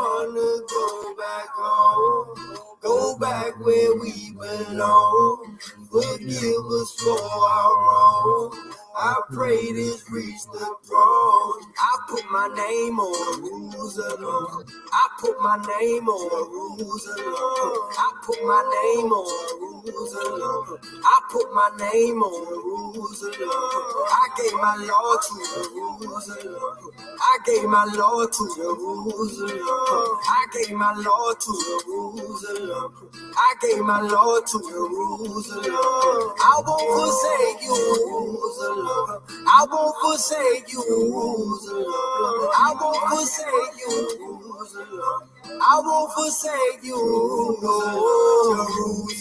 wanna go back home, go back where we belong. Forgive us for our wrong. I pray this reach the throne. I put my name on the rules alone. I put my name on the rules alone. I put my name on the rules alone. I put my name on the rules alone. I gave my law to the rules alone. I gave my law to the rules alone. I gave my law to the rules alone. I gave my law to the rules alone. I won't forsake you, rules alone. I won't forsake you, rules alone. I won't forsake you, rules alone. I won't forsake you,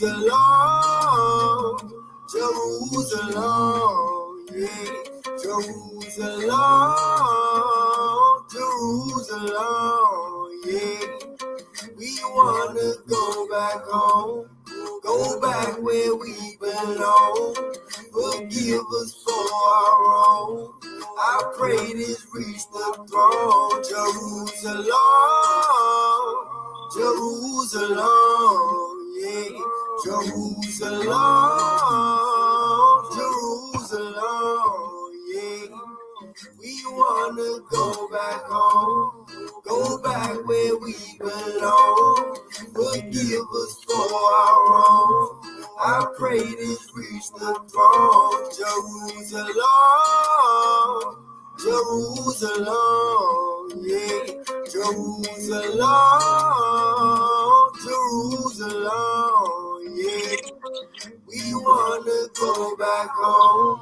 Jerusalem, Jerusalem, yeah, Jerusalem, Jerusalem, yeah. We wanna go back home, go back where we belong. Forgive us for our wrong. I pray this reach the throne. Jerusalem, Jerusalem, yeah, Jerusalem, Jerusalem, yeah. We wanna go back home, go back where we belong. Forgive us for our wrong. I pray this reach the throne. Jerusalem, Jerusalem, yeah, Jerusalem, Jerusalem, yeah. We wanna go back home,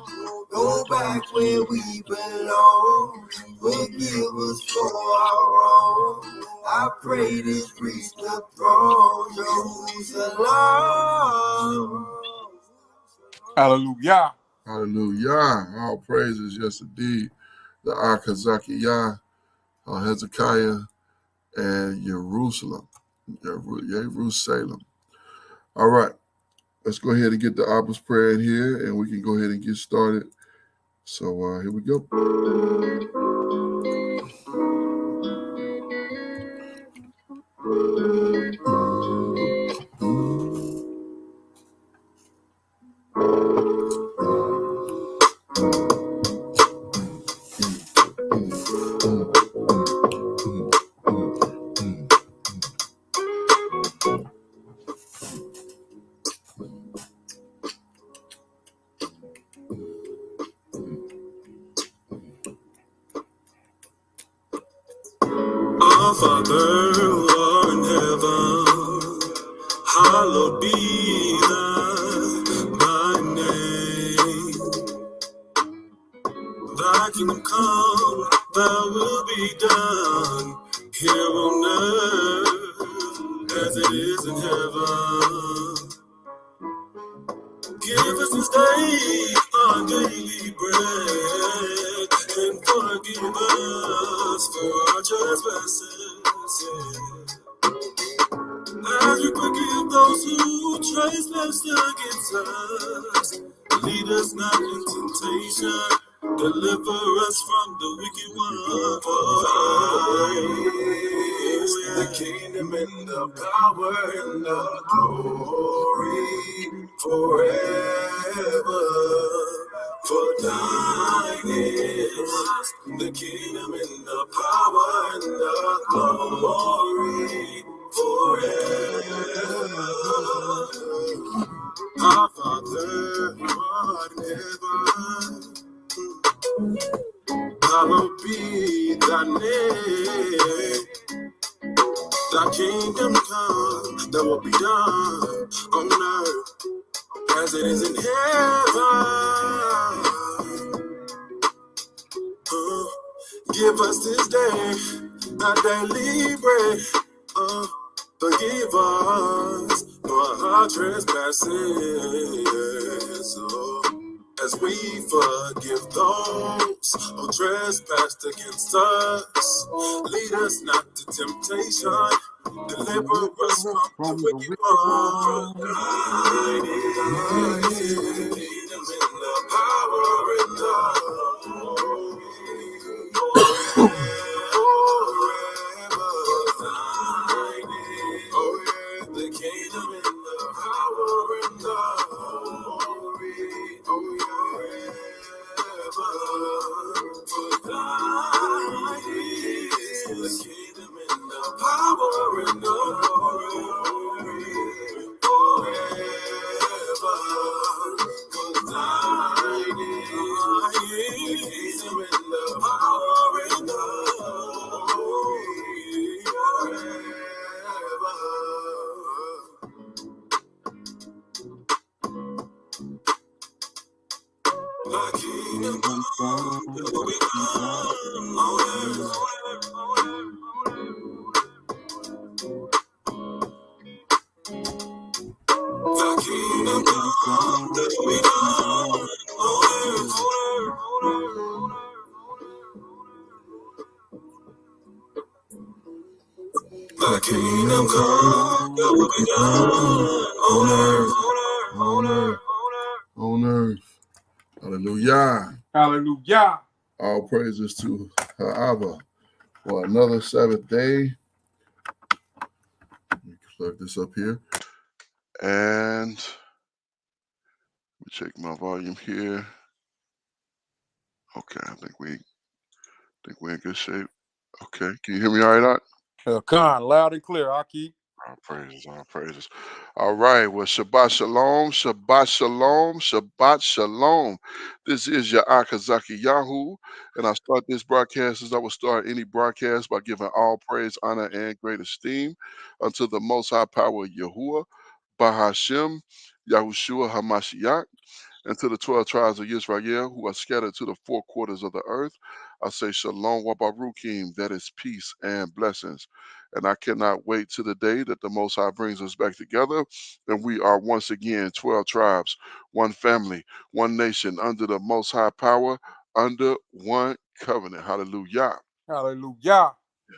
go back where we belong. Forgive us for our wrong. I pray this reach the throne. Jerusalem. Hallelujah. Hallelujah. All praises, yes indeed. The Akazakiyah, Hezekiah, and Jerusalem. Jerusalem. All right. Let's go ahead and get the Abba's prayer in here, and we can go ahead and get started. So here we go. Our Father who art in heaven, hallowed be thy name. Thy kingdom come, thy will be done here on earth as it is in heaven. Give us this day our daily bread, and forgive us for our trespasses, as we forgive those who trespass against us. Lead us not into temptation, deliver us from the wicked one. For thine is the kingdom and the power and the glory forever. For thine is the kingdom and the power and the glory forever. Our Father, who art in heaven, hallowed be thy name. Thy kingdom come, thy will be done on earth as it is in heaven. Give us this day our daily bread. Forgive us for our trespasses, as we forgive those who trespass against us. Lead us not to temptation, deliver us from the wicked one. Thine is the kingdom and the power and the glory forever. My kingdom come, will be done on earth. Thy kingdom come, will be done on earth. Thy kingdom come, will be done on earth. On earth. Hallelujah. Hallelujah. All praises to Abba for another Sabbath day. Let me plug this up here. And let me check my volume here. Okay, I think we're in good shape. Okay, can you hear me all right, Art? Khan, loud and clear, Aki. All praises, all praises. All right, well, Shabbat Shalom, Shabbat Shalom, Shabbat Shalom. This is your Akazaki Yahoo, and I start this broadcast as I will start any broadcast by giving all praise, honor, and great esteem unto the Most High Power Yahuwah, Bahashem, Yahushua HaMashiach, and to the 12 tribes of Israel who are scattered to the four quarters of the earth. I say Shalom Wabarukim, that is peace and blessings. And I cannot wait to the day that the Most High brings us back together. And we are once again 12 tribes, one family, one nation, under the Most High power, under one covenant. Hallelujah. Hallelujah.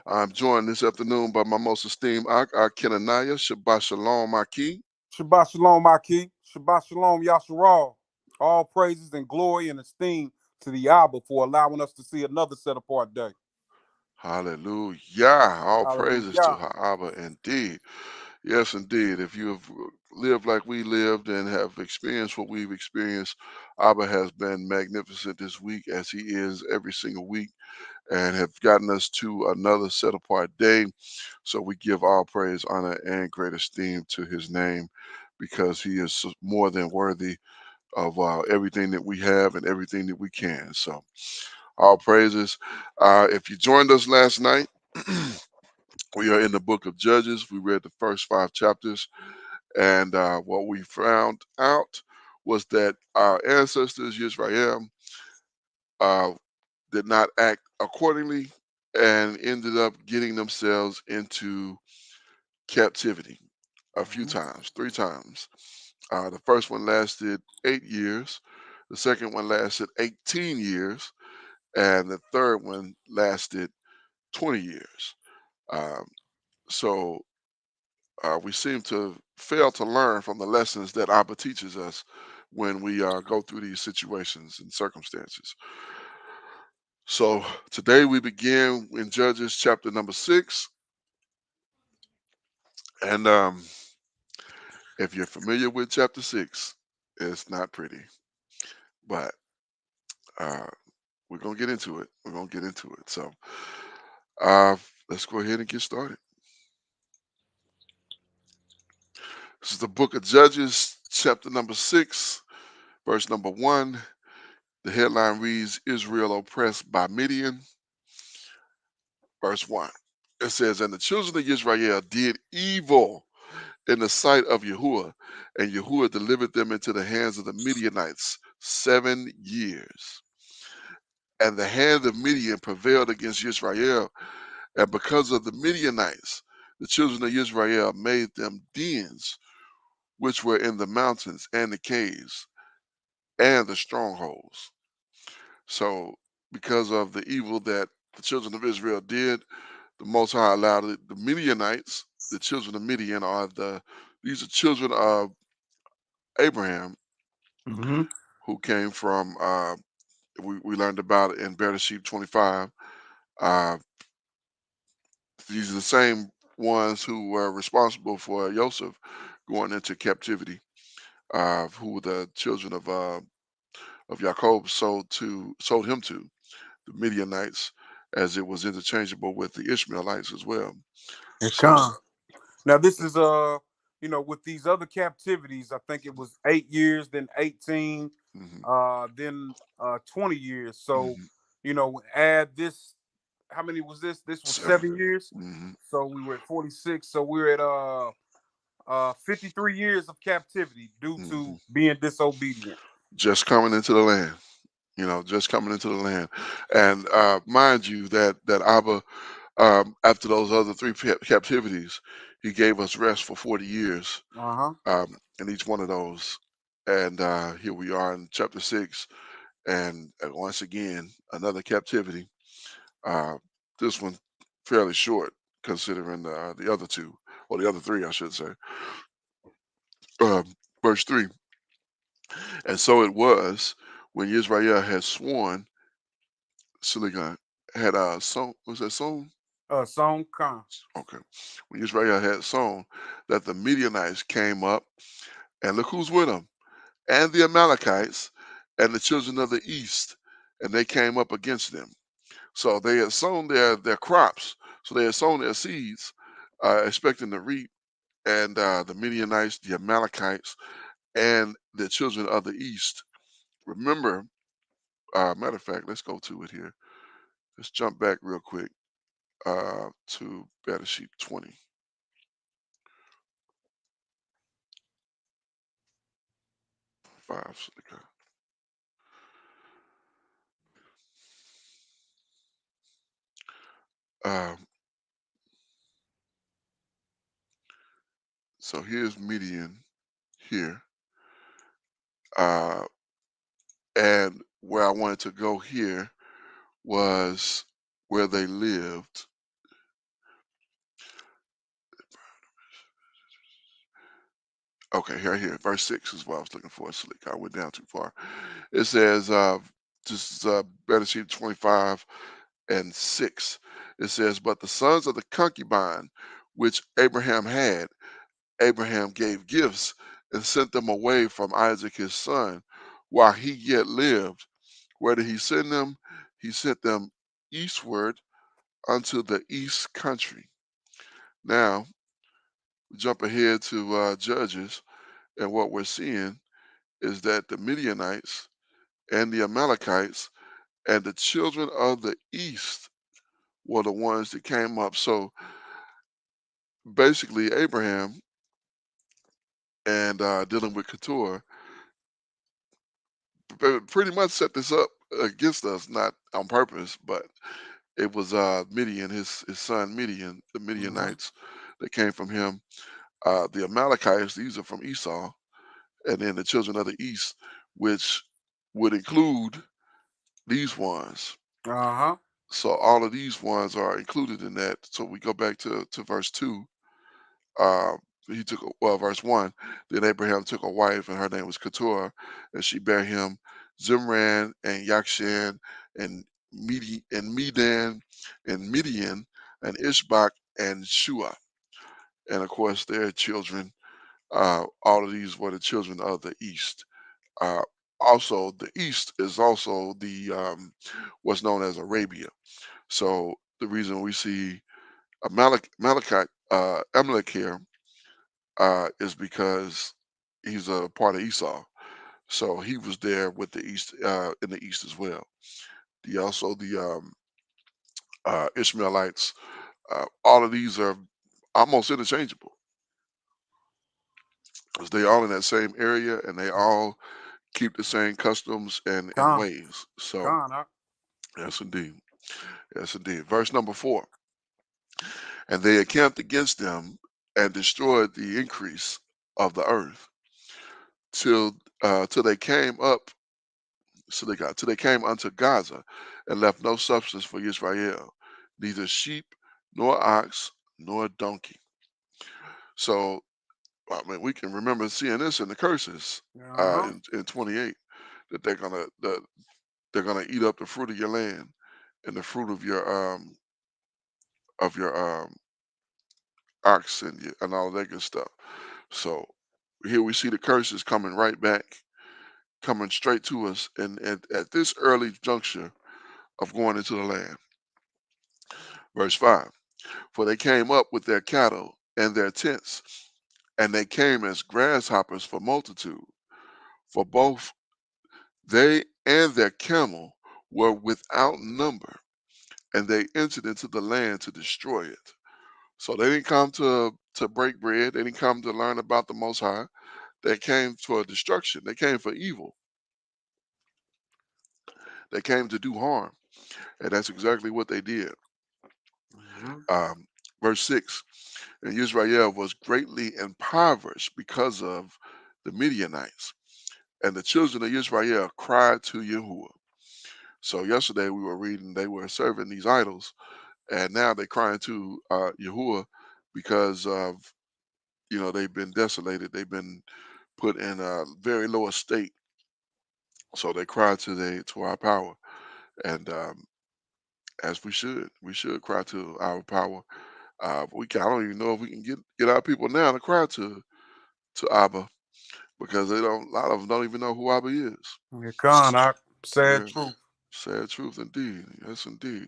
I'm joined this afternoon by my most esteemed Kenaniah. Shabbat Shalom, Aki. Shabbat Shalom, Aki. Shabbat Shalom, Yasharal. All praises and glory and esteem to the Abba for allowing us to see another set apart day. Hallelujah. All praises to Abba indeed. Yes, indeed. If you have lived like we lived and have experienced what we've experienced, Abba has been magnificent this week, as he is every single week, and have gotten us to another set apart day. So we give all praise, honor, and great esteem to his name, because he is more than worthy of everything that we have and everything that we can. So all praises. If you joined us last night, we are in the book of Judges. We read the first 5 chapters. And what we found out was that our ancestors, Israel, did not act accordingly and ended up getting themselves into captivity a few times, 3 times. The first one lasted 8 years. The second one lasted 18 years. And the third one lasted 20 years. So we seem to fail to learn from the lessons that Abba teaches us when we go through these situations and circumstances. So today we begin in Judges chapter number 6. And if you're familiar with chapter 6, it's not pretty. But we're going to get into it. We're going to get into it. So let's go ahead and get started. This is the book of Judges, chapter number 6, verse number 1. The headline reads, Israel oppressed by Midian. Verse 1. It says, and the children of Israel did evil in the sight of Yahuwah, and Yahuwah delivered them into the hands of the Midianites 7 years. And the hand of Midian prevailed against Israel, and because of the Midianites, the children of Israel made them dens, which were in the mountains and the caves and the strongholds. So because of the evil that the children of Israel did, the Most High allowed it. The Midianites, the children of Midian, these are children of Abraham, who came from, we learned about it in Bereshit 25. These are the same ones who were responsible for Joseph going into captivity, who the children of Jacob sold him to the Midianites, as it was interchangeable with the Ishmaelites as well. So, now this is with these other captivities, I think it was 8 years, then 18, then 20 years. So add this. How many was this? This was 7 years. So we were at 46. So we're at 53 years of captivity due to being disobedient. Just coming into the land. just coming into the land. And mind you, that Abba, after those other three captivities, he gave us rest for 40 years in each one of those. And here we are in chapter 6, and once again, another captivity. Uh, this one fairly short, considering the other two, or the other three, I should say. Verse 3. And so it was when Israel had sworn, Siligon had sown, was that sown? Song Khan. Okay. When Israel had sown, that the Midianites came up, and look who's with them, and the Amalekites, and the children of the east, and they came up against them. So they had sown their crops, so they had sown their seeds, expecting to reap, and the Midianites, the Amalekites, and the children of the east. Remember, matter of fact, let's go to it here. Let's jump back real quick to Bereshit 20. Five. Um, so here's Midian here. Uh, and where I wanted to go here was where they lived. Okay, here. Verse 6 is what I was looking for. So I went down too far. It says, this is Bereshit 25 and 6. It says, but the sons of the concubine which Abraham had, Abraham gave gifts and sent them away from Isaac his son while he yet lived. Where did he send them? He sent them eastward unto the east country. Now, we jump ahead to Judges, and what we're seeing is that the Midianites and the Amalekites and the children of the east were the ones that came up. So basically, Abraham and dealing with Keturah pretty much set this up against us, not on purpose, but it was Midian, his son Midian, the Midianites that came from him. The Amalekites, these are from Esau, and then the children of the east, which would include these ones. So all of these ones are included in that. So we go back to verse 2. Uh, he took verse 1. Then Abraham took a wife, and her name was Keturah, and she bare him Zimran and Yakshan and Medan and Midian and Ishbak and Shua. And of course, their children. All of these were the children of the east. Uh, Also, the east is also the what's known as Arabia. So the reason we see Amalek here is because he's a part of Esau. So he was there with the east in the east as well. The Ishmaelites. All of these are almost interchangeable because they all in that same area and they all keep the same customs and ways. So yes, indeed. Yes, indeed. Verse number 4. And they encamped against them and destroyed the increase of the earth till they came up. So they got till they came unto Gaza and left no substance for Israel, neither sheep nor ox nor donkey. So I mean, we can remember seeing this in the curses in 28 that they're gonna eat up the fruit of your land and the fruit of your ox and all that good stuff. So here we see the curses coming right back, coming straight to us, and at this early juncture of going into the land. Verse 5. For they came up with their cattle and their tents, and they came as grasshoppers for multitude. For both they and their camel were without number, and they entered into the land to destroy it. So they didn't come to break bread. They didn't come to learn about the Most High. They came for destruction. They came for evil. They came to do harm, and that's exactly what they did. Verse 6, and Israel was greatly impoverished because of the Midianites, and the children of Israel cried to Yahuwah. So yesterday we were reading they were serving these idols, and now they're crying to Yahuwah because of they've been desolated, they've been put in a very low estate. So they cry to our power, and as we should cry to our power. I don't even know if we can get our people now to cry to Abba, because they don't. A lot of them don't even know who Abba is. Sad Yeah, truth. sad truth indeed. Yes, indeed.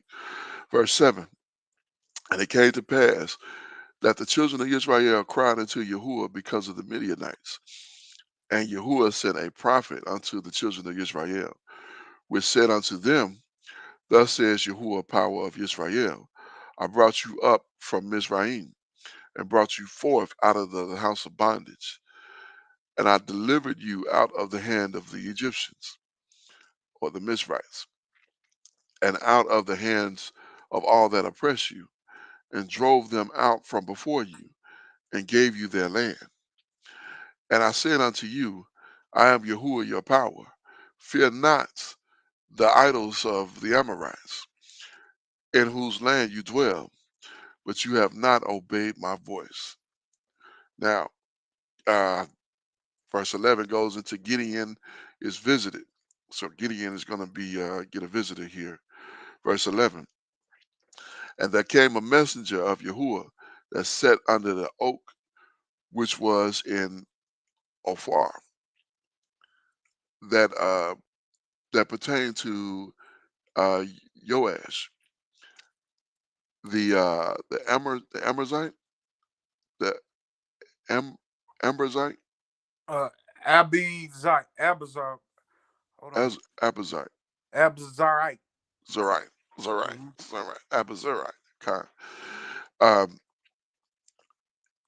Verse 7, and it came to pass that the children of Israel cried unto Yahuwah because of the Midianites. And Yahuwah sent a prophet unto the children of Israel, which said unto them, Thus says Yahuwah, power of Israel, I brought you up from Mizraim, and brought you forth out of the house of bondage, and I delivered you out of the hand of the Egyptians, or the Mizrahites, and out of the hands of all that oppress you, and drove them out from before you, and gave you their land. And I said unto you, I am Yahuwah your power. Fear not the idols of the Amorites, in whose land you dwell, but you have not obeyed my voice. Now, uh, verse 11 goes into Gideon is visited. So Gideon is going to be get a visitor here. Verse 11, and there came a messenger of Yahuwah that sat under the oak which was in Ophir, that pertained to Joash, the Amberzite, the Am, Amberzite, Uh, Abizar. Hold on. as Abazite, Abizarite. Zarite, Mm-hmm. Zarite, Abazarite. Okay. Um,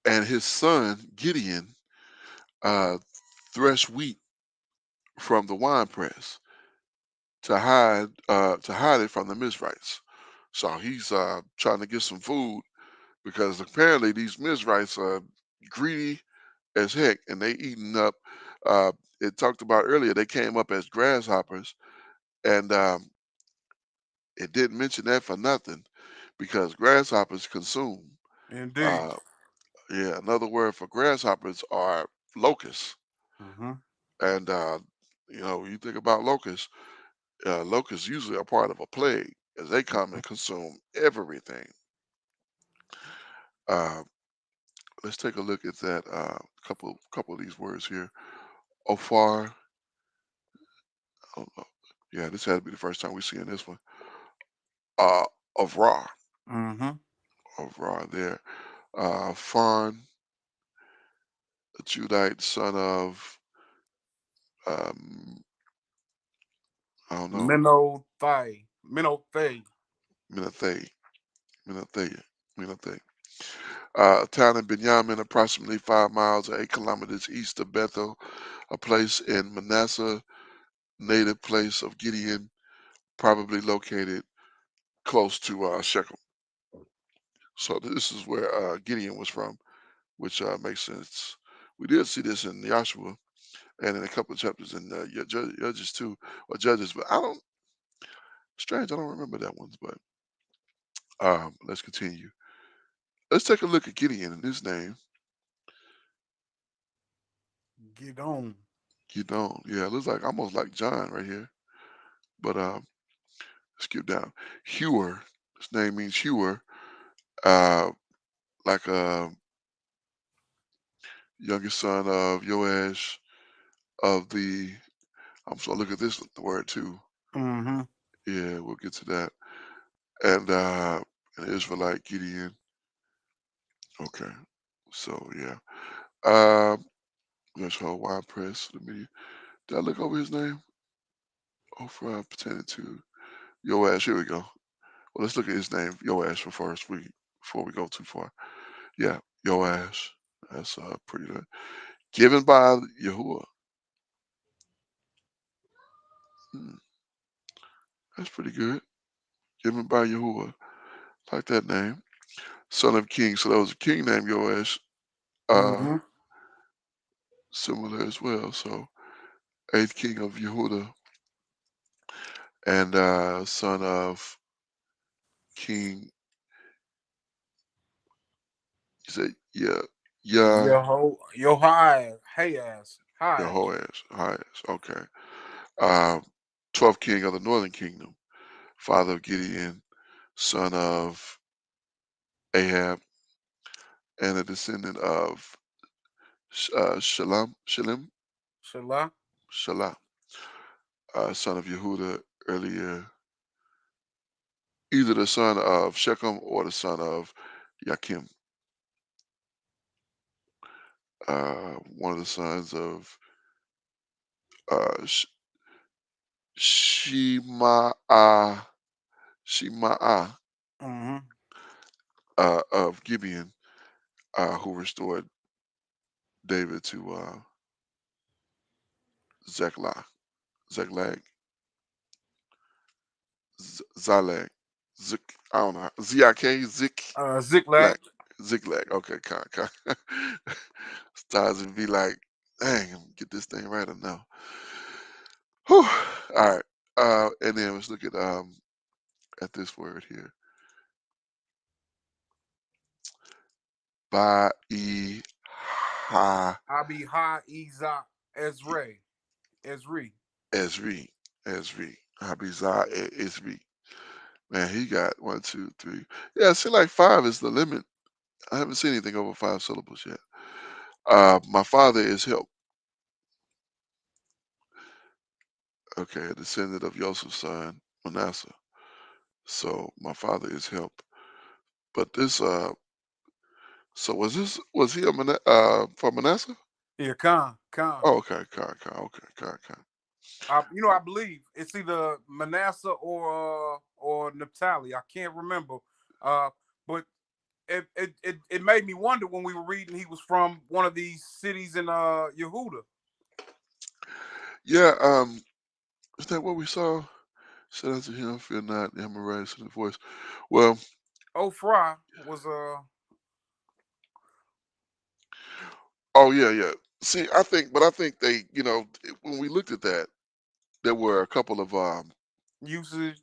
and his son Gideon uh, threshed wheat from the winepress to hide it from the Mizrahites. So he's trying to get some food, because apparently these Mizrahites are greedy as heck, and they eating up. Uh, it talked about earlier they came up as grasshoppers, and it didn't mention that for nothing, because grasshoppers consume. Indeed. Uh, yeah, another word for grasshoppers are locusts, Mm-hmm. and when you think about locusts, locusts usually are part of a plague, as they come and consume everything. Uh, let's take a look at that. Couple of these words here. Ophar. Oh, oh, yeah, this had to be the first time we see in this one. Uh, of Ra, Mm-hmm. there. Fawn, a Judite, son of um, I don't know, Minothay. Menathe, Menathe, Menathe. A town in Benjamin, approximately 5 miles or 8 kilometers east of Bethel, a place in Manasseh, native place of Gideon, probably located close to Shechem. So this is where Gideon was from, which makes sense. We did see this in Joshua and in a couple of chapters in Judges too, or Judges, but I don't. Strange, I don't remember that one. But let's continue. Let's take a look at Gideon and his name. Get on. Gideon, yeah, it looks like almost like John right here. But skip down. Hewer, his name means hewer, uh, like a youngest son of Joash of the. I'm so look at this word too. Mm-hmm. Yeah, we'll get to that. And an Israelite Gideon. Okay, so yeah. Let's hold wide press. Let me. Did I look over his name? Oh, for pertaining to Joash. Here we go. Well, let's look at his name, Joash, first. Before we go too far. Yeah, Joash. That's pretty good. Given by Yahuwah. Hmm. That's pretty good. Given by Yahuwah. Like that name. Son of king. So that was a king named Yoash. Mm-hmm. Similar as well. So 8th king of Yehuda and son of King. You said Hayaz. Jehoash. Okay. 12th king of the northern kingdom. Father of Gideon, son of Ahab, and a descendant of Shalim, Shalah. Shalah, son of Yehuda, earlier, either the son of Shechem or the son of Yakim, one of the sons of uh, Shema'ah, Shema'ah Mm-hmm. of Gibeon, who restored David to Ziklag, Ziklag, Zalag, I don't know, Zik, Ziklag. Ziklag. Okay, con. Stars and be like, dang, I'm gonna get this thing right or no. Whew. All right. And then let's look at this word here. Ba'i ha Abiha Iza Ezri. Esri. Habizah Esri. Man, he got 1, 2, 3. Yeah, I see like 5 is the limit. I haven't seen anything over 5 syllables yet. My father is help. Okay, a descendant of Joseph's son, Manasseh. So my father is help. But this so was he from Manasseh? Yeah, Khan. Oh, okay, Khan. I believe it's either Manasseh or Naphtali. I can't remember. But it made me wonder when we were reading he was from one of these cities in Yehuda. Yeah, is that what we saw? Said unto him, fear not, the Amorites in the voice. Well, Ophrah was oh yeah. See, I think they, when we looked at that, there were a couple of usage.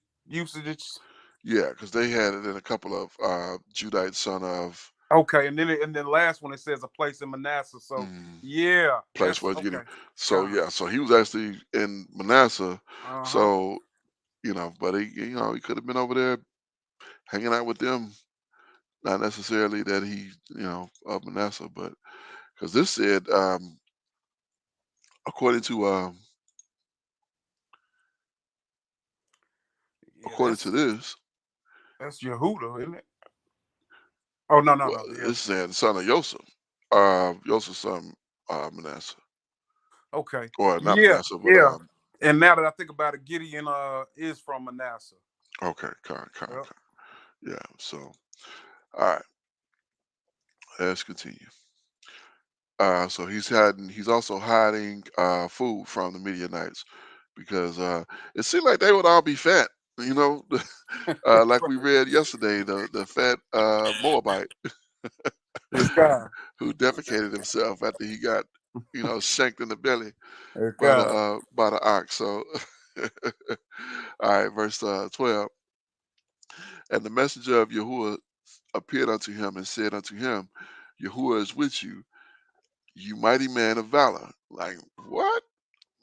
yeah, because they had it in a couple of Judite son of Okay, and then the last one it says a place in Manasseh. So yeah, place that's where okay. So yeah, so he was actually in Manasseh. Uh-huh. So but he could have been over there hanging out with them. Not necessarily that he of Manasseh, but because this said according to Yeah, this, that's Yehuda, isn't it? Oh no. well, Yeah. this said the son of Joseph, Joseph's son Manasseh, Okay. or not Yeah, Manasseh, but yeah. And now that I think about it, Gideon is from Manasseh. okay, Yep. yeah. So all right, let's continue. So he's also hiding food from the Midianites because it seemed like they would all be fat. Like we read yesterday, the fat Moabite It's God. who defecated himself after he got shanked in the belly It's by God. the ox. So all right, verse 12. And the messenger of Yahuwah appeared unto him and said unto him, Yahuwah is with you, you mighty man of valor. Like, what?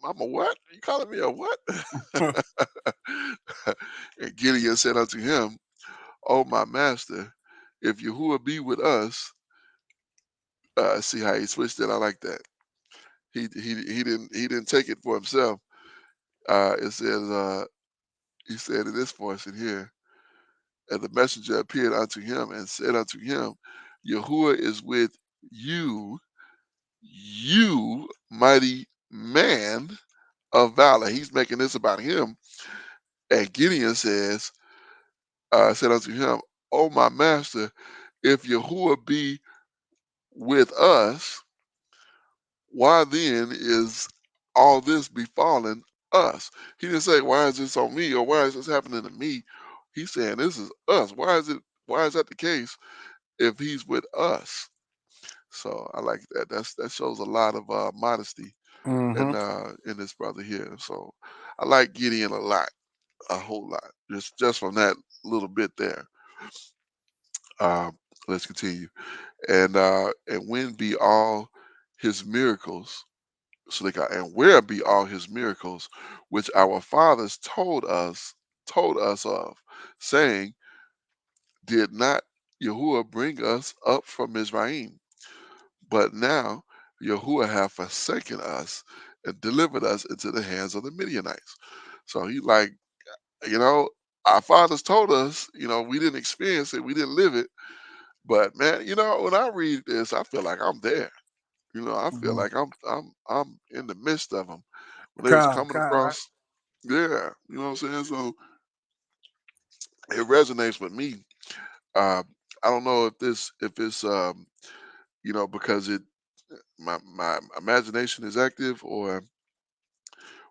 I'm a what? You calling me a what? And Gideon said unto him, O my master, if Yahuwah be with us, see how he switched it. I like that. He didn't take it for himself. It says he said in this portion here, and the messenger appeared unto him and said unto him, Yahuwah is with you, you mighty man of valor. He's making this about him. And Gideon said unto him, O my master, if Yahuwah be with us, why then is all this befallen us. He didn't say, why is this on me or why is this happening to me? He's saying this is us. Why is that the case if he's with us? So I like that. That shows a lot of modesty Mm-hmm. in this brother here. So I like Gideon a lot, a whole lot. Just from that little bit there. Um, let's continue. And when be all his miracles, so they got, and where be all his miracles, which our fathers told us of, saying, did not Yahuwah bring us up from Mizraim? But now Yahuwah hath forsaken us and delivered us into the hands of the Midianites. So he like, you know, our fathers told us, we didn't experience it, we didn't live it. But man, when I read this, I feel like I'm there. I feel Mm-hmm. like I'm in the midst of them when they was Con, coming con, right? across. Yeah, you know what I'm saying. So it resonates with me. Uh, I don't know if it's because my imagination is active or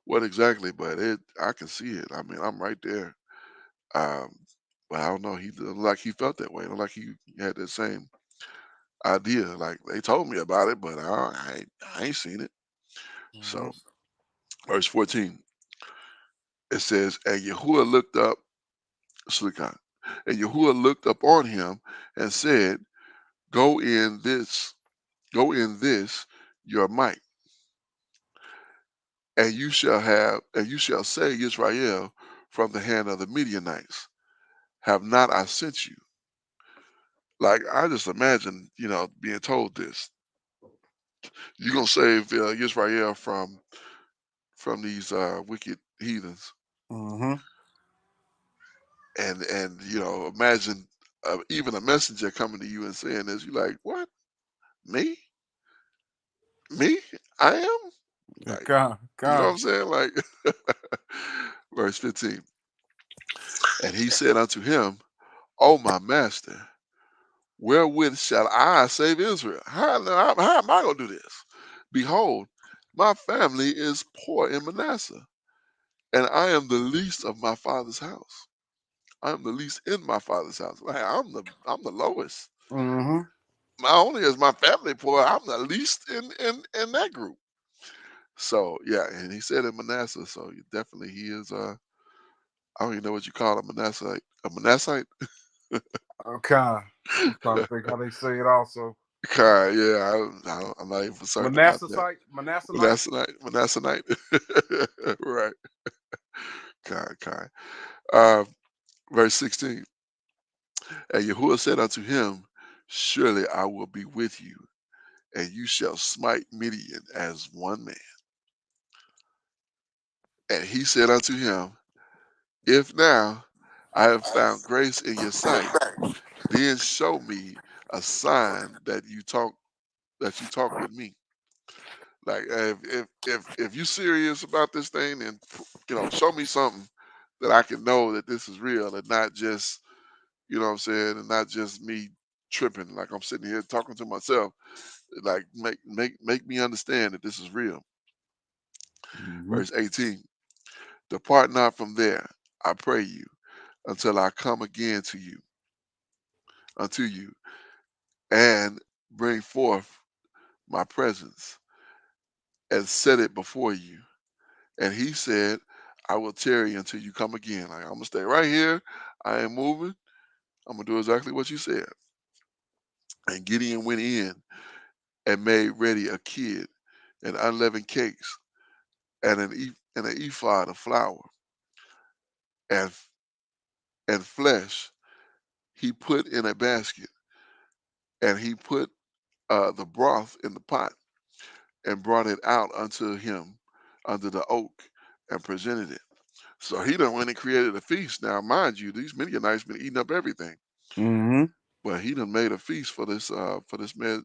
what exactly, but I can see it. I mean, I'm right there. Um, but I don't know. He looked like he felt that way. It looked like he had that same idea. Like they told me about it, but I ain't seen it. Mm-hmm. So verse 14, it says, and Yahuwah looked up, Slikan, and Yahuwah looked up on him and said, Go in this, go in this your might, and you shall save Israel from the hand of the Midianites. Have not I sent you? Like I just imagine, being told this. You're gonna save Israel from these wicked heathens, Mm-hmm. and imagine even a messenger coming to you and saying this. You're like, what? Me? Me? I am? Like, Con, you know what con. I'm saying? Like, verse 15. And he said unto him, O my master, wherewith shall I save Israel? How am I going to do this? Behold, my family is poor in Manasseh, and I am the least of my father's house. I am the least in my father's house. Like, I'm the lowest. Mm-hmm. Not only is my family poor, I'm the least in that group. So yeah, and he said in Manasseh. So definitely he is. I don't even know what you call a Manassite. A Manassite? Con. I'm trying to think how they say it also. Kai, yeah, I'm not even certain about that. Manassasite, Manassonite. Manassonite. Right. Kai. Uh, verse 16. And Yahuwah said unto him, Surely I will be with you, and you shall smite Midian as one man. And he said unto him, If now I have found grace in your sight, then show me a sign that you talk with me. Like if you serious about this thing, then show me something that I can know that this is real and not just what I'm saying, and not just me tripping like I'm sitting here talking to myself. Like make me understand that this is real. Mm-hmm. Verse 18. Depart not from there, I pray you, until I come again unto you, and bring forth my presence and set it before you. And he said, I will tarry until you come again. Like, I'm gonna stay right here. I ain't moving. I'm gonna do exactly what you said. And Gideon went in and made ready a kid and unleavened cakes and an ephod of flour and and flesh. He put in a basket, and he put the broth in the pot and brought it out unto him under the oak and presented it. So he done went and created a feast. Now, mind you, these Midianites been eating up everything. Mm-hmm. But he done made a feast for this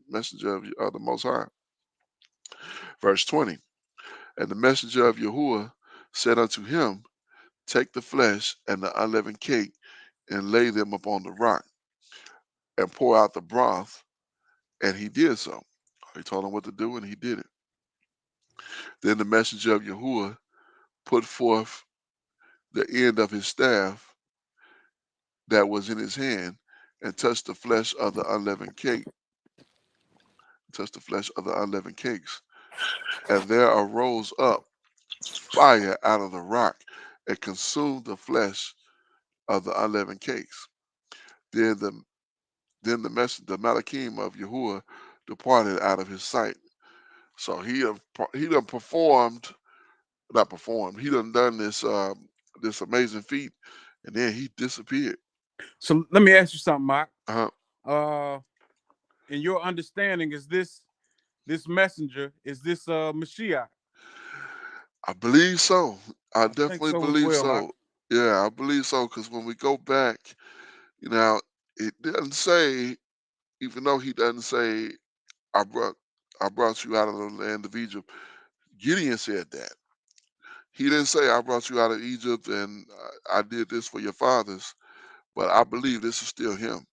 messenger of the Most High. Verse 20. And the messenger of Yahuwah said unto him, Take the flesh and the unleavened cake and lay them upon the rock and pour out the broth. And he did so. He told him what to do and he did it. Then the messenger of Yahuwah put forth the end of his staff that was in his hand, and touched the flesh of the unleavened cake, touched the flesh of the unleavened cakes. And there arose up fire out of the rock and consumed the flesh of the unleavened cakes. Then the the Malachim of Yahuwah departed out of his sight. So he done performed, not performed. He done this amazing feat, and then he disappeared. So let me ask you something, Mike. Uh, In your understanding, is this messenger? Is this Mashiach? I believe so. I I think definitely so as believe well, Mike. so. Yeah, I believe so because when we go back, it doesn't say, even though he doesn't say, I brought I brought you out of the land of Egypt. Gideon said that. He didn't say, I brought you out of Egypt and I did this for your fathers. But I believe this is still him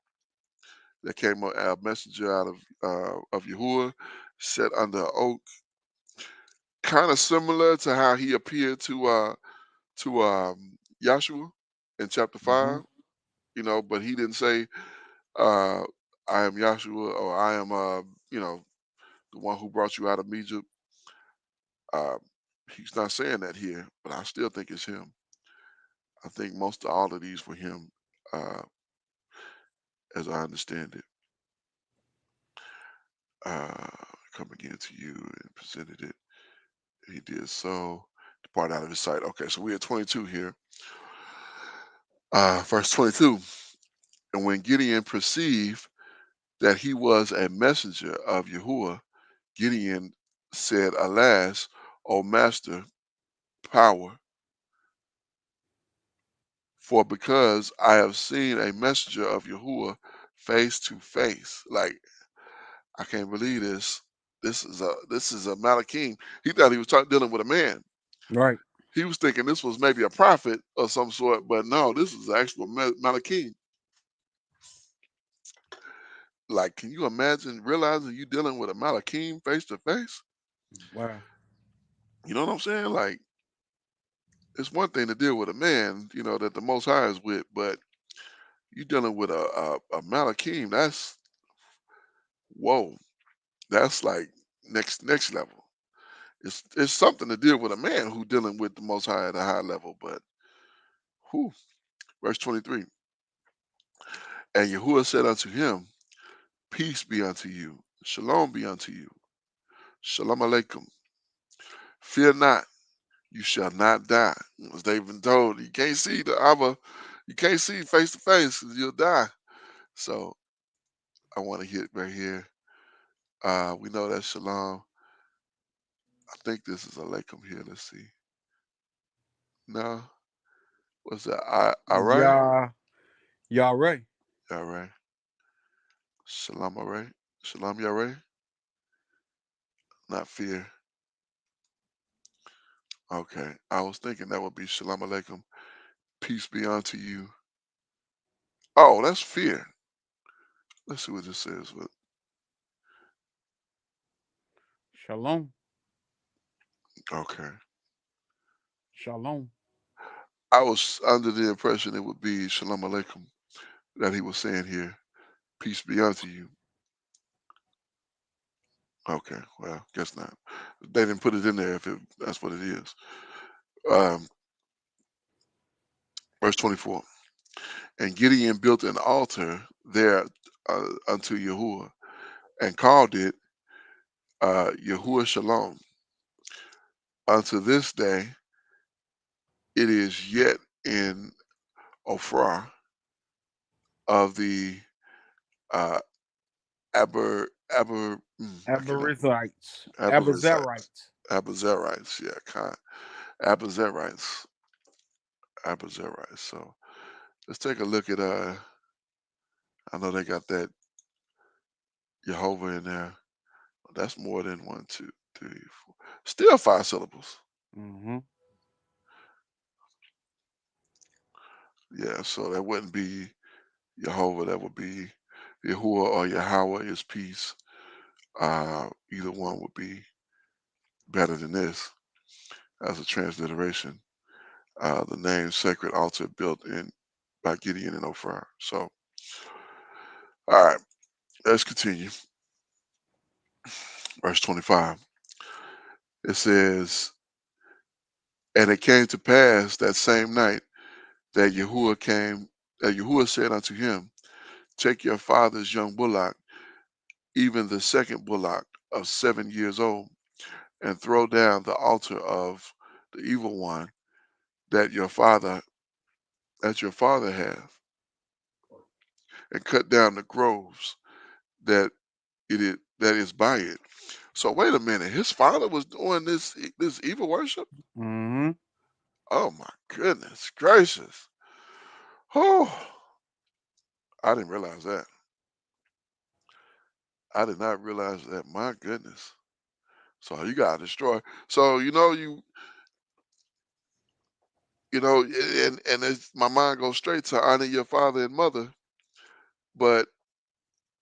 that came a messenger out of Yahuwah, set under an oak, kind of similar to how he appeared to Yahshua in chapter Mm-hmm. 5. But he didn't say, uh, I am Yahshua, or I am the one who brought you out of Egypt. Uh, he's not saying that here, but I still think it's him. I think most of all of these were him, uh, as I understand it. Uh, Coming into you and presented it. He did so. Depart out of his sight. Okay, so we're at 22 here. Verse 22. And when Gideon perceived that he was a messenger of Yahuwah, Gideon said, Alas, O master, power, for because I have seen a messenger of Yahuwah face to face. Like, I can't believe this. This is a Malachim. He thought he was dealing with a man. Right. He was thinking this was maybe a prophet of some sort, but no, this is actual Malachim. Like, can you imagine realizing you dealing with a Malachim face to face? Wow. You know what I'm saying? Like, it's one thing to deal with a man, that the Most High is with, but you dealing with a Malachim. That's whoa. That's like next level. It's something to deal with a man who dealing with the Most High at a high level, but whew. Verse 23. And Yahuwah said unto him, Peace be unto you, shalom be unto you, shalom aleichem. Fear not, you shall not die. As they've been told, you can't see the Abba, you can't see face to face because you'll die. So I want to hit right here. We know that shalom. I think this is aleichem here. Let's see. No, what's that? All right, Yahweh. all right. Shalom, all right. Shalom, Yahweh. Not fear. Okay, I was thinking that would be shalom aleichem. Peace be unto you. Oh, that's fear. Let's see what this says. Shalom. Okay. Shalom. I was under the impression it would be Shalom Aleichem that he was saying here. Peace be unto you. Okay, well, guess not. They didn't put it in there if that's what it is. Um, verse 24. And Gideon built an altar there unto Yahuwah and called it Yahuwah Shalom. Unto this day, it is yet in Ophrah of the uh, I cannot, Abarizzites. Abarizzites. Abazarites. Abazarites, yeah, Abazarites, Abazarites. So let's take a look at I know they got that Jehovah in there. That's more than one, two, three, four. Still 5 syllables. Mm-hmm. Yeah, so that wouldn't be Jehovah, that would be Yahuwah or Yahweh is peace. Either one would be better than this. as a transliteration. The name sacred altar built in by Gideon and Ophir. So, all right, let's continue. Verse 25. It says, "And it came to pass that same night that Yahuwah said unto him, Take your father's young bullock, even the second bullock of 7 years old, and throw down the altar of the evil one that your father hath, and cut down the groves that is by it." So wait a minute, his father was doing this evil worship? Mm-hmm. Oh my goodness gracious. Oh, I didn't realize that. I did not realize that. My goodness. So you gotta destroy. So and my mind goes straight to honor your father and mother, but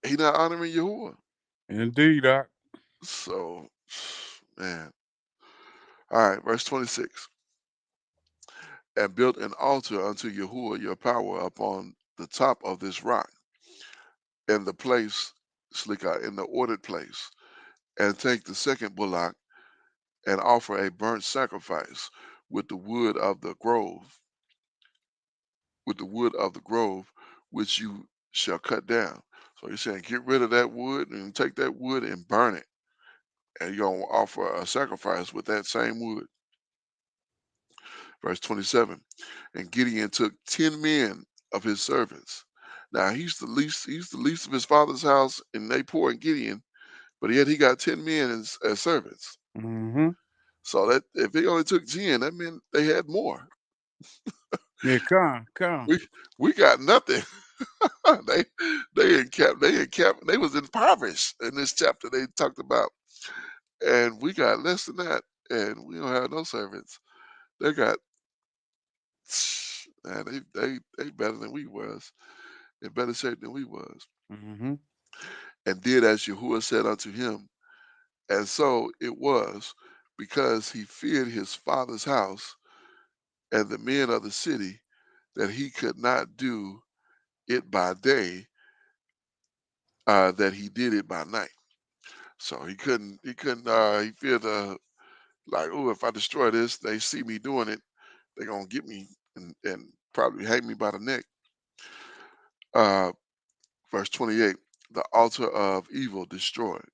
he not honoring Yahuwah. Indeed, Doc. So, man. All right, verse 26. "And built an altar unto Yahuwah your power upon the top of this rock, in the place, Slikah, in the ordered place, and take the second bullock, and offer a burnt sacrifice with the wood of the grove, which you shall cut down." So he's saying, get rid of that wood and take that wood and burn it. And you're going to offer a sacrifice with that same wood. Verse 27. "And Gideon took 10 men of his servants." Now he's the least of his father's house, and they poor in Gideon, but yet he got 10 men as servants. Mm-hmm. So that if he only took 10, that meant they had more. Yeah, come. We got nothing. they they was impoverished in this chapter they talked about. And we got less than that. And we don't have no servants. They got man, they better than we was, in better shape than we was. Mm-hmm. And did as Yahuwah said unto him. And so it was, because he feared his father's house and the men of the city, that he could not do it by day, that he did it by night. So he feared like, oh, if I destroy this, they see me doing it, they're gonna get me and probably hang me by the neck. Uh, verse 28, "The altar of evil destroyed.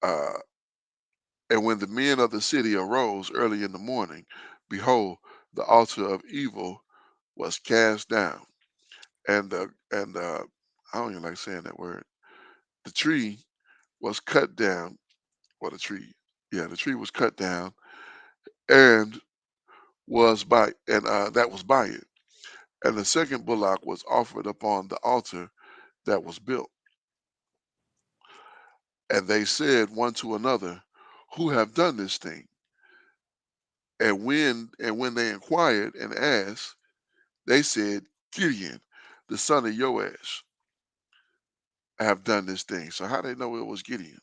Uh, and when the men of the city arose early in the morning, behold, the altar of evil was cast down, and I don't even like saying that word. The tree was cut down, or the tree was cut down, and that was by it. And the second bullock was offered upon the altar that was built. And they said one to another, Who have done this thing? And when they inquired and asked, they said, Gideon, the son of Joash, have done this thing. So how they know it was Gideon?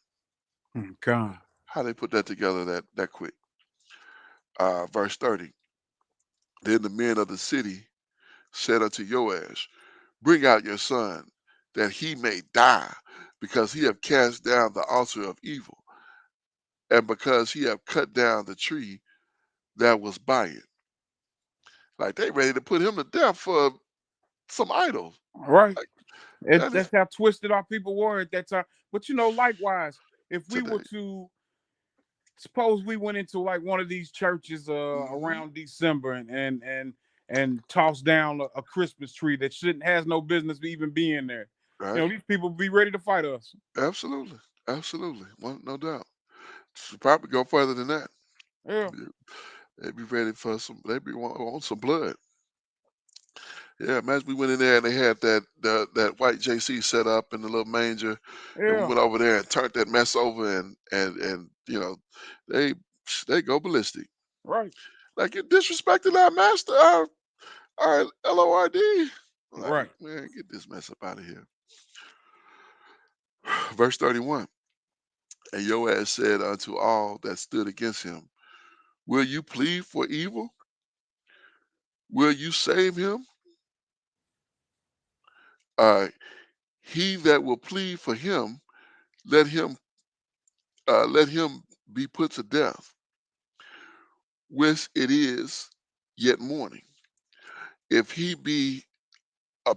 Come. How they put that together that quick? Verse 30. Then the men of the city said unto Joash, Bring out your son, that he may die, because he have cast down the altar of evil, and because he have cut down the tree that was by it. Like they ready to put him to death for some idols. Right. Like that is That's how twisted our people were at that time. But likewise, if we were today. to suppose we went into like one of these churches Hmm. around December and tossed down a Christmas tree that shouldn't has no business even being there. Right? These people be ready to fight us. Absolutely. Absolutely. Well, no doubt. Should probably go further than that. Yeah, They'd be ready for they'd be want some blood. Yeah, imagine we went in there and they had that white JC set up in the little manger, and we yeah, went over there and turned that mess over, and they they go ballistic. right, Like, you disrespecting our master, our Lord. Like, right. man, get this mess up out of here. Verse 31. And Joash said unto all that stood against him, will you plead for evil? Will you save him? Uh, he that will plead for him, let him let him be put to death, which it is yet morning. If he be a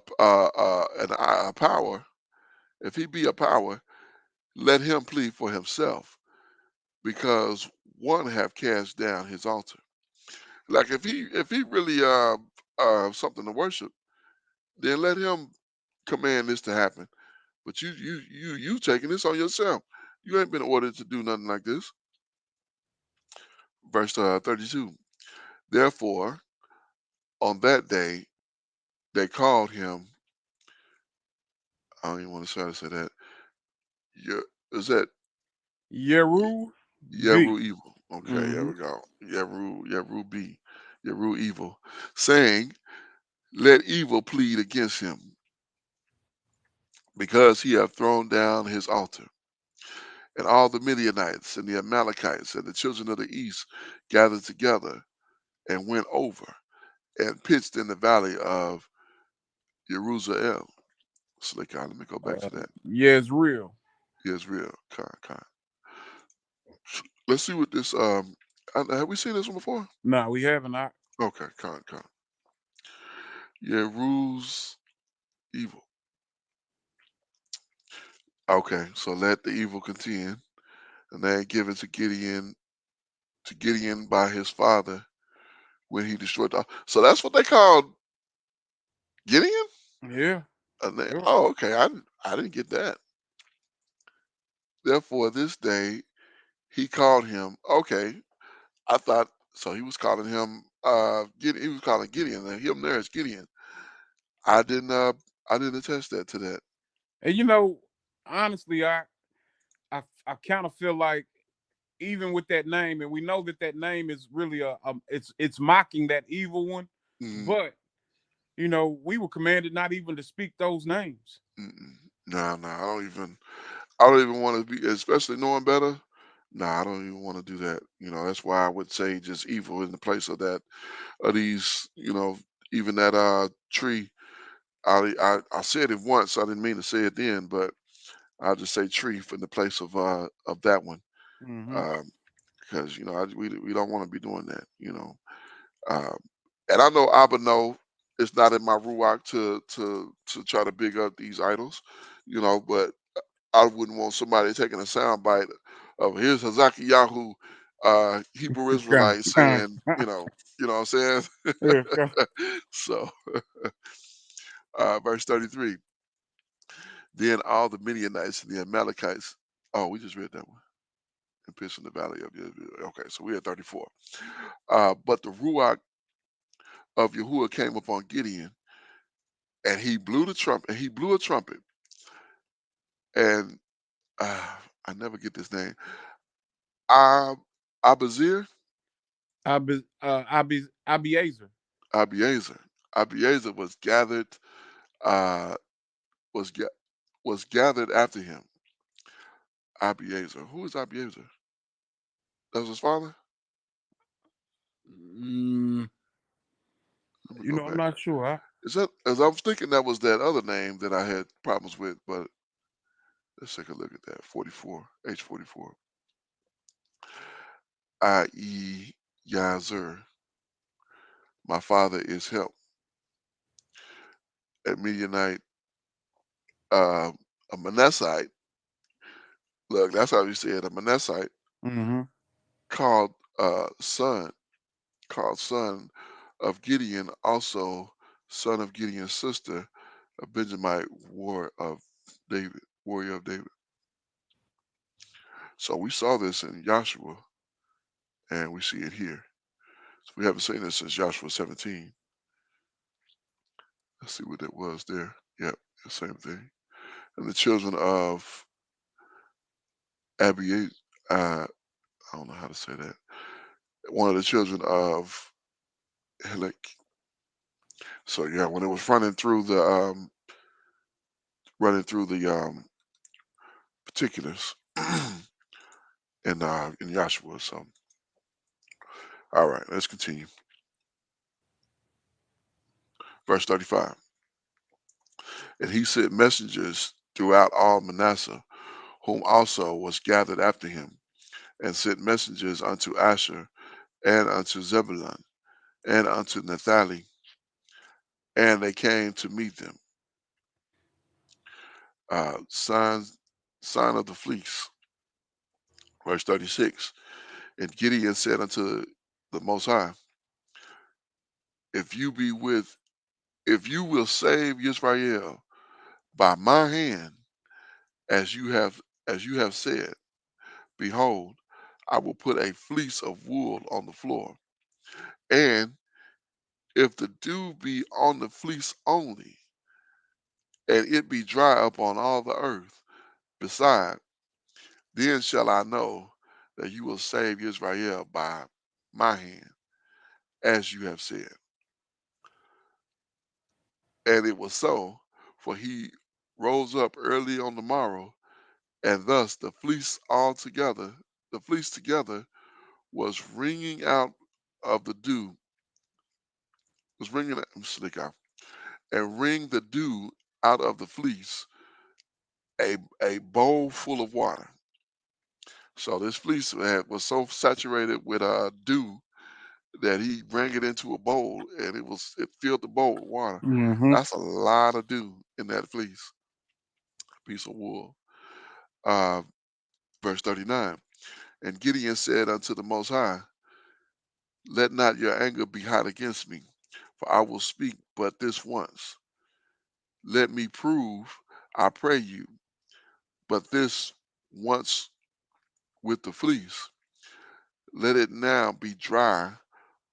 power, if he be a power, let him plead for himself, because one have cast down his altar. Like if he really something to worship, then let him command this to happen. But you taking this on yourself. You ain't been ordered to do nothing like this. Verse 32. Therefore, on that day, they called him. I don't even want to try to say that. Is that Yeru B. Yeru evil? Okay, there Mm-hmm. we go. Yeru B. Yeru evil, saying, let evil plead against him, because he hath thrown down his altar. And all the Midianites and the Amalekites and the children of the east gathered together and went over and pitched in the valley of Jerusalem. Let me go back to that. Yezreel. Israel. Con. Let's see what this. Have we seen this one before? No, we haven't. Okay, con. Yeruz evil. Okay, so let the evil contend, and they given to Gideon by his father when he destroyed. So that's what they called Gideon. Yeah. Yep. Oh, okay. I didn't get that. Therefore, this day he called him. Okay, I thought so. He was calling him. Gideon, he was calling Gideon. And him there is Gideon. I didn't. I didn't attest that to that. And honestly, I kind of feel like even with that name, and we know that that name is really it's mocking that evil one, Mm, but we were commanded not even to speak those names. no. I don't even want to be, especially knowing better. No, I don't even want to do that. That's why I would say just evil in the place of that, of these, even that tree. I said it once. I didn't mean to say it then, but I'll just say tree in the place of that one, Mm-hmm. um, because we don't want to be doing that. Um, and I know Abba know it's not in my ruach to try to big up these idols, but I wouldn't want somebody taking a sound bite of here's Hazaki Yahoo, Hebrew Con, Israelite con, saying, what I'm saying? yeah, con. So, verse 33. Then all the Midianites and the Amalekites. Oh, we just read that one. And pitched in the valley of Israel. Okay, so we're at 34. But the Ruach of Yahuwah came upon Gideon, and he blew the trumpet. And he blew a trumpet, and I never get this name. Ab Abazir, Abiezer. Abiezer. Abiezer was gathered. Was ga- was gathered after him. Abiezer. Who is Abiezer? That was his father. Mm, Let me go I'm back. not sure. Is that? As I was thinking, that was that other name that I had problems with, but let's take a look at that. 44. H44. I.E. Yazer. My father is help. A Midianite, uh, a Manassite. Look, that's how we said a Manassite Mm-hmm. called son, called son of Gideon, also son of Gideon's sister, a Benjamite warrior of David. So we saw this in Joshua, and we see it here. So we haven't seen this since Joshua 17. Let's see what it was there. Yep, the same thing. And the children of Abiad, I don't know how to say that. One of the children of Helek. So yeah, when it was running through the particulars. in Joshua. So, all right, let's continue. Verse 35. And he sent messengers throughout all Manasseh, whom also was gathered after him, and sent messengers unto Asher, and unto Zebulun, and unto Naphtali, and they came to meet them. Sign of the fleece. Verse 36. And Gideon said unto the Most High, if you will save Israel by my hand, as you have said, behold, I will put a fleece of wool on the floor, and if the dew be on the fleece only, and it be dry upon all the earth beside, then shall I know that you will save Israel by my hand, as you have said. And it was so, for he rose up early on the morrow, and thus the fleece together was wringing out of the dew, was wringing slick out, and wring the dew out of the fleece, a bowl full of water. So this fleece was so saturated with dew that he bring it into a bowl, and it filled the bowl with water. Mm-hmm. That's a lot of dew in that fleece, piece of wool. Uh, verse 39. And Gideon said unto the Most High, let not your anger be hot against me, for I will speak but this once. Let me prove, I pray you, but this once with the fleece. Let it now be dry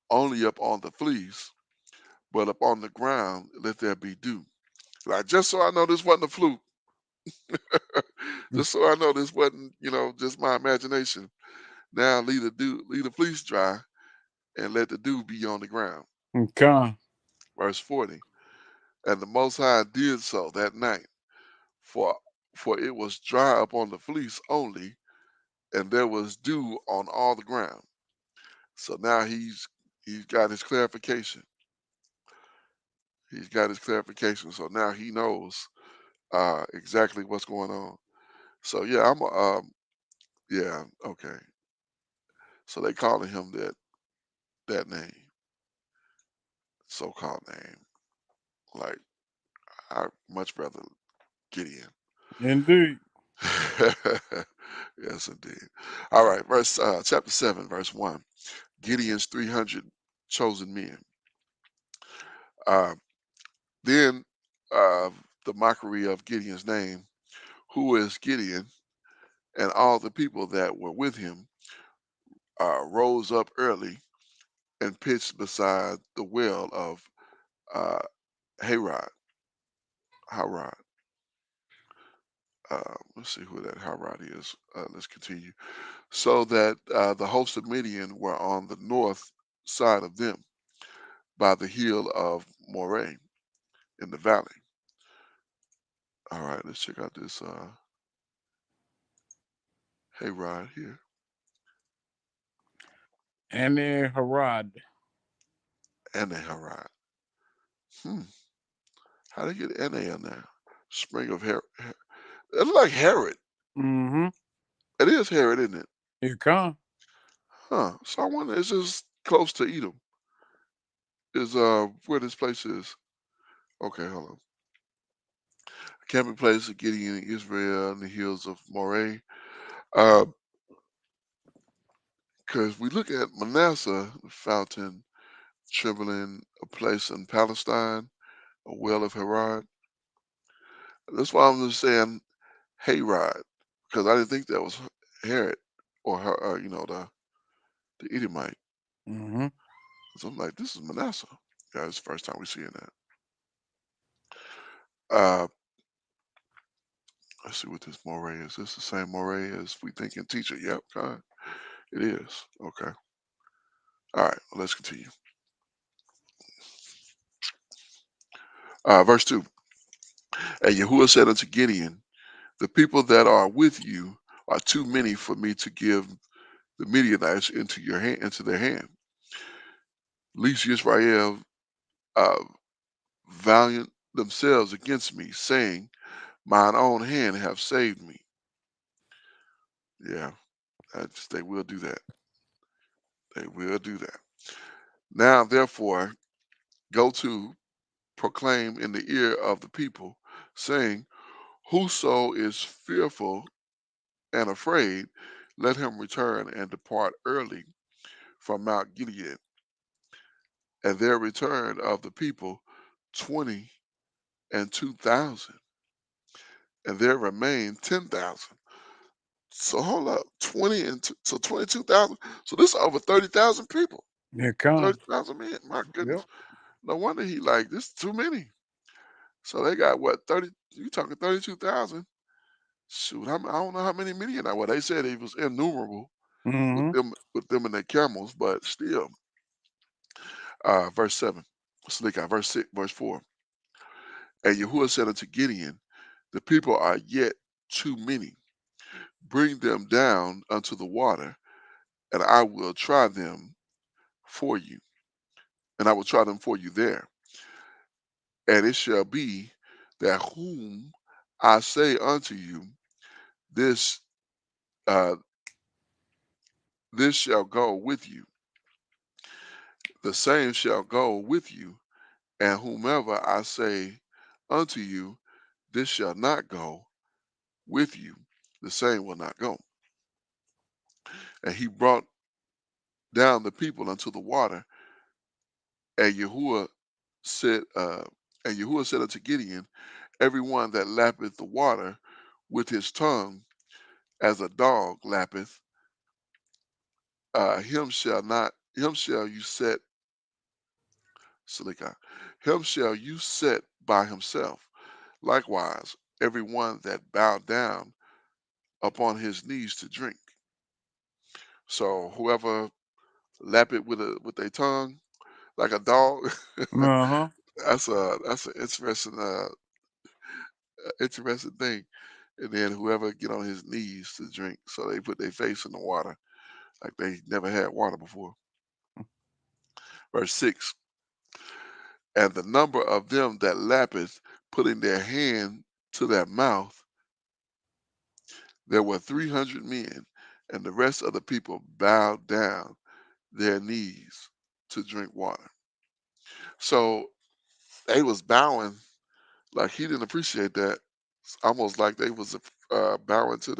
only upon the fleece, but upon the ground let there be dew. Like, just so I know this wasn't a fluke, just so I know this wasn't, just my imagination. Now leave the fleece dry, and let the dew be on the ground. Okay. Verse 40. And the Most High did so that night, for for it was dry upon the fleece only, and there was dew on all the ground. So now he's got his clarification. He's got his clarification. So now he knows exactly what's going on. So yeah, yeah, okay. So they calling him that name, so-called name. Like, I much rather Gideon. Indeed. Yes, indeed. All right, chapter 7, verse 1. Gideon's 300 chosen men. Uh, then the mockery of Gideon's name, who is Gideon, and all the people that were with him rose up early and pitched beside the well of uh, Harod. Harod. Let's see who that Harod is. Let's continue. So that the host of Midian were on the north side of them, by the hill of Moreh in the valley. All right, let's check out this Harod here. And then Harad. And Harod. Hmm. How they get Na in there? Spring of Herod. It's like Herod. Mm-hmm. It is Herod, isn't it? Here come. Huh. So I wonder, it's just close to Edom. Is where this place is. Okay, hold on. Camping place of Gideon, Israel, in the hills of Moreh. Because we look at Manasseh, the fountain, trembling, a place in Palestine, a well of Herod. That's why I'm just saying Herod, because I didn't think that was Herod or her, the Edomite. Mm-hmm. So I'm like, this is Manasseh. Yeah, it's the first time we're seeing that. Uh, let's see what this Moreh is. This the same Moreh as we thinking teacher? Yep, God, it is. Okay. All right, well, let's continue. Verse 2. And Yahuwah said unto Gideon, the people that are with you are too many for me to give the Midianites into their hand. Lest Israel uh, valiant themselves against me, saying, mine own hand have saved me. Yeah, they will do that. They will do that. Now, therefore, go to proclaim in the ear of the people, saying, whoso is fearful and afraid, let him return and depart early from Mount Gilead. And there returned of the people 22,000, and there remained 10,000. So hold up, 22,000. So this is over 30,000 people, Yeah, come. 30,000 men. My Yep. goodness, no wonder he like this is too many. So they got what 30? You talking 32,000? Shoot, I don't know how many million. Well, they said it was innumerable Mm-hmm. with them and their camels, but still. Verse 7. Sneak out. Verse 6, verse 4. And Yahuwah said unto Gideon, the people are yet too many. Bring them down unto the water, and I will try them for you. And I will try them for you there. And it shall be that whom I say unto you, this uh, this shall go with you. The same shall go with you, and whomever I say unto you, this shall not go with you, the same will not go. And he brought down the people unto the water, and said, uh, Yahuwah said unto Gideon, every one that lappeth the water with his tongue, as a dog lappeth, him shall you set, Salika, him shall you set by himself. Likewise, every one that bowed down upon his knees to drink. So whoever lap it with their tongue like a dog, Uh-huh. that's an interesting thing. And then whoever get on his knees to drink, so they put their face in the water like they never had water before. Verse 6. And the number of them that lappeth, putting their hand to their mouth, there were 300 men, and the rest of the people bowed down their knees to drink water. So they was bowing like he didn't appreciate that. It's almost like they was bowing to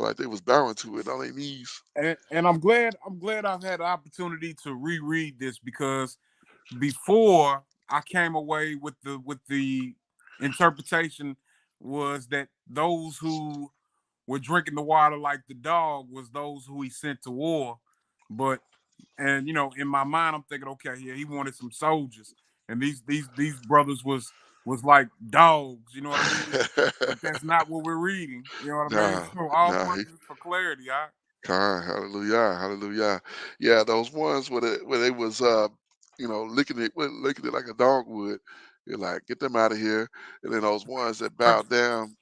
like they was bowing to it on their knees. And I'm glad I've had the opportunity to reread this, because before I came away with the interpretation was that those who were drinking the water like the dog was those who he sent to war. But and in my mind, I'm thinking, okay, yeah, he wanted some soldiers, and these brothers was like dogs. You know what I mean? But that's not what we're reading. You know what I mean? nah, So all nah. praises for clarity. I Hallelujah, hallelujah. Yeah, those ones where they was licking it like a dog would. You're like, get them out of here. And then those ones that bowed down,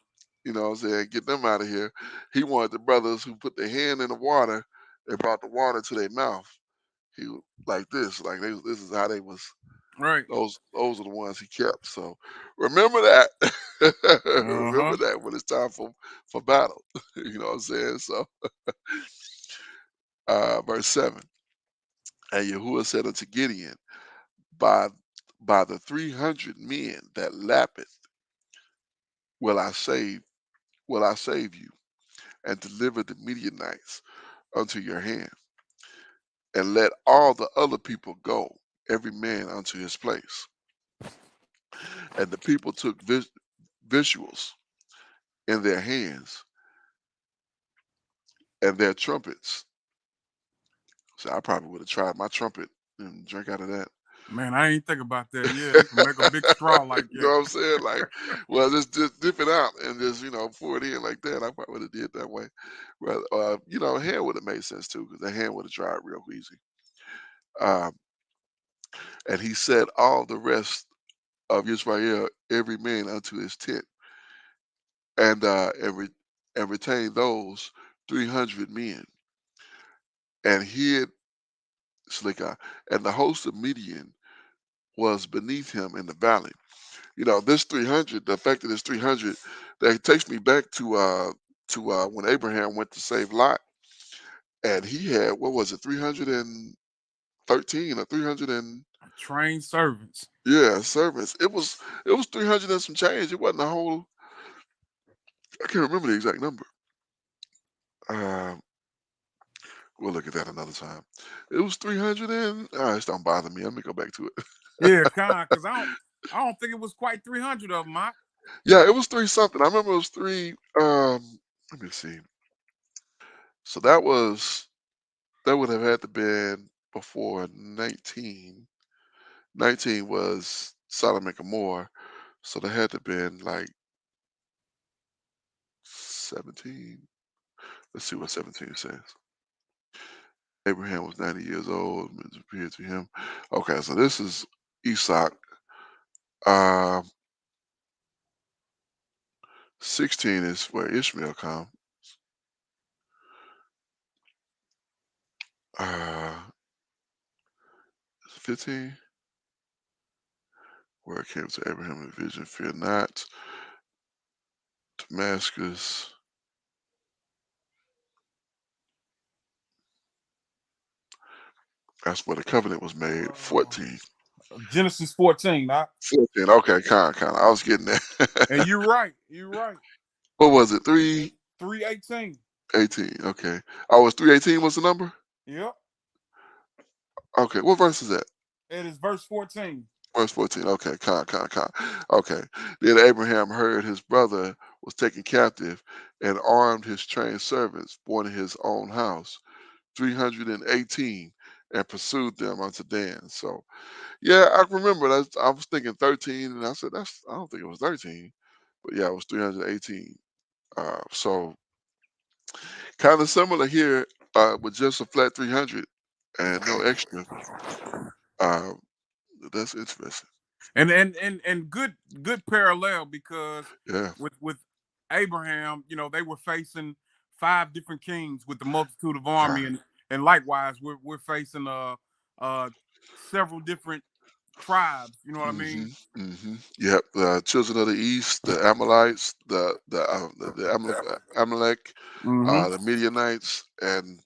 what I'm saying, get them out of here. He wanted the brothers who put their hand in the water and brought the water to their mouth. Like this, like this is how they was. right. Those are the ones he kept. So remember that. Uh Remember huh. that when it's time for battle. You know what I'm saying? So verse 7. And Yahuwah said unto Gideon, by the 300 men that lappeth will I save you, and deliver the Midianites unto your hand, and let all the other people go, every man unto his place. And the people took visuals in their hands and their trumpets. So I probably would have tried my trumpet and drink out of that. Man, I ain't think about that. Yeah, you can make a big straw like You know that. what I'm saying? Like, well, just dip it out and just pour it in like that. I probably would have did that way. Well, hand would have made sense too, because the hand would have dried real easy. Um, and he said all the rest of Israel, every man unto his tent, and and retained those 300 men, and hid Slikah, and the host of Midian was beneath him in the valley. This 300, the fact that it's 300, that takes me back to when Abraham went to save Lot, and he had, what was it, 313 or 300 and Trained servants. yeah, servants. It was 300 and some change. It wasn't a whole. I can't remember the exact number. Uh, we'll look at that another time. It was 300 and. It don't bother me. Let me go back to it. Yeah, because I don't think it was quite 300 of them. Yeah, it was three something. I remember it was three. Let me see. So that would have had to been before 19. 19 was Sodom and Gomorrah, so there had to been like 17. Let's see what 17 says. Abraham was 90 years old. It appeared to him. Okay, so this is Isaac. 16 is where Ishmael comes. 15, where it came to Abraham in a vision, fear not. Damascus. That's where the covenant was made. 14. Genesis 14, Doc. 14. Okay, kind of. I was getting there. And you're right. You're right. What was it? 318. 18. Okay. Oh, was 318 was the number? Yep. Okay. What verse is that? It is verse 14. Verse 14. Okay. Con. Okay. Then Abraham heard his brother was taken captive and armed his trained servants born in his own house, 318, and pursued them unto Dan. So, yeah, I remember that. I was thinking 13, and I said, I don't think it was 13. But yeah, it was 318. So, kind of similar here, with just a flat 300 and no extra. Uh, that's interesting. And good parallel, because Yeah. with Abraham, they were facing 5 different kings with the multitude of army, Kind. and likewise we're facing several different tribes. You know what I Mm-hmm. mean? Mm-hmm. Yep. The children of the east, the Amalekites, the Amalek, Mm-hmm. the Midianites, and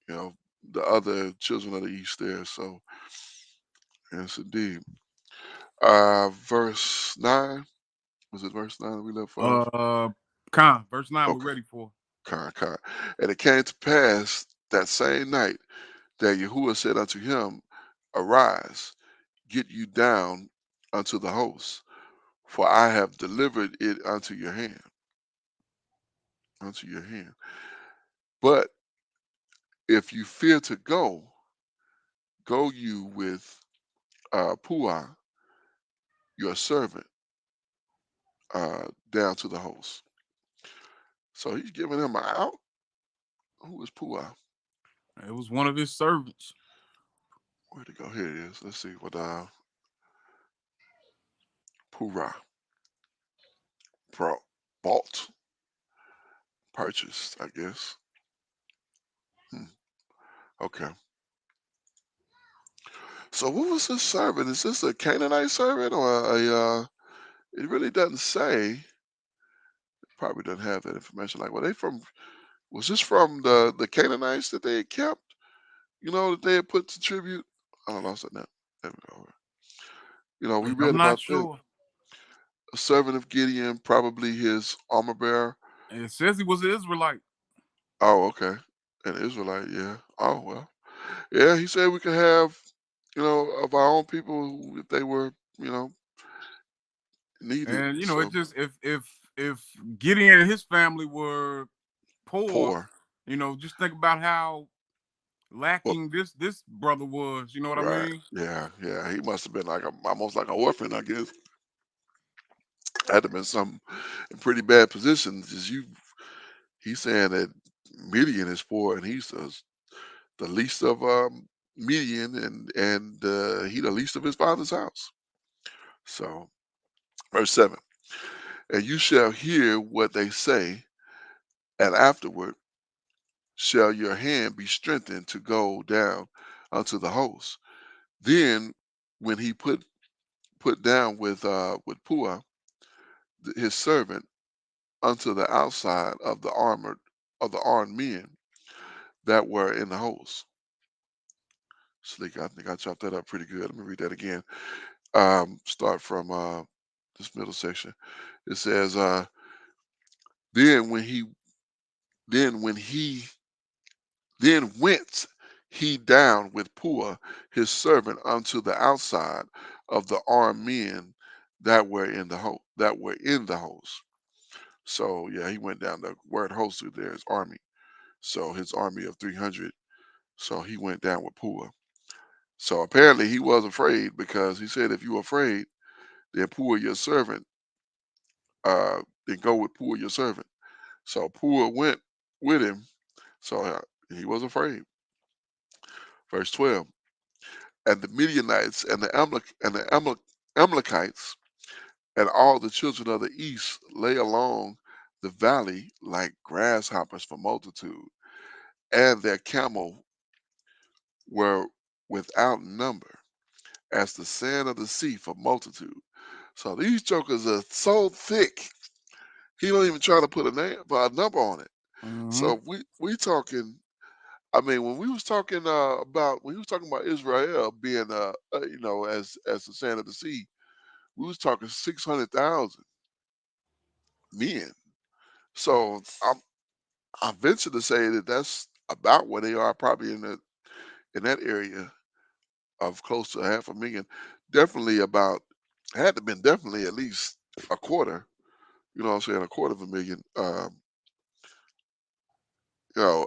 you know the other children of the east there. So yes, indeed. Verse 9. Was it verse 9 we left off? Verse 9 we're Okay. ready for. Con. And it came to pass that same night that Yahuwah said unto him, Arise, get you down unto the host, for I have delivered it unto your hand. Unto your hand. But if you fear to go you with Puah, your servant, down to the host. So he's giving him an out. Who is Puah? It was one of his servants. Where'd it go? Here it is. Let's see what Puah bought, purchased, I guess. Okay. So what was this servant? Is this a Canaanite servant or it really doesn't say. Probably doesn't have that information. Like, were they from? Was this from the Canaanites that they had kept? That they had put to tribute. I lost that now. There we go. We read I'm not about that. sure. A servant of Gideon, probably his armor bearer. And it says he was an Israelite. Oh, okay. An Israelite, yeah. Oh well. Yeah, he said we could have, of our own people if they were, needed. And it So just, if Gideon and his family were poor, poor. just think about how Well, lacking this brother was. You know what I right. mean? Yeah. He must have been like almost like an orphan, I guess. Had to been some in pretty bad positions. He's saying that Midian is poor, and he's the least of Midian, and he the least of his father's house. So, verse 7, and you shall hear what they say, And afterward shall your hand be strengthened to go down unto the host. Then when he put down with Pua his servant unto the outside of the armed men that were in the host. Slick, I think I chopped that up pretty good. Let me read that again. Start from this middle section. It says, then when he then when he then went he down with Pua his servant unto the outside of the armed men that were in the host. So yeah, he went down. The word host there is army. So his army of 300. So he went down with Pua. So apparently he was afraid because he said, if you are afraid, then Pua your servant, then go with Pua your servant. So Pua went with him. So he was afraid. Verse 12. And the Midianites and the Amalekites and all the children of the east lay along the valley like grasshoppers for multitude, and their camel were without number, as the sand of the sea for multitude. So these jokers are so thick, he don't even try to put a number on it. Mm-hmm. So we talking. I mean, when we was talking about Israel being as the sand of the sea, we was talking 600,000 men. So I venture to say that that's about where they are, probably in that area of close to half a million. Definitely about had to been definitely at least a quarter. You know what I'm saying? A quarter of a million. You know,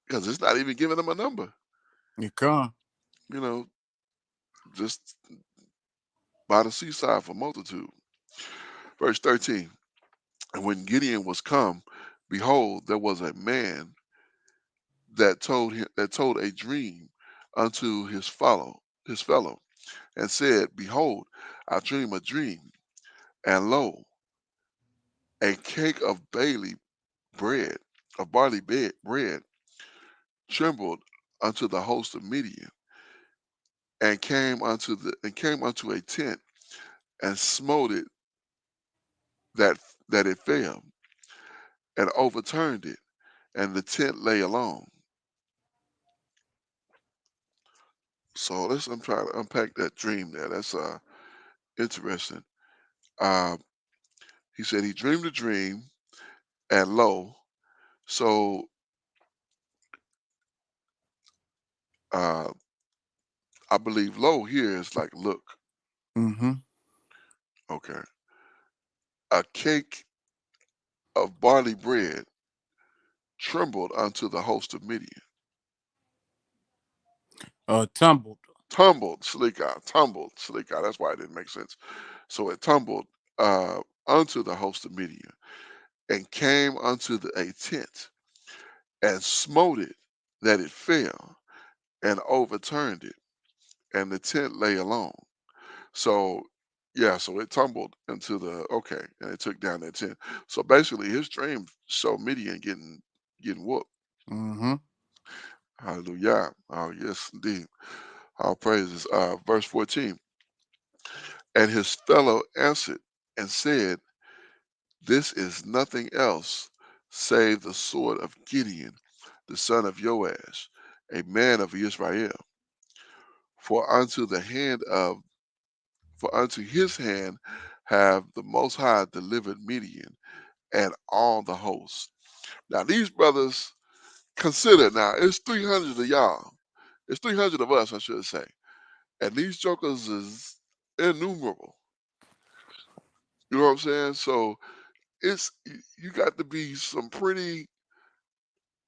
because it's not even giving them a number. You come. You know, just by the seaside for multitude. Verse 13. And when Gideon was come, behold, there was a man that told a dream unto his fellow, and said, behold, I dream a dream, and lo, a cake of bread, of bread, trembled unto the host of Midian, and came unto a tent, and smote it that that it fell, and overturned it, and the tent lay alone. So I'm trying to unpack that dream there. That's interesting. Uh, he said he dreamed a dream, and lo, so uh, I believe lo here is like look, Mm-hmm. okay, a cake of barley bread trembled unto the host of Midian, Tumbled. tumbled, sleek out. That's why it didn't make sense. So it tumbled unto the host of Midian, and came unto a tent, and smote it that it fell, and overturned it, and the tent lay alone. So yeah, so it tumbled into the okay, and it took down that tent. So basically, his dream showed Midian getting whooped. Mm-hmm. Hallelujah. Oh yes, indeed. All praises. Verse 14. And his fellow answered and said, this is nothing else save the sword of Gideon, the son of Joash, a man of Israel. For unto the hand of for unto his hand have the Most High delivered Midian and all the hosts. Now these brothers consider now it's 300 of y'all. It's 300 of us, I should say. And these jokers is innumerable. You know what I'm saying? So you got to be some pretty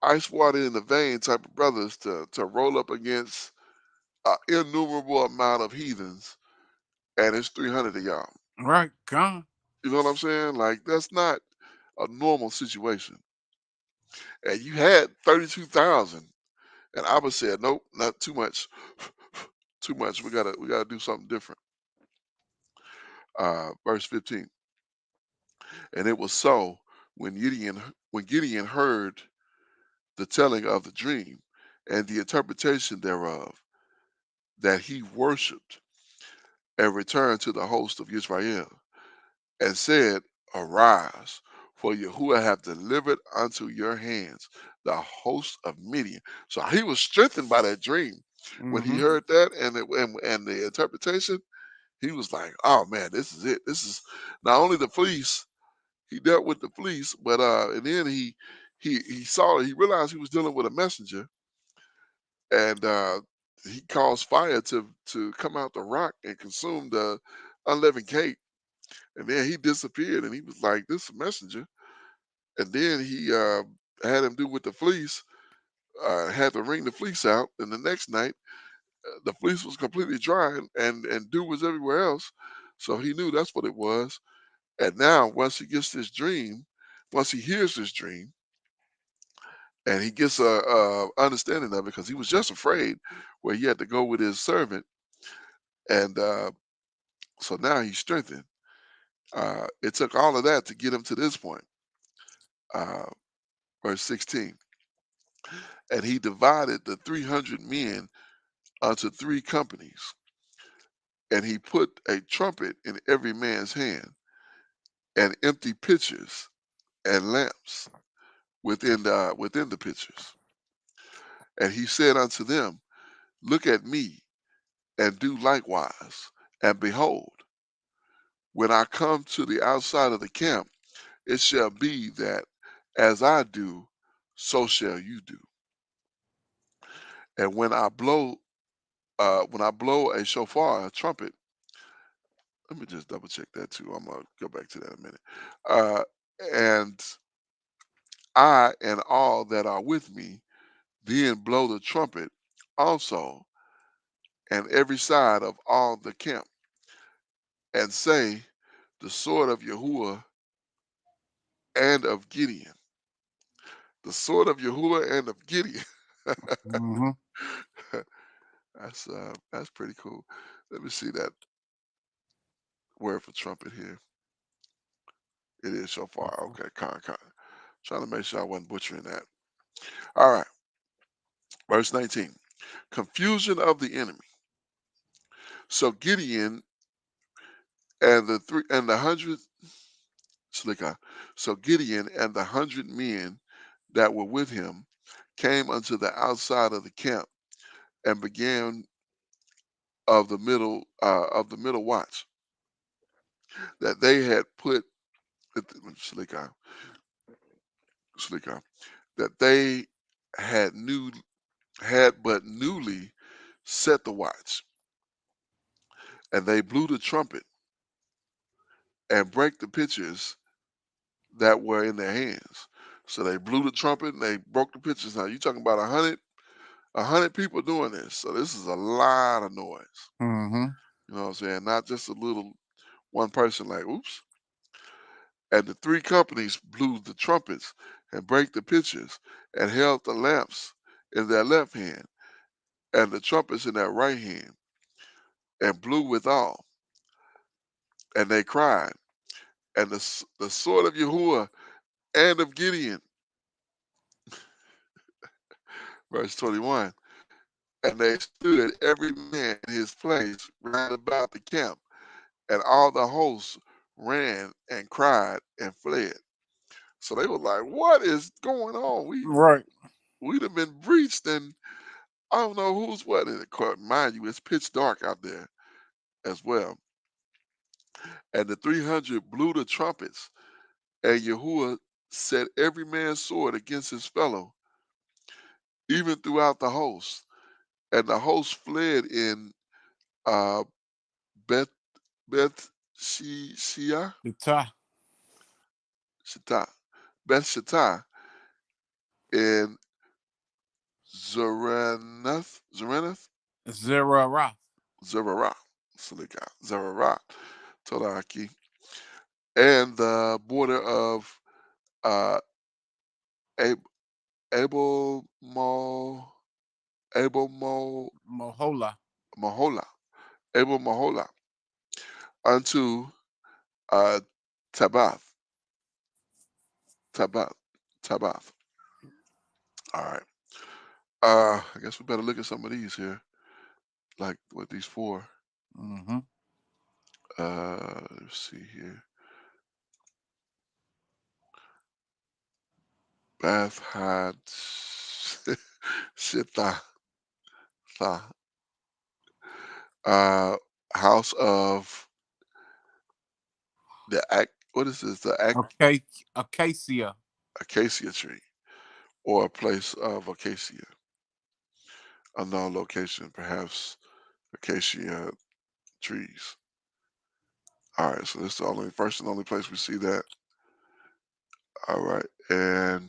ice water in the vein type of brothers to roll up against an innumerable amount of heathens, and it's 300 of y'all. Right. Come. You know what I'm saying? Like that's not a normal situation. And you had 32,000, and Abba said, nope, not too much, too much. We gotta do something different. Verse 15. And it was so When Gideon heard the telling of the dream and the interpretation thereof, that he worshipped and returned to the host of Israel and said, Arise, for Yahuwah hath delivered unto your hands the host of Midian. So he was strengthened by that dream. When he Mm-hmm. heard that and the interpretation, he was like, "Oh man, this is it. This is not only the fleece. He dealt with the fleece, but and then he saw it. He realized he was dealing with a messenger, and he caused fire to come out the rock and consume the unleavened cake. And then he disappeared, and he was like, "This is a messenger." And then he had him do with the fleece. Had to wring the fleece out, and the next night the fleece was completely dry, and dew was everywhere else. So he knew that's what it was. And now, once he gets this dream, once he hears this dream, and he gets a understanding of it, because he was just afraid where he had to go with his servant, and so now he's strengthened. It took all of that to get him to this point. Uh, verse 16, and he divided the 300 men unto 3 companies, and he put a trumpet in every man's hand, and empty pitchers and lamps within the pitchers. And he said unto them, Look at me, and do likewise. And behold, when I come to the outside of the camp, it shall be that as I do, so shall you do. And when I blow a shofar, a trumpet, let me just double check that too. I'm gonna go back to that in a minute. Uh, and I and all that are with me then blow the trumpet also, and every side of all the camp, and say, The sword of Yahuwah and of Gideon. The sword of Yahuwah and of Gideon. Mm-hmm. That's pretty cool. Let me see that word for trumpet here. It is so far. Okay, con. Trying to make sure I wasn't butchering that. All right, verse 19. Confusion of the enemy. So Gideon and the 100 Slicha. So Gideon and the 100 men that were with him came unto the outside of the camp and began of the middle watch, that they had put Slicha, Slicha, that they had new had but newly set the watch, and they blew the trumpet and brake the pitchers that were in their hands. So they blew the trumpet and they broke the pitchers. Now you talking about 100 people doing this. So this is a lot of noise. Mm-hmm. You know what I'm saying? Not just a little one person like, oops. And the 3 companies blew the trumpets and brake the pitchers and held the lamps in their left hand and the trumpets in their right hand and blew withal. And they cried, and the sword of Yahuwah and of Gideon, verse 21. And they stood every man in his place round about the camp, and all the hosts ran and cried and fled. So they were like, "What is going on? Right. We'd have been breached, and I don't know who's what." And mind you, it's pitch dark out there as well. And the 300 blew the trumpets, and Yahuwah set every man's sword against his fellow, even throughout the host. And the host fled in uh, Beth Beth Shia The tie. Shatta, Beth Shatta, in Zoranath, Zerah. Zerah, Salika, Zerah, Tolaki, and the border of uh, Ab- Abel Mo, Abel Mo, Mahola. Mahola, Abel Mahola, unto uh, Tabath, Tabath. Tabath. All right. I guess we better look at some of these here, like what these four. Mm-hmm. Let's see here. Bath had Shitha. Tha. Uh, House of the what is this? The Okay, acacia. acacia tree, or a place of acacia. Unknown location, perhaps acacia trees. All right, so this is the only first and only place we see that. All right, and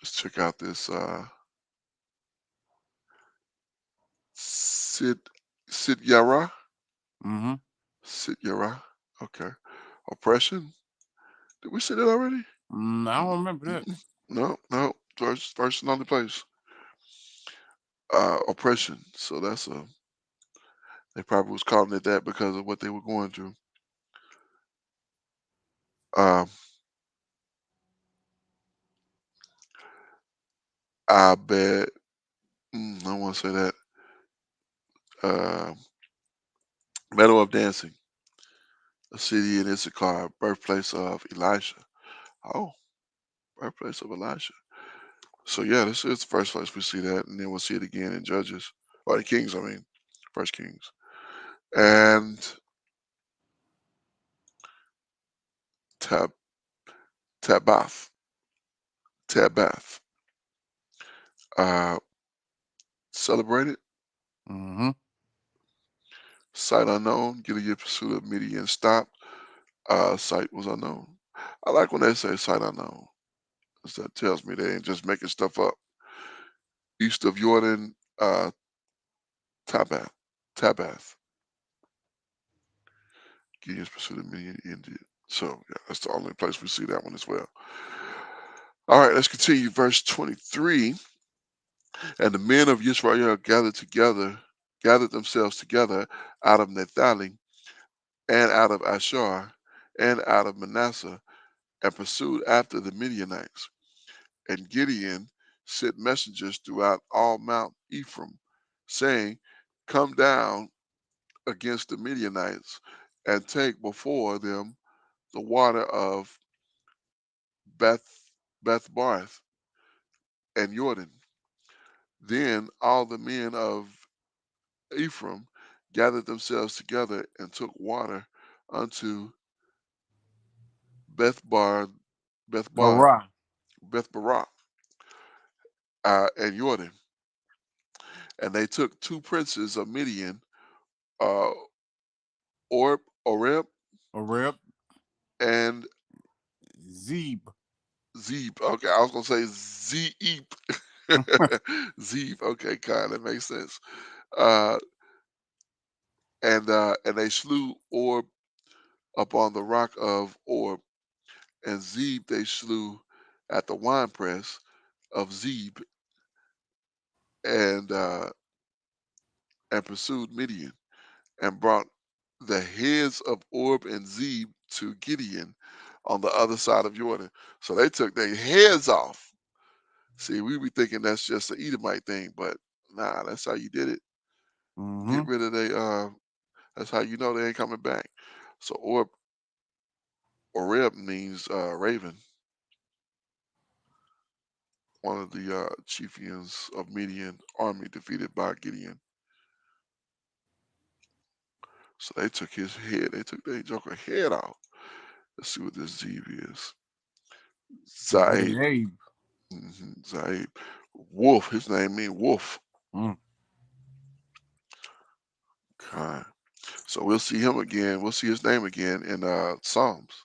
let's check out this Sid Yara. Mm-hmm. Sid Yara. Okay. Oppression. Did we see that already? I don't remember that. No, no. First and only place. Oppression. So that's a. They probably was calling it that because of what they were going through. Um, I bet. I don't want to say that. Uh, Meadow of Dancing, a city in Issachar, birthplace of Elisha. Oh, birthplace of Elisha. So yeah, this is the first place we see that, and then we'll see it again in Judges, or the Kings. I mean, First Kings, and Tab Tabath, Tabath. Uh, Celebrated, Mm-hmm. site unknown. Gilead pursuit of Midian stopped. Site was unknown. I like when they say site unknown. 'Cause that tells me they ain't just making stuff up. East of Jordan, Tabath, Tabath. Gideon's pursuit of Midian ended. So yeah, that's the only place we see that one as well. All right, let's continue. Verse 23. And the men of Israel gathered themselves together out of Naphtali and out of Asher and out of Manasseh, and pursued after the Midianites. And Gideon sent messengers throughout all Mount Ephraim, saying, Come down against the Midianites, and take before them the water of Beth and Jordan. Then all the men of Ephraim gathered themselves together and took water unto Bethbar, Bethbar, Barah. Bethbarah, and Jordan. And they took two princes of Midian, uh, Oreb, Oreb. and Zeb. Zeb. Okay, I was gonna say Zeeb. Zeb. Okay, kind that makes sense. Uh, and they slew Orb upon the rock of Orb, and Zeb they slew at the winepress of Zeb, and uh, and pursued Midian, and brought the heads of Orb and Zeb to Gideon on the other side of Jordan. So they took their heads off. See, we be thinking that's just an Edomite thing, but nah, that's how you did it. Mm-hmm. Get rid of they. That's how you know they ain't coming back. So Oreb means raven, one of the chieftains of Midian army defeated by Gideon. So they took his head. They took their joker head off. Let's see what this Zeb is. Zaib. Zabe. Zaib. Wolf. His name means wolf. Mm. Okay. So we'll see him again. We'll see his name again in Psalms.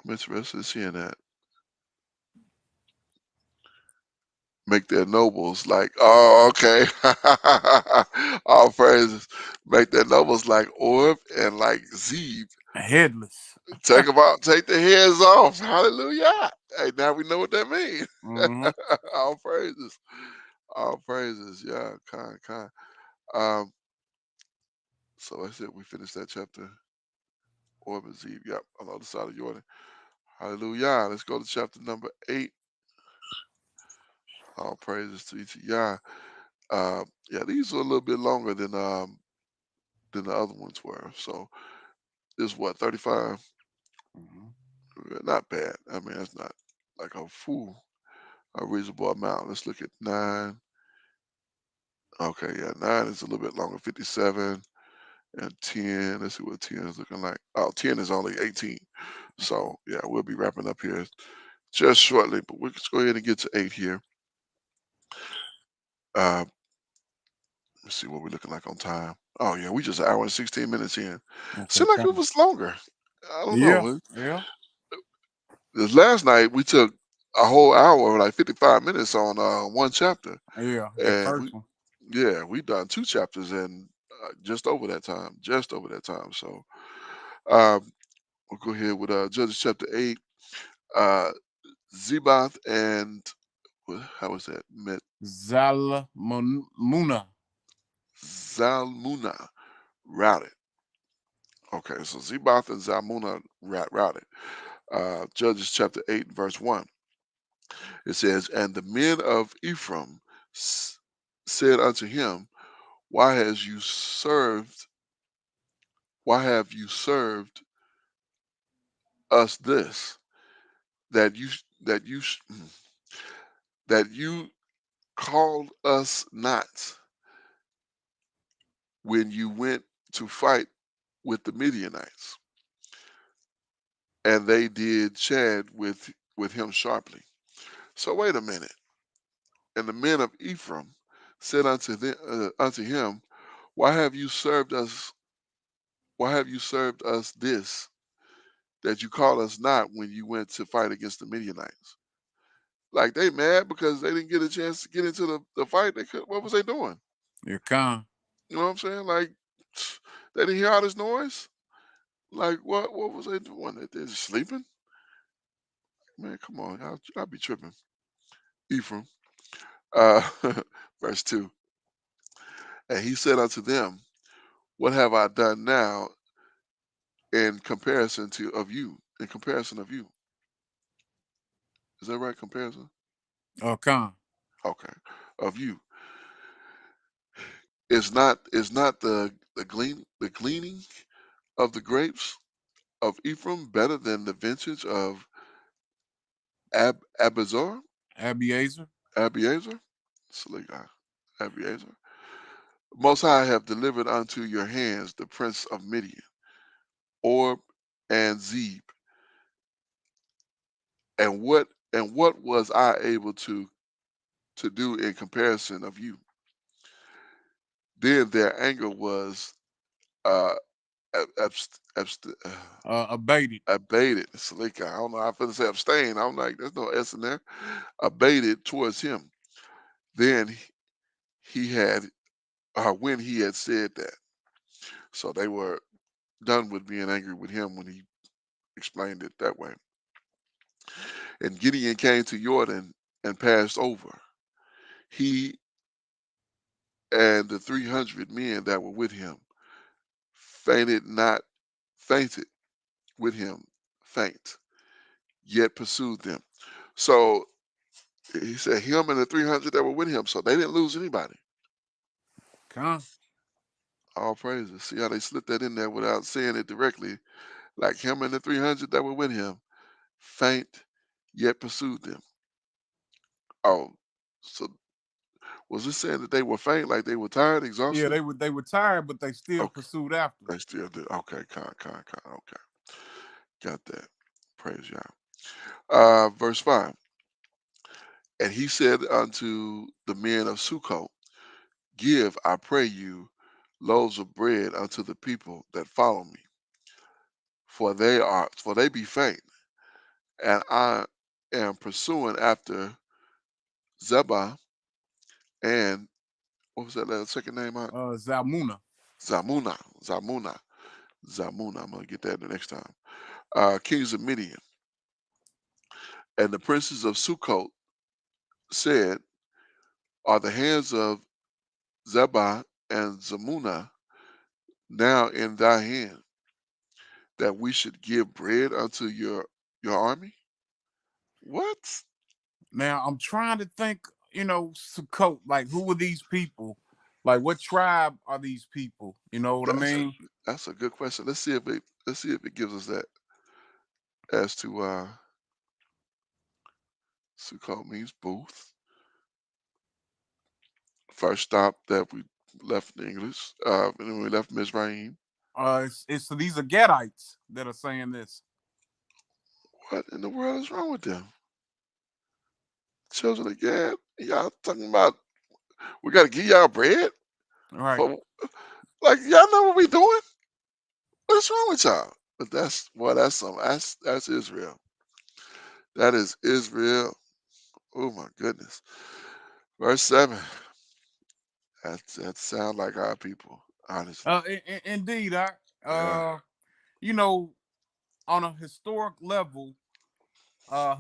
I'm interested in seeing that. Make their nobles like, oh, okay. All praises. Make their nobles like Orb and like Zeb. Headless. Take them out, take their heads off. Hallelujah. Hey, now we know what that means. Mm-hmm. All praises. All praises. Yeah, kind. Um, so that's it. We finished that chapter. Orb and Zeb. Yep, on the other side of Jordan. Hallelujah. Let's go to chapter number 8. All praises to Yah. Yeah, these are a little bit longer than the other ones were. So this is what, 35? Not bad. I mean, that's not like a reasonable amount. Let's look at 9. Okay, yeah, 9 is a little bit longer, 57, and 10. Let's see what 10 is looking like. Oh, 10 is only 18. So yeah, we'll be wrapping up here just shortly, but we'll just go ahead and get to 8 here. Uh, let's see what we're looking like on time. Oh yeah, we just an hour and 16 minutes in. Okay, Seemed like it come. was longer. I don't Yeah, know. yeah, This last night we took a whole hour, like 55 minutes on one chapter, yeah. That and first one. we done 2 chapters in just over that time, just over that time. So um, we'll go ahead with Judges chapter 8. Uh, Zebath and how was that? Met Zalmuna. Zalmunna routed. Okay, so Zebath and Zalmunna routed. Judges chapter 8, verse 1. It says, "And the men of Ephraim said unto him, Why has you served? Why have you served us this that you that you that you called us not when you went to fight with the Midianites?" And they did chad with him sharply. So wait a minute. And the men of Ephraim said unto him, Why have you served us? Why have you served us this that you called us not when you went to fight against the Midianites? Like they mad because they didn't get a chance to get into the fight. They could, what was they doing? Your con. You know what I'm saying? Like they didn't hear all this noise. Like what was they doing? They're just sleeping. Man, come on, I'll be tripping. Ephraim, uh, verse 2. And he said unto them, What have I done now in comparison to of you? In comparison of you. Is that right? Comparison? Con. Okay. Of you. Is not the gleaning of the grapes of Ephraim better than the vintage of Abazar? Abiezer. Abiezer? Slick guy. Abiezer. Most High have delivered unto your hands the prince of Midian, Orb and Zeb. And what was I able to do in comparison of you? Then their anger was uh Abated. abated. Slick guy. I don't know. I feel to say abstain. I'm like, there's no S in there. Abated towards him. Then he had when he had said that. So they were done with being angry with him when he explained it that way. And Gideon came to Jordan and passed over. He and the 300 men that were with him fainted with him, faint, yet pursued them. So he said him and the 300 that were with him. So they didn't lose anybody. Con. All praises. See how they slipped that in there without saying it directly. Like him and the 300 that were with him, faint, yet pursued them. Oh, so was this saying that they were faint, like they were tired, Yeah, exhausted? they were tired, but they still Okay, pursued after. they still did. Okay, okay, got that. Praise Yah. Verse 5. And he said unto the men of Sukkot, Give, I pray you, loaves of bread unto the people that follow me, for they be faint, and I am pursuing after Zebah and what was that second name? Zalmuna. Zamuna, Zamuna, Zamuna. I'm gonna get that the next time. Kings of Midian and the princes of Sukkot said, Are the hands of Zebah and Zamuna now in thy hand, that we should give bread unto Your army? What? Now I'm trying to think, Sukkot, like who were these people? Like what tribe are these people? You know what I That's mean? that's a good question. Let's see if it gives us that as to Sukkot means booth. First stop that we left in English, and then we left Mizraim. So these are Gadites that are saying this. What in the world is wrong with them? Children of Gad, y'all talking about we got to give y'all bread? Right. For, like y'all know what we doing? What's wrong with y'all? But that's Israel. That is Israel. Oh my goodness. Verse 7. That sound like our people, honestly. Indeed, Yeah. you know, on a historic level,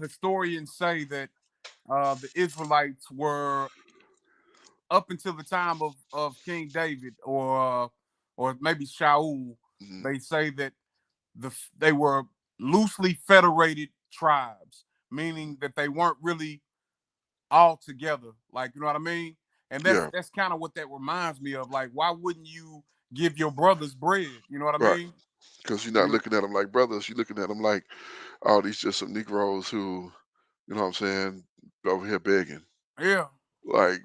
historians say that the Israelites were up until the time of King David or maybe Shaul. Mhm. They say that they were loosely federated tribes, meaning that they weren't really all together. Like, you know what I mean? And Yeah. that's kind of what that reminds me of. Like, why wouldn't you give your brothers bread? You know what I Right. mean? Because you're not looking at them like brothers. You're looking at them like, oh, these just some Negroes who, you know what I'm saying, over here begging. Yeah. Like,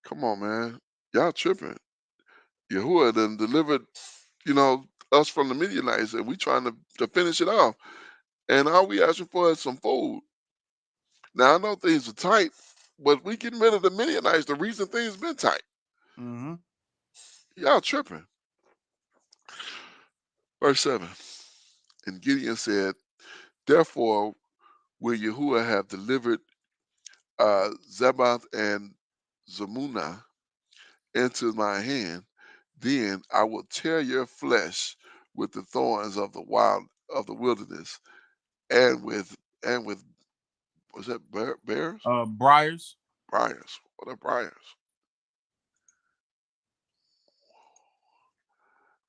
come on, man. Y'all tripping. Yahuwah done delivered, us from the Midianites, and we trying to finish it off. And all we asking for is some food. Now, I know things are tight, but we getting rid of the Midianites. The reason things been tight. Mm-hmm. Y'all tripping. Verse 7. And Gideon said, therefore will Yahuwah have delivered Zabath and Zamunah into my hand, then I will tear your flesh with the thorns of the wilderness, and with was that bears? Briars. Briars. What are briars?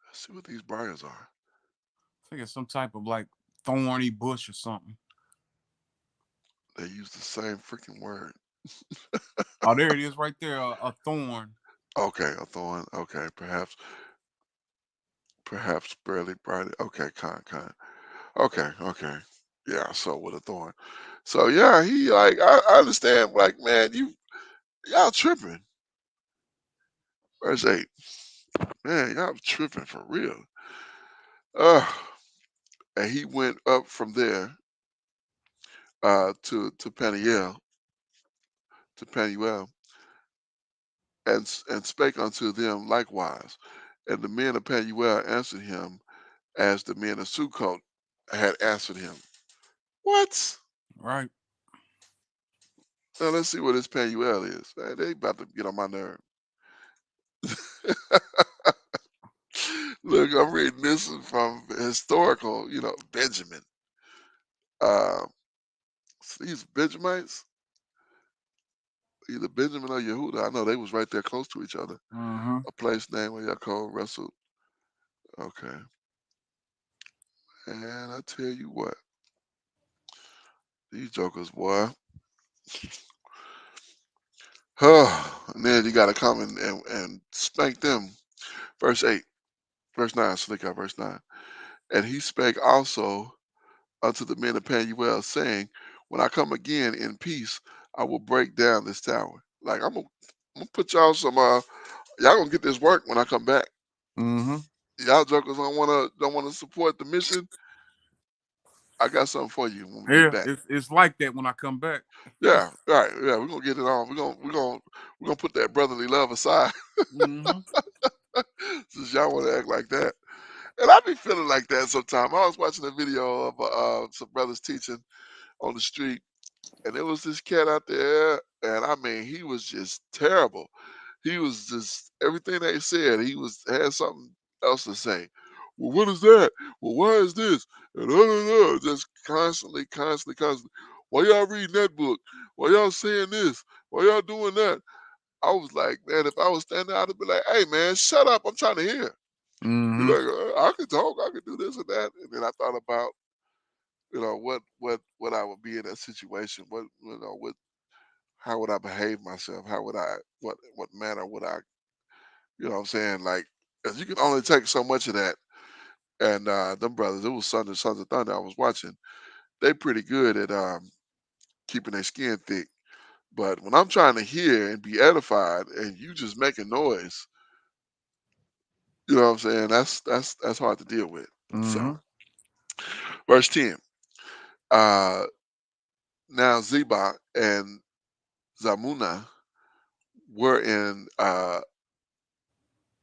Let's see what these briars are. I think it's some type of like thorny bush or something. They use the same freaking word. Oh, there it is, right there. A thorn. Okay, a thorn. Okay, perhaps barely bright. Okay, kind. Okay. Yeah, so with a thorn. So yeah, he like I understand. Like man, y'all tripping. Verse 8. Man, y'all tripping for real. And he went up from there to Peniel, and spake unto them likewise. And the men of Peniel answered him as the men of Sukkot had answered him. What? Right. Now let's see what this Peniel is. Man, they about to get on my nerve. Look, I'm reading this from historical, Benjamin. So these Benjamites, either Benjamin or Yehuda, I know they was right there close to each other. Mm-hmm. A place name where y'all called wrestled. Okay. And I tell you what, these jokers, boy. And then you gotta come and spank them. Verse 8, verse 9, slick out verse 9. And he spake also unto the men of Penuel, saying, when I come again in peace, I will break down this tower. Like I'm gonna put y'all y'all gonna get this work when I come back. Mm-hmm. Y'all jokers don't wanna support the mission. I got something for you when we get Yeah, back. it's like that when I come back. Yeah, right. Yeah, we're gonna get it on. We're gonna put that brotherly love aside Mm-hmm. since y'all want to act like that. And I be feeling like that sometimes. I was watching a video of some brothers teaching on the street, and there was this cat out there, and I mean, he was just terrible. He was just everything they said. Had something else to say. Well, what is that? Well, why is this? And just constantly. Why y'all reading that book? Why y'all saying this? Why y'all doing that? I was like, man, if I was standing out, I'd be like, hey, man, shut up. I'm trying to hear. Be Mm-hmm. like, I can talk. I can do this and that. And then I thought about what I would be in that situation. How would I behave myself? What manner would I, what I'm saying? Like, 'cause you can only take so much of that. And them brothers, it was Sons of Thunder I was watching. They pretty good at keeping their skin thick. But when I'm trying to hear and be edified, and you just making noise, you know what I'm saying? That's hard to deal with. Mm-hmm. So, verse 10. Uh, Now Zeba and Zamuna were in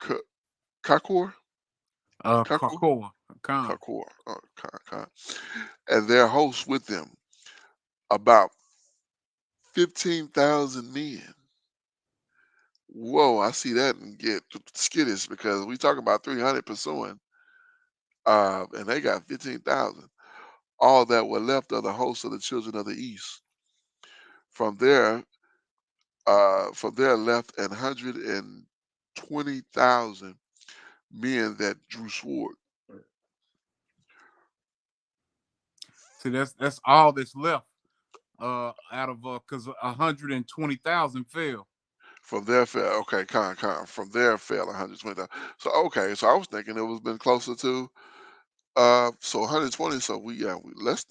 K- Kakor, Kakor, Krakoa. Khan. Kakor, and their hosts with them, about 15,000 men. Whoa, I see that and get skittish because we talking about 300 pursuing, and they got 15,000. All that were left of the host of the children of the east. From there, left 120,000 men that drew sword. See, that's all that's left. Out of because 120,000 fell. From there fell, okay, From there fell 120,000. So okay, so I was thinking it was been closer to so 120. So we less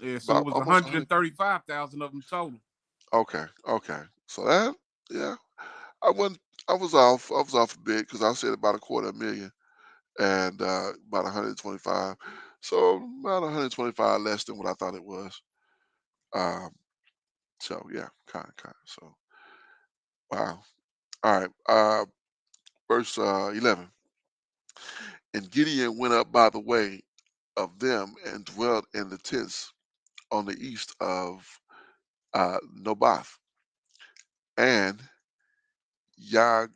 Yeah, so it about was almost 100. 135,000 of them total. Okay. So that, yeah, I went I was off a bit because I said about a quarter of a million and about 125. So about 125 less than what I thought it was. Um, so yeah, kind. So wow. All right. Verse 11. And Gideon went up by the way of them and dwelt in the tents on the east of Nobath and Yagbeha,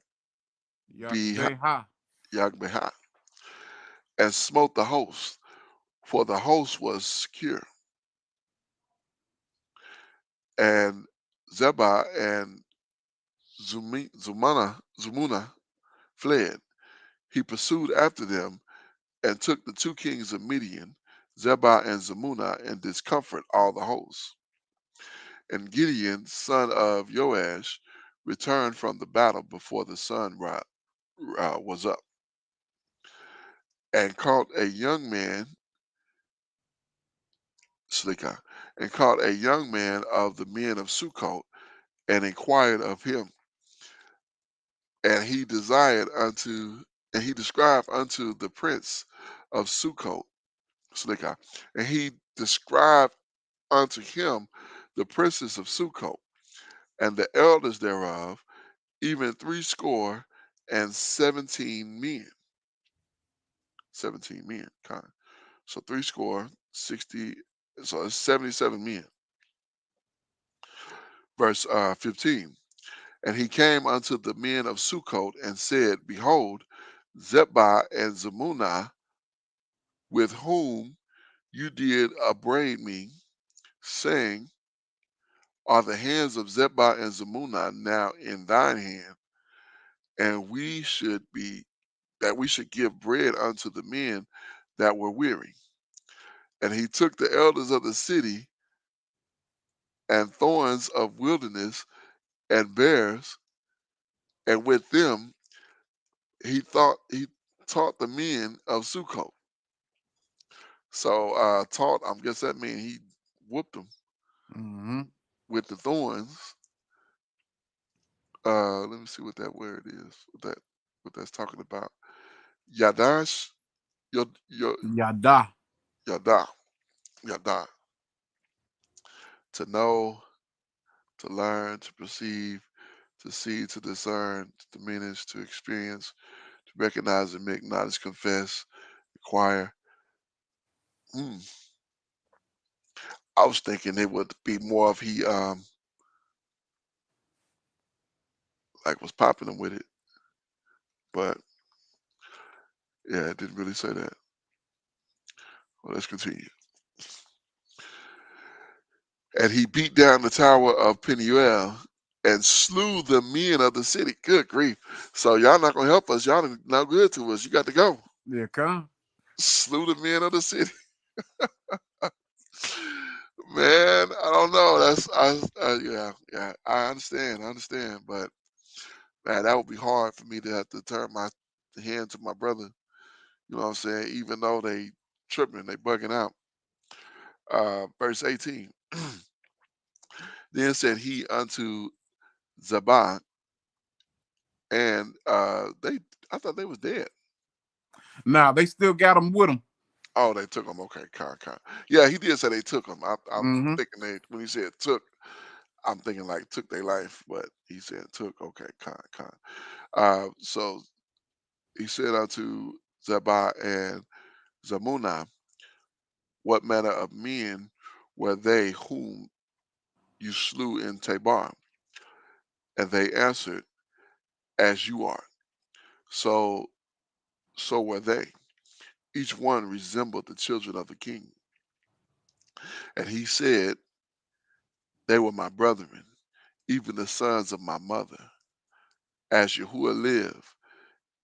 Yakbeha. Yagbeha, and smote the host, for the host was secure. And Zebah and Zumuna fled. He pursued after them and took the two kings of Midian, Zebah and Zumuna, and discomfort all the hosts. And Gideon, son of Joash, returned from the battle before the sun was up, and caught a young man, Slikah, and caught a young man of the men of Sukkot, and inquired of him. And he desired unto, and he described unto the prince of Sukkot, Slikah, and he described unto him the princes of Sukkot, and the elders thereof, even 70 men. 17 men, kind. So 60, so it's 77 men. Verse 15. And he came unto the men of Sukkot and said, Behold, Zebah and Zalmunna, with whom you did upbraid me, saying, Are the hands of Zebah and Zalmunna now in thine hand? And we should give bread unto the men that were weary. And he took the elders of the city and thorns of wilderness and bears, and with them he taught the men of Sukkot. So taught, I guess that means he whooped them Mm-hmm. with the thorns. Let me see what that word is. What that's talking about. Yadash, your Yada. yada, yada. To know, to learn, to perceive, to see, to discern, to diminish, to experience, to recognize and make knowledge, confess, acquire. Hmm. I was thinking it would be more if he like was popping him with it, but yeah, it didn't really say that. Well, let's continue. And he beat down the tower of Peniel and slew the men of the city. Good grief! So y'all not gonna help us. Y'all not good to us. You got to go. Yeah, Khan. Slew the men of the city. Man, I don't know. Yeah. I understand, but man, that would be hard for me to have to turn my hand to my brother. You know what I'm saying? Even though they tripping, they bugging out. Verse 18. Then said he unto Zabad, and I thought they was dead. Nah, they still got him with them. Oh, they took him. Okay, con. Yeah, he did say they took him. I'm Mm-hmm. thinking they when he said took, I'm thinking like took their life, but he said took. Okay, con. So he said unto Zabad and Zamunah, what manner of men were they whom you slew in Tabor? And they answered, as you are. So were they. Each one resembled the children of the king. And he said, they were my brethren, even the sons of my mother. As Yahuwah live,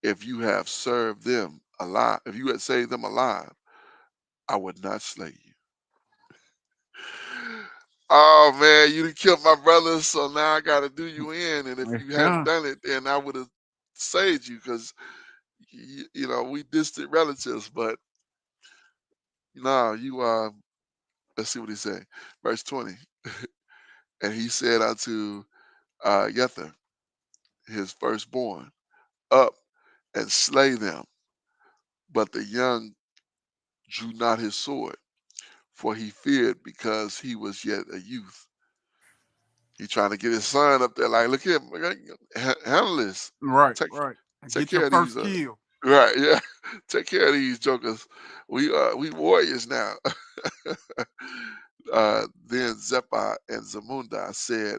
if you have served them alive, if you had saved them alive, I would not slay you. Oh man, you done killed my brother, so now I gotta do you in. And if you hadn't Con. done it, then I would have saved you because you know we distant relatives. But no, you let's see what he say. Verse 20. And he said unto Yether, his firstborn, up and slay them. But the young drew not his sword, for he feared because he was yet a youth. He trying to get his son up there, like, look here, handle this. Right, Take right. take Get your care of these. first kill. Right, yeah. Take care of these jokers. We warriors now. Then Zepah and Zamunda said,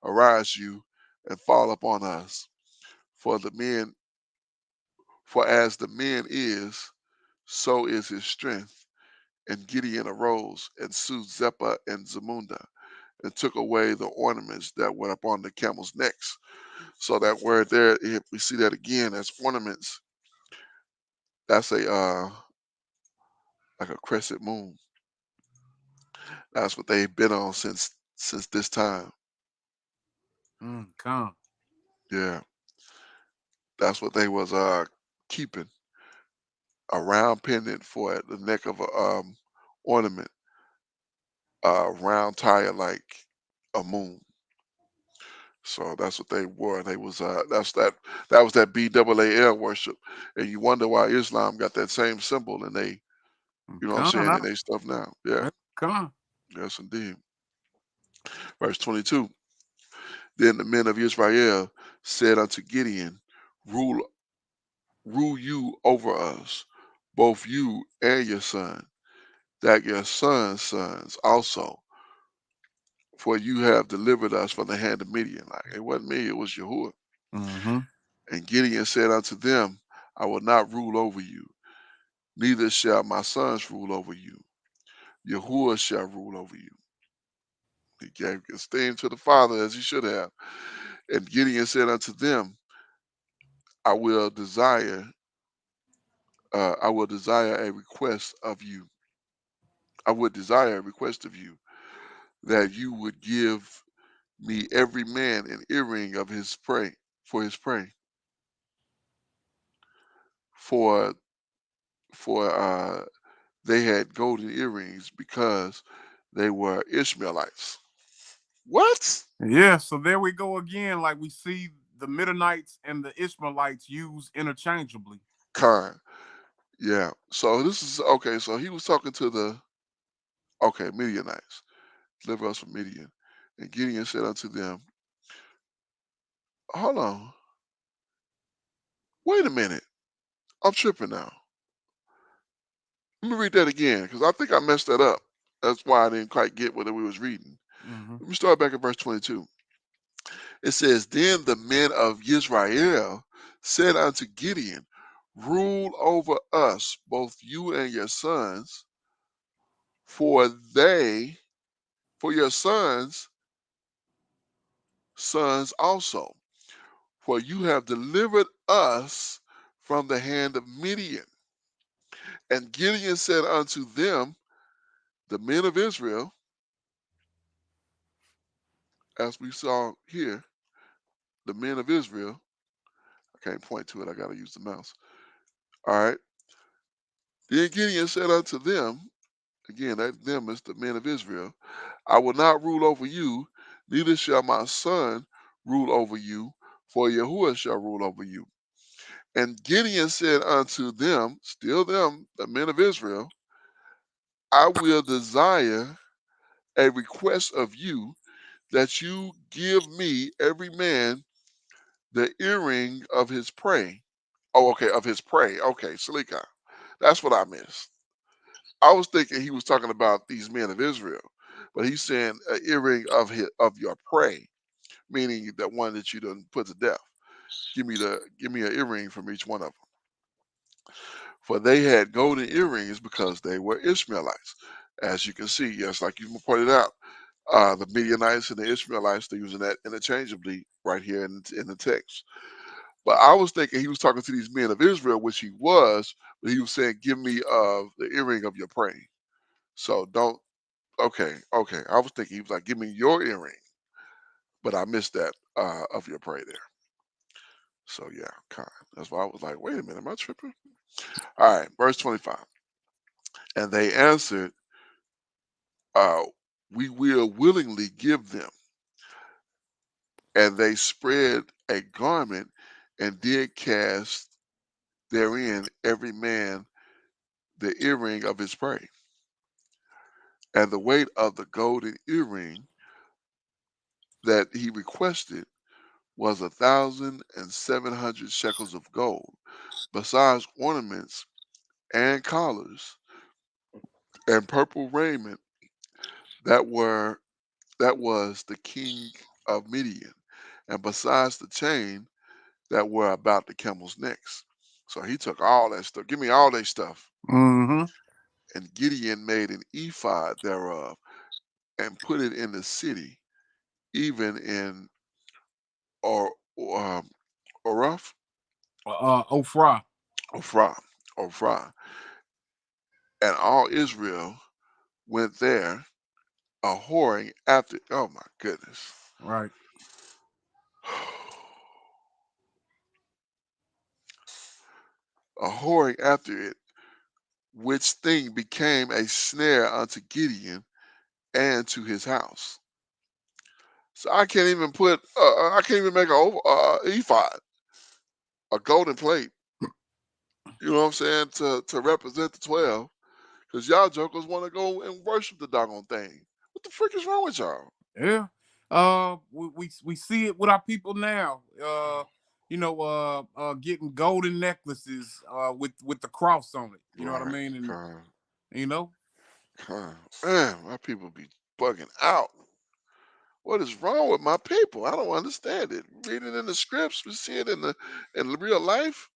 arise you and fall upon us, for the men, for as the man is, so is his strength. And Gideon arose and slew Zepah and Zamunda, and took away the ornaments that were upon the camels' necks. So that word there, if we see that again as ornaments, that's a like a crescent moon. That's what they've been on since this time. Con. Yeah, that's what they was keeping a round pendant for the neck of a ornament, round tire like a moon. So that's what they wore. They was that was that BAAL worship, and you wonder why Islam got that same symbol and they, you know what I'm Con. saying, in they stuff now. Yeah, Con. yes indeed. Verse 22. Then the men of Israel said unto Gideon, rule rule you over us, both you and your son, that your son's sons also, for you have delivered us from the hand of Midian. Like it wasn't me, it was Yahuwah. Mm-hmm. And Gideon said unto them, I will not rule over you, neither shall my sons rule over you. Yahuwah shall rule over you. He gave esteem to the father as he should have. And Gideon said unto them, I will desire, I will desire a request of you. I would desire a request of you that you would give me every man an earring of his prey for his prey. For they had golden earrings because they were Ishmaelites. What? Yeah, so there we go again. Like we see the Midianites and the Ishmaelites used interchangeably. Khan. Yeah. So this is okay. So he was talking to the Midianites. Deliver us from Midian. And Gideon said unto them, hold on, wait a minute. I'm tripping now. Let me read that again because I think I messed that up. That's why I didn't quite get what we was reading. Mm-hmm. Let me start back at verse 22. It says, then the men of Israel said unto Gideon, rule over us, both you and your sons, for your sons also, for you have delivered us from the hand of Midian. And Gideon said unto them, the men of Israel, as we saw here, the men of Israel, I can't point to it, I got to use the mouse. All right. Then Gideon said unto them, again, that them is the men of Israel, I will not rule over you, neither shall my son rule over you, for Yahuwah shall rule over you. And Gideon said unto them, still them, the men of Israel, I will desire a request of you that you give me every man the earring of his prey. Oh, okay, of his prey. Okay, Salika. That's what I missed. I was thinking he was talking about these men of Israel, but he's saying an earring of your prey, meaning that one that you done put to death. Give me an earring from each one of them. For they had golden earrings because they were Ishmaelites. As you can see, yes, like you pointed out, the Midianites and the Ishmaelites, they're using that interchangeably right here in the text. But I was thinking he was talking to these men of Israel, which he was, but he was saying, give me the earring of your prey. So don't, okay. I was thinking he was like, give me your earring, but I missed that of your prey there. So yeah, that's why I was like, wait a minute, am I tripping? All right, verse 25. And they answered, we will willingly give them. And they spread a garment and did cast therein every man the earring of his prey. And the weight of the golden earring that he requested was 1,700 shekels of gold, besides ornaments and collars and purple raiment that was the king of Midian, and besides the chain that were about the camels' necks. So he took all that stuff. Give me all that stuff. Mm-hmm. And Gideon made an ephod thereof and put it in the city, even in or Oraph, Ophrah. Ophrah. And all Israel went there a whoring after. Oh my goodness. Right. A whoring after it, which thing became a snare unto Gideon and to his house. So I can't even I can't even make a ephod, a golden plate. You know what I'm saying? To represent the 12, because y'all jokers want to go and worship the doggone thing. What the frick is wrong with y'all? Yeah. We see it with our people now. Getting golden necklaces with the cross on it. You know what I Right, mean? And con, you know, man, my people be bugging out. What is wrong with my people? I don't understand it. Read it in the scripts. We see it in real life.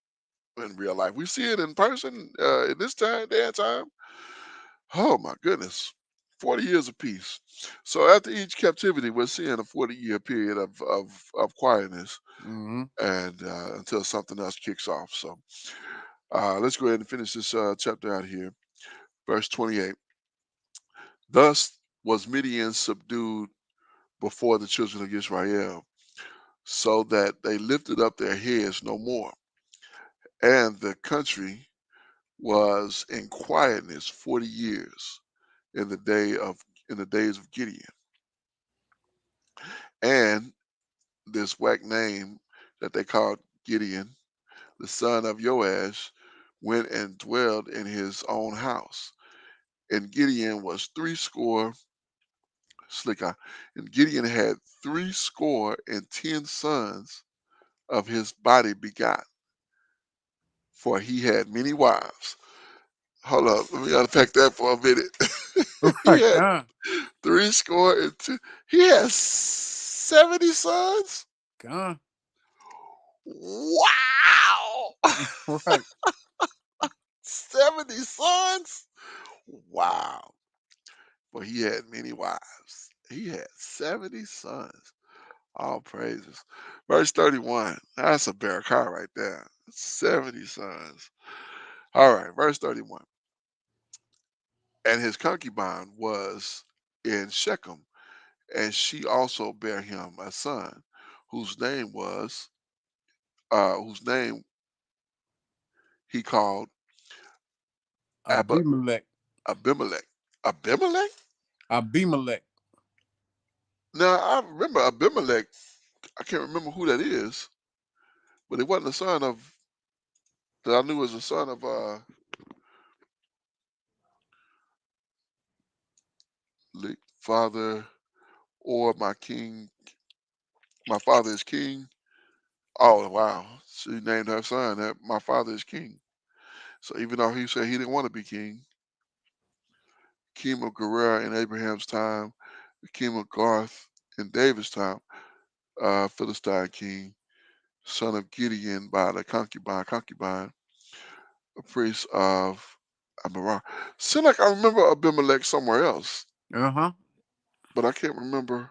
In real life, we see it in person in this day and time. Oh my goodness. 40 years of peace. So after each captivity, we're seeing a 40-year period of quietness mm-hmm. and until something else kicks off. So let's go ahead and finish this chapter out here. Verse 28. Thus was Midian subdued before the children of Israel, so that they lifted up their heads no more. And the country was in quietness 40 years in the days of Gideon. And this whack name that they called Gideon, the son of Joash, went and dwelled in his own house. And Gideon was 80, Slicka, and Gideon had 80 sons of his body begot, for he had many wives. Hold up, let me unpack that for a minute. He Right. had 80. He had 70 sons. Con. Wow. Right. 70 sons? Wow. But he had many wives. He had 70 sons. All praises. Verse 31. That's a barakah right there. 70 sons. All right, verse 31. and his concubine was in Shechem, and she also bare him a son, whose name he called Abimelech. Abimelech. Abimelech? Abimelech. Now I remember Abimelech. I can't remember who that is, but it wasn't a son of that I knew was a son of father or my king. My father is king. Oh wow! She named her son that my father is king. So even though he said he didn't want to be king, King of Gerar in Abraham's time, the King of Garth in David's time, Philistine king, son of Gideon by the concubine, a priest of Amarah. Seemed like I remember Abimelech somewhere else, but I can't remember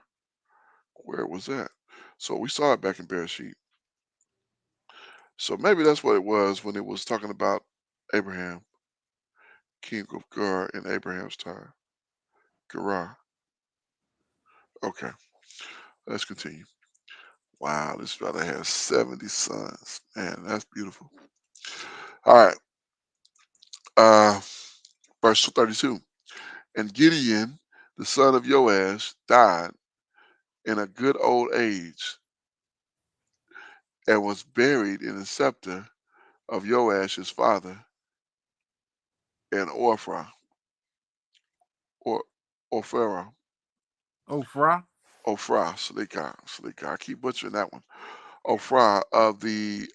where it was at. So we saw it back in Bereshit. So maybe that's what it was when it was talking about Abraham, king of Gur in Abraham's time. Gerar. Okay, let's continue. Wow, this brother has 70 sons. Man, that's beautiful. All right. Verse 32. And Gideon, the son of Joash, died in a good old age and was buried in the scepter of Joash his father in Ophrah or Ophrah. Ophrah. Ophrah, Salika. I keep butchering that one. Ophrah of the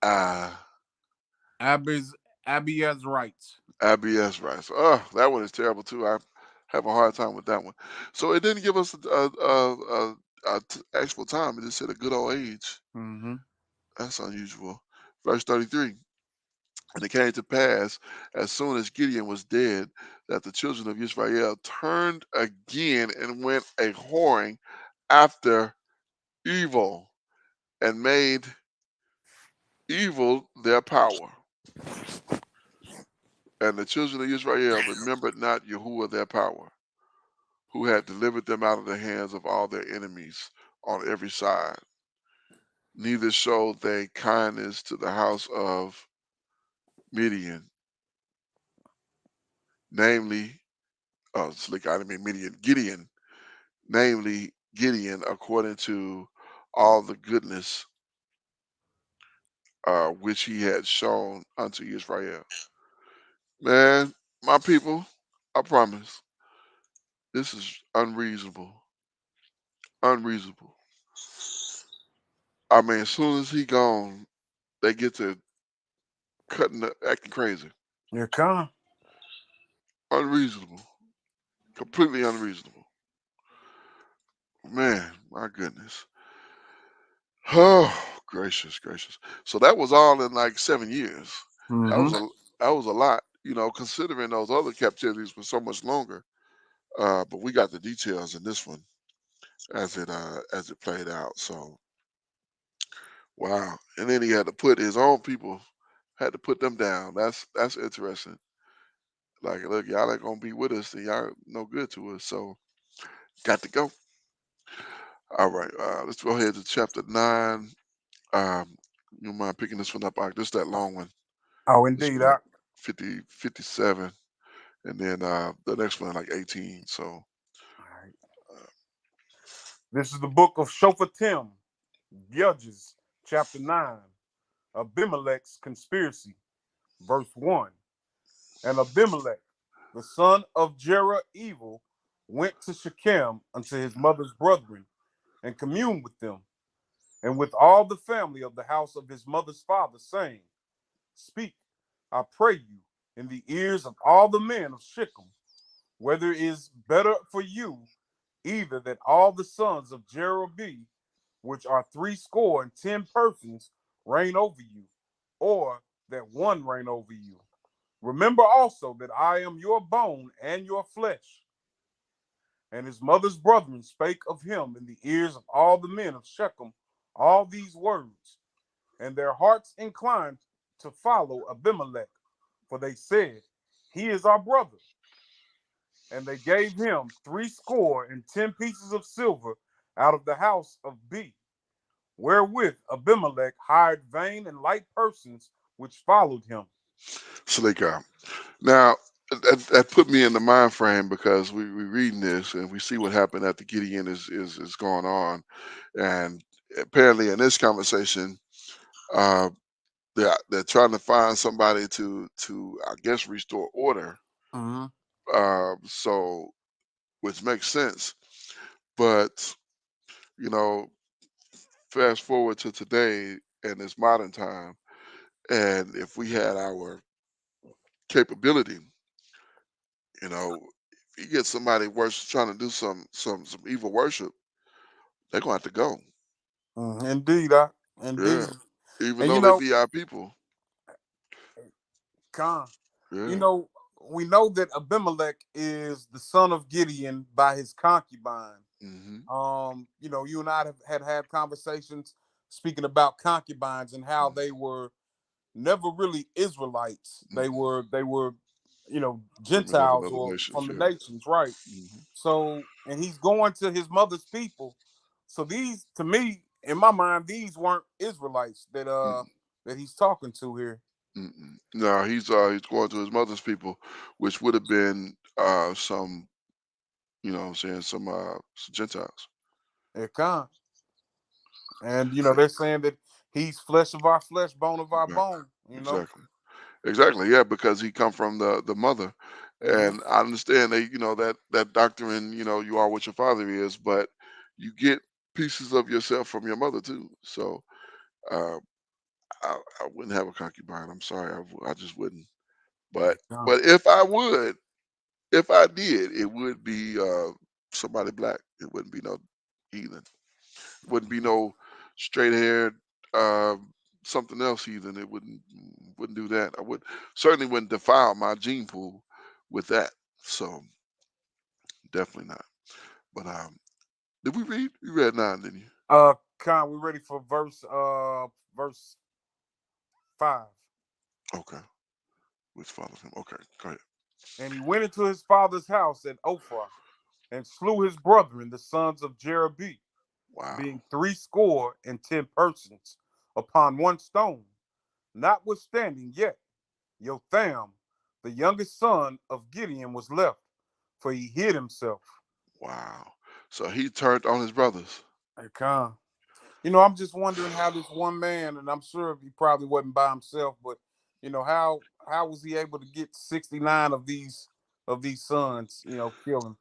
uh Abiezrites. Abiezrites. Oh, that one is terrible too. I have a hard time with that one. So it didn't give us a actual time. It just said a good old age. Mm-hmm. That's unusual. Verse 33. And it came to pass, as soon as Gideon was dead, that the children of Israel turned again and went a whoring after evil and made evil their power. And the children of Israel remembered not Yahuwah their power, who had delivered them out of the hands of all their enemies on every side. Neither showed they kindness to the house of Midian, namely, I didn't mean Midian, Gideon, namely Gideon, according to all the goodness which he had shown unto Israel. Man, my people, I promise, this is unreasonable. Unreasonable. I mean, as soon as he gone, they get to acting crazy. Here come. Unreasonable. Completely unreasonable. Man, my goodness. Oh, gracious, gracious. So that was all in like 7 years. That Mm-hmm. was a lot, considering those other captivities were so much longer. But we got the details in this one as it played out. So wow. And then he had to put his own people, had to put them down. That's interesting. Like, look, y'all ain't gonna be with us, and y'all no good to us. So got to go. All right, let's go ahead to chapter 9. You don't mind picking this one up? This that long one. Oh, This indeed. one like 50, 57, and then the next one like 18. So All right. This is the book of Shophatim, Judges, chapter 9. Abimelech's conspiracy, verse 1. And Abimelech, the son of Jerah-evil, went to Shechem unto his mother's brethren, and communed with them, and with all the family of the house of his mother's father, saying, Speak, I pray you, in the ears of all the men of Shechem, whether it is better for you either that all the sons of Jeroboam, which are 70 persons, reign over you, or that one reign over you. Remember also that I am your bone and your flesh. And his mother's brethren spake of him in the ears of all the men of Shechem all these words, and their hearts inclined to follow Abimelech, for they said, He is our brother. And they gave him 70 pieces of silver out of the house of B, wherewith Abimelech hired vain and light persons which followed him. Slicker. Now, that put me in the mind frame because we reading this and we see what happened after Gideon is going on, and apparently in this conversation, uh, they're trying to find somebody to I guess restore order. Mm-hmm. So which makes sense, but you know, fast forward to today and this modern time, and if we had our capability, you know, if you get somebody worse trying to do some evil worship, they're gonna have to go. Indeed, Yeah. indeed. Even And though they be our people. Con, you Yeah. know, we know that Abimelech is the son of Gideon by his concubine. Hmm. You and I have had conversations speaking about concubines and how Hmm. they were never really Israelites. They Hmm. were, Women of Gentiles another or nations. from the Yeah. nations, right? Hmm. So, and he's going to his mother's people. So these, to me, in my mind, these weren't Israelites that he's talking to here. No, he's going to his mother's people, which would have been some, you know what I'm saying, some Gentiles. It can. And they're saying that he's flesh of our flesh, bone of our Right. bone. Exactly. Exactly. Yeah, because he come from the mother, Hmm. and I understand they, that doctrine. You are what your father is, but you get pieces of yourself from your mother too. So uh, I wouldn't have a concubine. I'm sorry, I just wouldn't. But It can. but if I did, it would be somebody black. It wouldn't be no heathen. It wouldn't be no straight haired uh, something else heathen. It wouldn't do that. I would certainly wouldn't defile my gene pool with that. So definitely not. But did we read? You read 9, didn't you? Con, we ready for verse 5. Okay. Which follows him. Okay, go ahead. And he went into his father's house at Ophrah, and slew his brethren, the sons of Jeroboam, Wow. being 70 persons, upon one stone. Notwithstanding, yet Jotham, the youngest son of Gideon, was left, for he hid himself. Wow. So he turned on his brothers. Hey, Con. I'm just wondering how this one man, and I'm sure he probably wasn't by himself, but how was he able to get 69 of these sons, killing?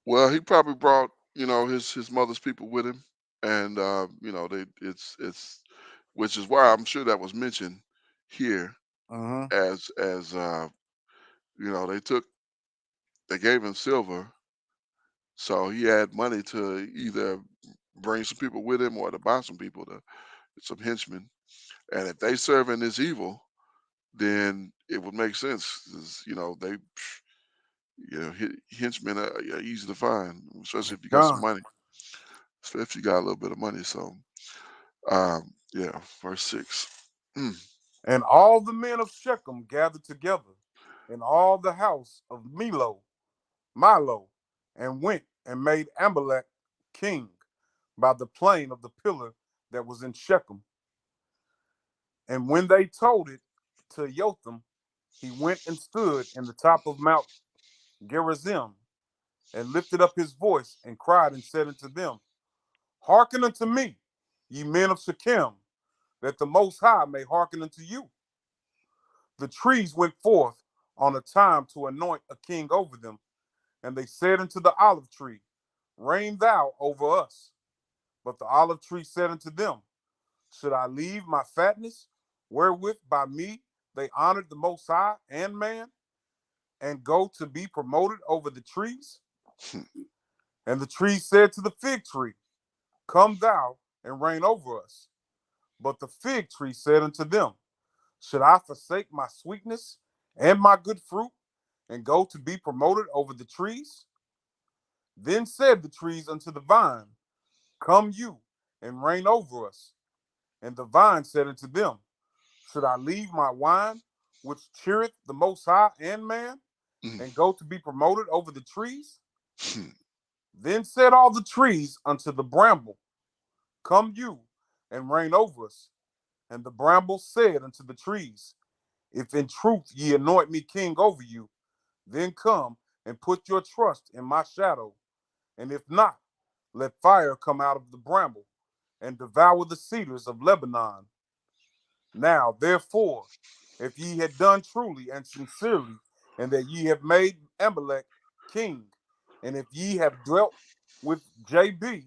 Well, he probably brought, his mother's people with him, and it's which is why I'm sure that was mentioned here Mm-hmm. as they they gave him silver, so he had money to either bring some people with him or to buy some people to some henchmen, and if they serving this evil, then it would make sense. 'Cause, they henchmen are easy to find, especially if you got some Con. money, especially if you got a little bit of money. So yeah, verse 6. Mm. And all the men of Shechem gathered together, and all the house of Milo, and went and made Amalek king by the plain of the pillar that was in Shechem. And when they told it to Jotham, he went and stood in the top of Mount Gerizim, and lifted up his voice, and cried, and said unto them, Hearken unto me, ye men of Shechem, that the Most High may hearken unto you. The trees went forth on a time to anoint a king over them, and they said unto the olive tree, Reign thou over us. But the olive tree said unto them, Should I leave my fatness, wherewith by me they honored the Most High and man, and go to be promoted over the trees? And the tree said to the fig tree, Come thou and reign over us. But the fig tree said unto them, Should I forsake my sweetness and my good fruit, and go to be promoted over the trees? Then said the trees unto the vine, Come you and reign over us. And the vine said unto them, Should I leave my wine, which cheereth the Most High and man, and go to be promoted over the trees? Then said all the trees unto the bramble, Come you and reign over us. And the bramble said unto the trees, If in truth ye anoint me king over you, then come and put your trust in my shadow. And if not, let fire come out of the bramble and devour the cedars of Lebanon. Now, therefore, if ye had done truly and sincerely, and that ye have made Amalek king, and if ye have dwelt with JB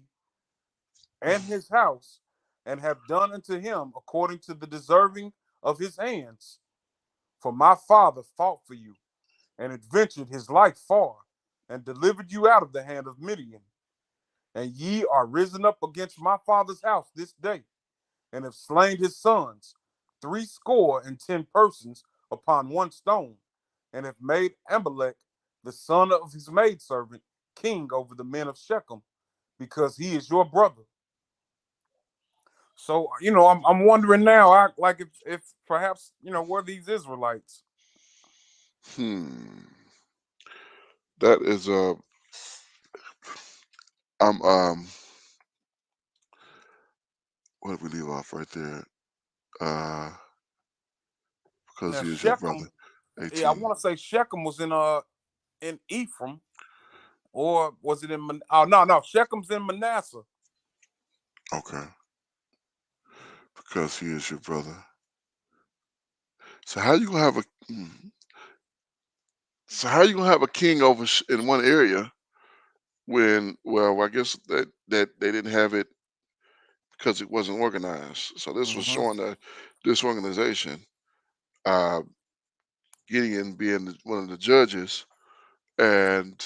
and his house, and have done unto him according to the deserving of his hands, for my father fought for you, and adventured his life far, and delivered you out of the hand of Midian. And ye are risen up against my father's house this day, and have slain his sons, 70 persons upon one stone, and have made Amalek, the son of his maidservant, king over the men of Shechem, because he is your brother. So, I'm wondering now, like if perhaps, were these Israelites? That is what did we leave off right there? Because Now he is your brother. Shechem, 18. I want to say Shechem was in Ephraim, or was it in? Oh no, Shechem's in Manasseh. Okay. Because he is your brother. So how you gonna have a? So how you gonna have a king over in one area when? Well, I guess that they didn't have it because it wasn't organized. So this was showing the disorganization. Gideon being one of the judges, and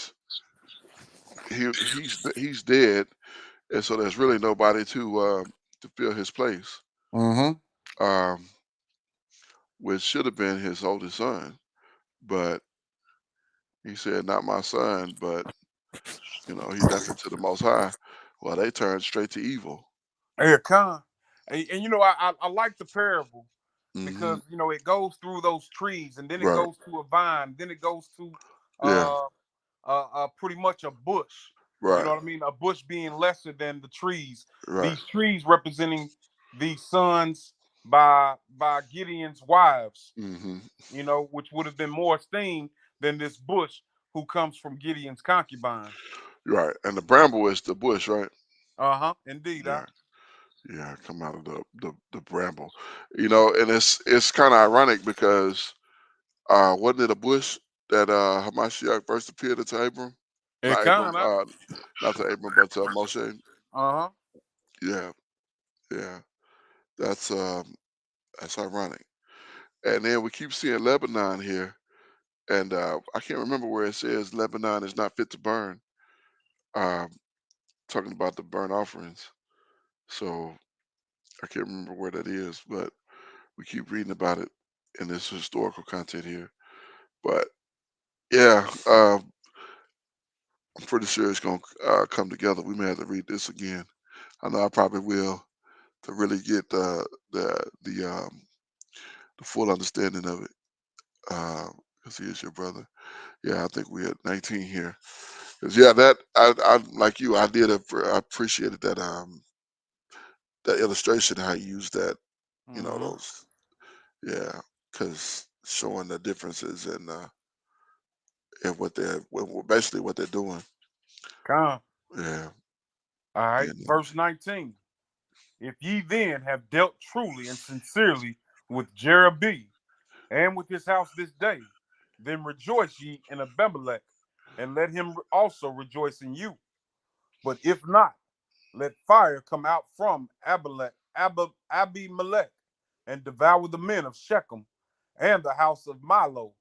he's dead, and so there's really nobody to fill his place. Which should have been his oldest son, but he said, "Not my son," but he left it to the Most High. Well, they turned straight to evil. Yeah, and I like the parable because it goes through those trees, and then it Right. goes to a vine, then it goes to Yeah. pretty much a bush. Right. You know what I mean? A bush being lesser than the trees. Right. These trees representing the sons by Gideon's wives. Which would have been more esteemed than this bush who comes from Gideon's concubine. Right. And the bramble is the bush, right? Indeed. Yeah. Yeah, come out of the bramble. And it's kind of ironic because wasn't it a bush that Hamashiach first appeared to Abram? Not Abram, not to Abram, but to Moshe. Yeah, yeah. That's ironic. And then we keep seeing Lebanon here, and I can't remember where it says Lebanon is not fit to burn. Talking about the burnt offerings. So I can't remember where that is, but we keep reading about it in this historical content here. But yeah, I'm pretty sure it's gonna come together. We may have to read this again. I know I probably will to really get the full understanding of it. Because he is your brother. Yeah, I think we're at 19 here. 'Cause yeah, that I like you. I appreciated that that illustration how you used that. Those. Yeah, because showing the differences in what basically what they're doing. Yeah. All right. Verse 19. If ye then have dealt truly and sincerely with Jeroboam and with his house this day, then rejoice ye in Abimelech, and let him also rejoice in you. But if not, let fire come out from Abimelech, and devour the men of Shechem and the house of Milo,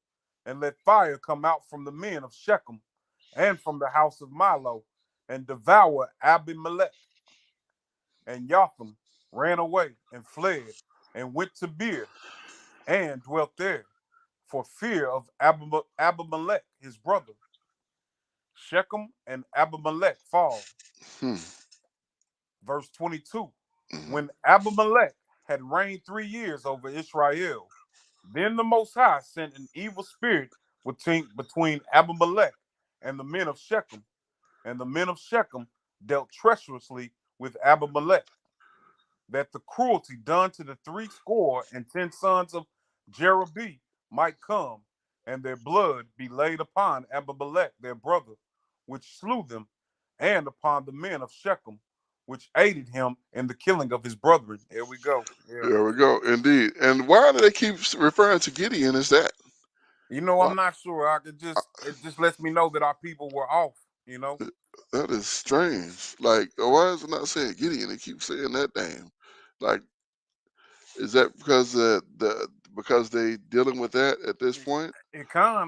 and let fire come out from the men of Shechem and from the house of Milo, and devour Abimelech. And Jotham ran away and fled, and went to Beer, and dwelt there, for fear of Abimelech his brother. Shechem and Abimelech fall. Verse 22. When Abimelech had reigned 3 years over Israel, then the Most High sent an evil spirit between Abimelech and the men of Shechem, and the men of Shechem dealt treacherously with Abimelech, that the cruelty done to the 70 sons of Jeroboam might come, and their blood be laid upon Abimelech their brother, which slew them, and upon the men of Shechem, which aided him in the killing of his brethren. Here we go. Yeah. There we go. Indeed. And why do they keep referring to Gideon as that? You know, Why? I'm not sure. It just lets me know that our people were off. You know. That is strange. Like, why is it not saying Gideon? They keep saying that name. Like, is that because they dealing with that at this point? It con.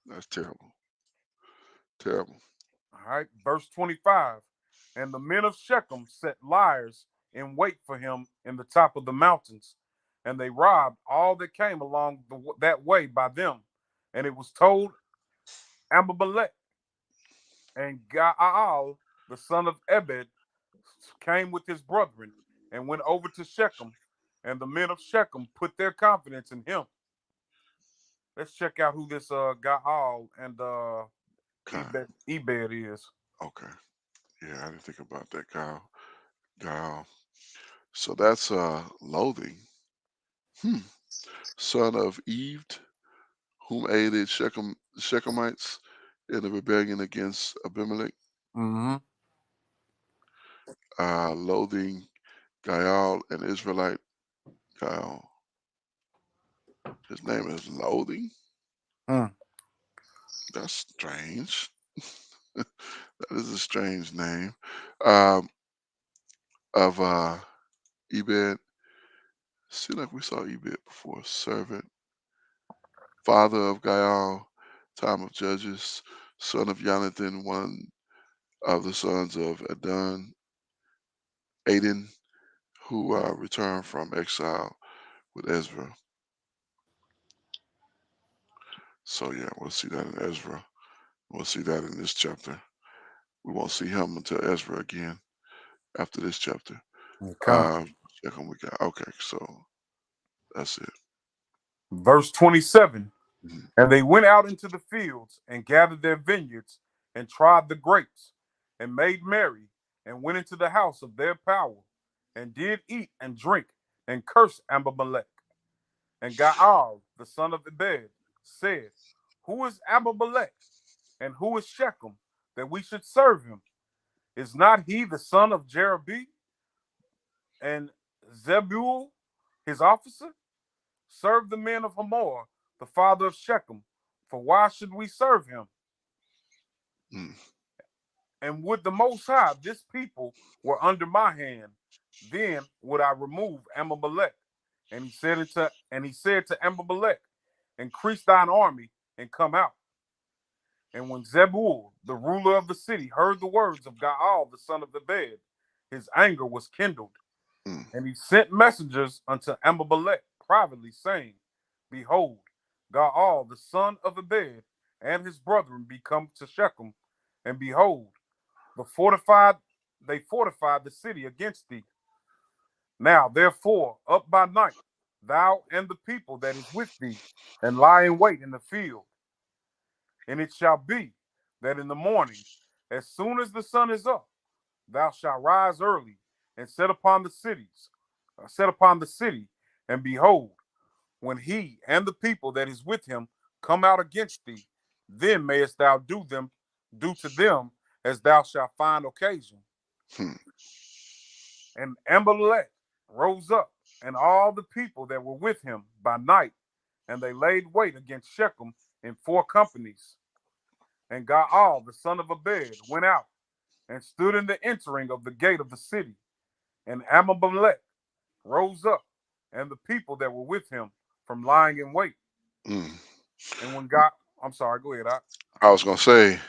That's terrible. Terrible. All right, verse 25. And the men of Shechem set liars in wait for him in the top of the mountains, and they robbed all that came along that way by them. And it was told Abimelech, and Gaal, the son of Ebed, came with his brethren and went over to Shechem, and the men of Shechem put their confidence in him. Let's check out who this Gaal and Ebed is. Okay. Yeah, I didn't think about that, Kyle. So that's Loathing. Son of Eve, whom aided Shechemites in the rebellion against Abimelech. Mm-hmm. Loathing, Gaal, an Israelite. Gaal. His name is Loathing. That's strange. That is a strange name. Of Ebed. Seems like we saw Ebed before. Servant, father of Gaal, time of Judges, son of Jonathan, one of the sons of Aden, who returned from exile with Ezra. So yeah, we'll see that in Ezra. We'll see that in this chapter. We won't see him until Ezra again after this chapter. Okay, so that's it. Verse 27. Mhm. And they went out into the fields and gathered their vineyards and trod the grapes and made merry and went into the house of their power and did eat and drink and cursed Abimelech. And Gaal, the son of Ebed, said, Who is Abimelech and who is Shechem that we should serve him? Is not he the son of Jeroboam and Zebul, his officer? Serve the men of Hamor, the father of Shechem, for why should we serve him? And would the Most High, this people were under my hand, then would I remove Abimelech. And he said to Abimelech, Increase thine army and come out. And when Zebul, the ruler of the city, heard the words of Gaal, the son of Ebed, his anger was kindled. And he sent messengers unto Abimelech privately, saying, Behold, Gaal, the son of Ebed, and his brethren be come to Shechem, and behold, they fortified the city against thee. Now, therefore, up by night, thou and the people that is with thee, and lie in wait in the field. And it shall be that in the morning, as soon as the sun is up, thou shalt rise early and set upon the city, and behold, when he and the people that is with him come out against thee, then mayest thou do to them as thou shalt find occasion. And Abimelech rose up, and all the people that were with him by night, and they laid wait against Shechem in 4 companies. And Gaal, the son of Ebed, went out and stood in the entering of the gate of the city. And Abimelech rose up, and the people that were with him from lying in wait. And when I'm sorry, go ahead. I was gonna say,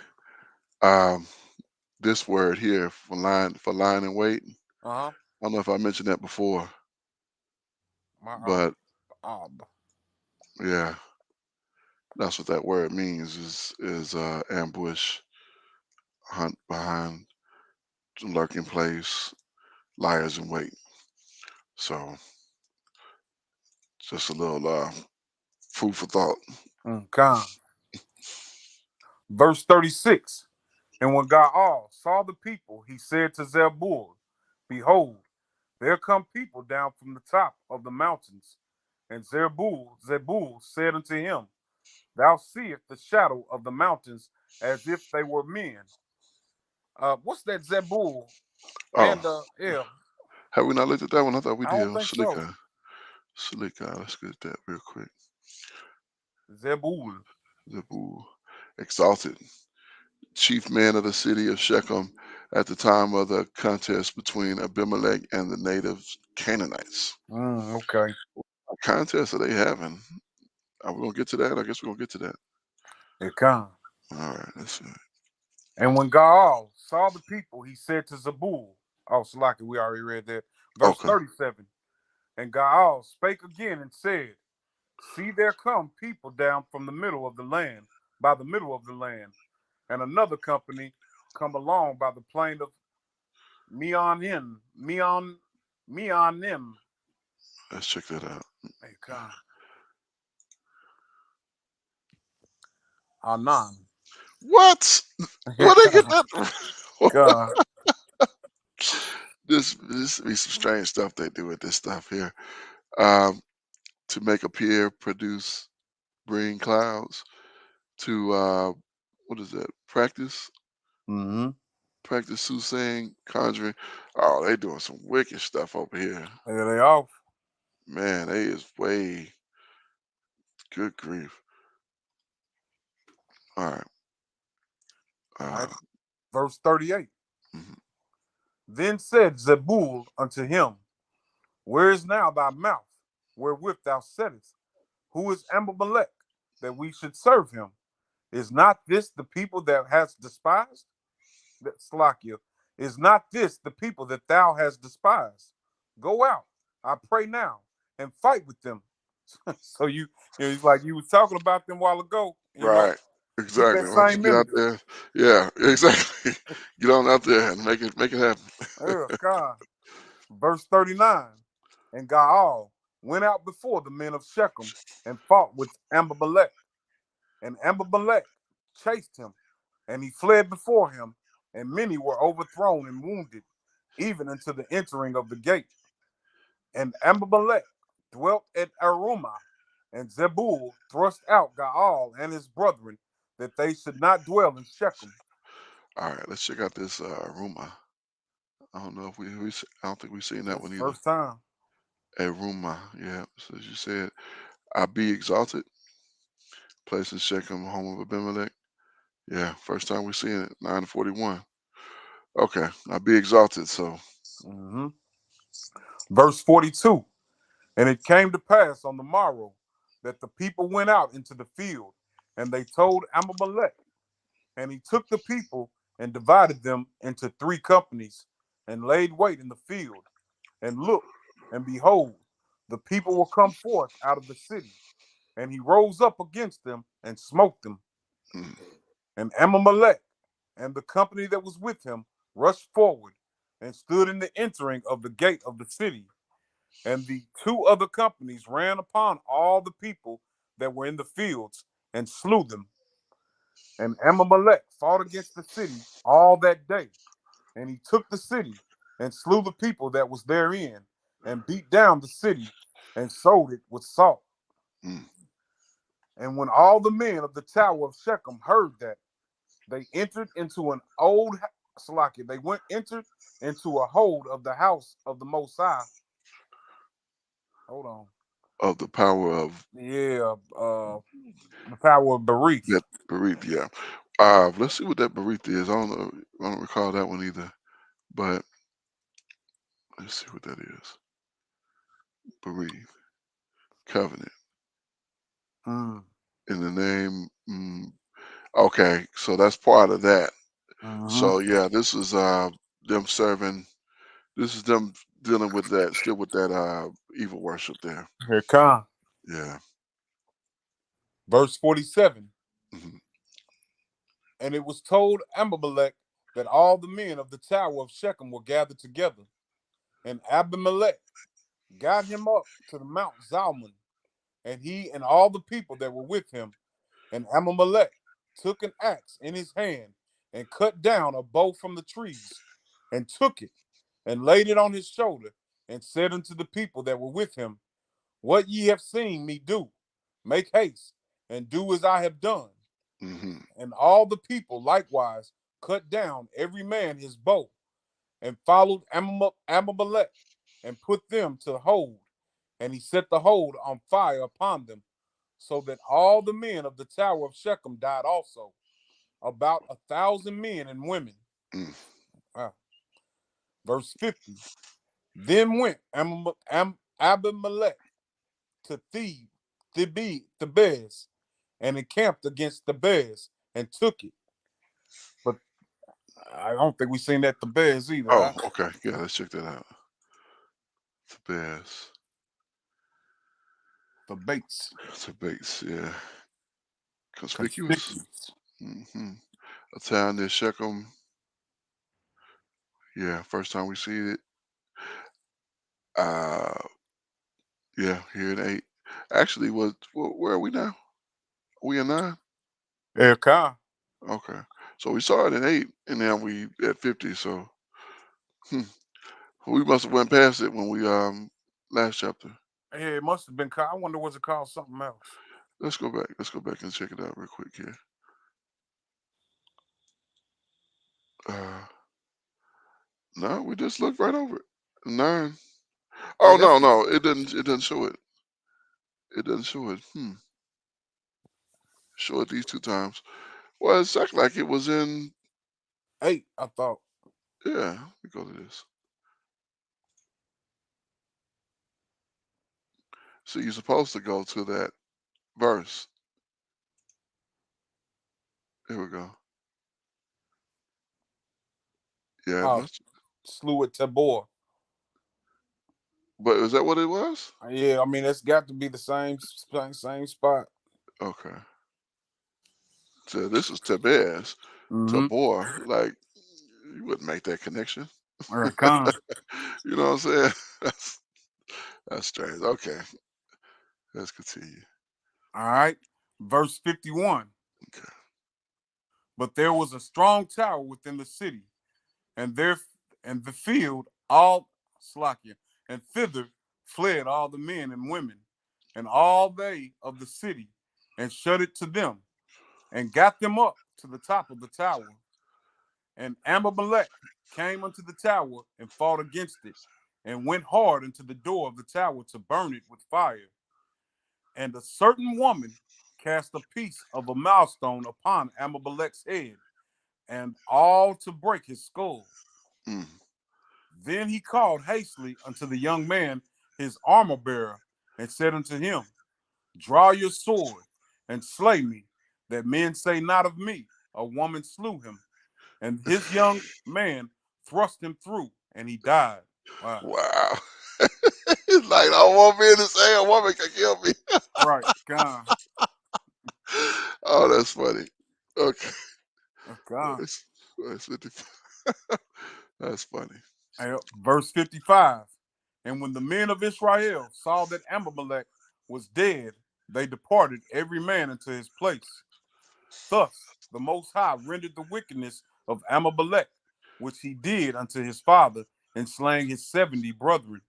this word here for lying in wait. I don't know if I mentioned that before, but yeah, that's what that word means is ambush, hunt behind, lurking place, liars in wait. So just a little food for thought. Con. Verse 36. And when Gaal saw the people, he said to Zebul, behold, there come people down from the top of the mountains. And Zebul said unto him, thou seest the shadow of the mountains as if they were men. What's that Zebul? Oh, And yeah, have we not looked at that one? I thought we I did. don't think so. Salika. Let's get that real quick. Zebul. Zebul, exalted, chief man of the city of Shechem at the time of the contest between Abimelech and the native Canaanites. Okay. What contest are they having? Are we gonna get to that? I guess we're gonna get to that. It come. All right, let's see. And when Gaal saw the people, he said to Zebul, oh, Salaki, we already read that. Verse Okay. 37. And Gaal spake again and said, see, there come people down from the middle of the land, by the middle of the land, and another company come along by the plain of Meonim. Let's check that out. Hey, come. Anan. What? Where they get that? God. This be some strange stuff they do with this stuff here. To make appear, produce, bring clouds. To what is that? Practice soothsaying, conjuring. Oh, they doing some wicked stuff over here. There they off. Man, they is way. Good grief. All right. All right. Verse 38. Mhm. Then said Zebul unto him, where is now thy mouth, wherewith thou saidest, who is Abimelech, that we should serve him? Is not this the people that hast despised? Slakia, is not this the people that thou hast despised? Go out, I pray now, and fight with them. So it's like you was talking about them a while ago. Right. Keep that Exactly. Why don't you same get out energy. there? Yeah, exactly. Get on out there and make it happen. Oh, God. Verse 39. And Gaal went out before the men of Shechem and fought with Abimelech. And Abimelech chased him, and he fled before him, and many were overthrown and wounded, even unto the entering of the gate. And Abimelech dwelt at Arumah, and Zebul thrust out Gaal and his brethren, that they should not dwell in Shechem. All right, let's check out this Aruma. I don't know if I don't think we've seen that one either. First time. Aruma, yeah. So as you said, I be exalted. Place in Shechem, home of Abimelech. Yeah, first time we're seeing it. 941. Okay, I be exalted. So. Verse 42. And it came to pass on the morrow that the people went out into the field, and they told Abimelech. And he took the people and divided them into 3 companies, and laid wait in the field. And look, and behold, the people were come forth out of the city. And he rose up against them and smote them. And Abimelech and the company that was with him rushed forward and stood in the entering of the gate of the city. And the 2 other companies ran upon all the people that were in the fields and slew them. And Abimelech fought against the city all that day. And he took the city and slew the people that was therein, and beat down the city and sold it with salt. And when all the men of the tower of Shechem heard that, they entered into an old Salaki. They entered into a hold of the house of the Most High. Hold on. Of the power of. Yeah, the power of Berith. That Berith, yeah. Let's see what that Berith is. I don't recall that one either. But let's see what that is. Berith. Covenant. In the name. Okay, so that's part of that. So yeah, this is them serving. This is them dealing with that, still with that evil worship there. Here it comes. Yeah. Verse 47. Mhm. And it was told Abimelech that all the men of the tower of Shechem were gathered together. And Abimelech got him up to the Mount Zalmon, and he and all the people that were with him And Abimelech took an axe in his hand and cut down a bow from the trees and took it and laid it on his shoulder and said unto the people that were with him, What ye have seen me do, make haste and do as I have done. Mm-hmm. And all the people likewise cut down every man his bow and followed Abimelech and put them to hold. And he set the hold on fire upon them, so that all the men of the tower of Shechem died also, about 1,000 men and women. Mm. Wow. Verse 50. Then went Abimelech to Thebez, and encamped against Thebez and took it. But I don't think we've seen that Thebez either. Oh, Huh? okay. Yeah, let's check that out. Thebez. Thebez. Yeah. Conspicuous. Conspicuous. Mm-hmm. A town near Shechem. Yeah, first time we see it. Yeah, here in 8. Actually, where are we now? We in 9? Elkanah. Okay. So we saw it in 8, and now we at 50. So we must have went past it when we last chapter. Hey, it must have been called. I wonder, was it called something else? Let's go back. Let's go back and check it out real quick here. No, we just looked right over it. 9. Oh, Hey, no, it doesn't show it. It doesn't show it. Show it these 2 times. Well, it's like it was in 8, I thought. Yeah, let me go to this. So you're supposed to go to that verse. Here we go. Yeah, it must. Slew at Tabor. But is that what it was? Yeah, I mean, it's got to be the same spot. Okay. So this is Tebez. Mm-hmm. Tabor. Like, you wouldn't make that connection. Elkanah. You know what I'm saying? That's strange. Okay. Let's continue. All right. Verse 51. Okay. But there was a strong tower within the city, and the field all Slakia, and thither fled all the men and women, and all they of the city, and shut it to them, and got them up to the top of the tower. And Abimelech came unto the tower and fought against it, and went hard into the door of the tower to burn it with fire. And a certain woman cast a piece of a milestone upon Abimelech's head, and all to break his skull. Mm. Then he called hastily unto the young man his armor bearer, and said unto him, Draw your sword and slay me, that men say not of me, a woman slew him. And his young man thrust him through, and he died. Wow. It's like, I won't be in the say a woman can kill me. Right, God. Oh, that's funny. Okay. God. Verse 55. That's funny. Verse 55. And when the men of Israel saw that Abimelech was dead, they departed every man into his place. Thus the Most High rendered the wickedness of Abimelech, which he did unto his father, in slaying his 70 brethren.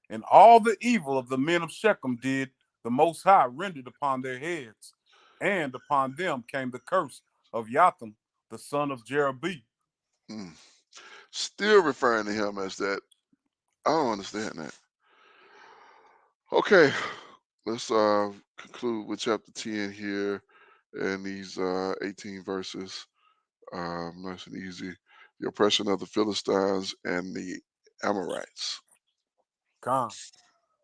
And all the evil of the men of Shechem did the Most High rendered upon their heads, and upon them came the curse of Jotham, the son of Jeroboam. Still referring to him as that. I don't understand that. Okay, let's conclude with chapter 10 here and these 18 verses. Nice and easy. The oppression of the Philistines and the Amorites. Come.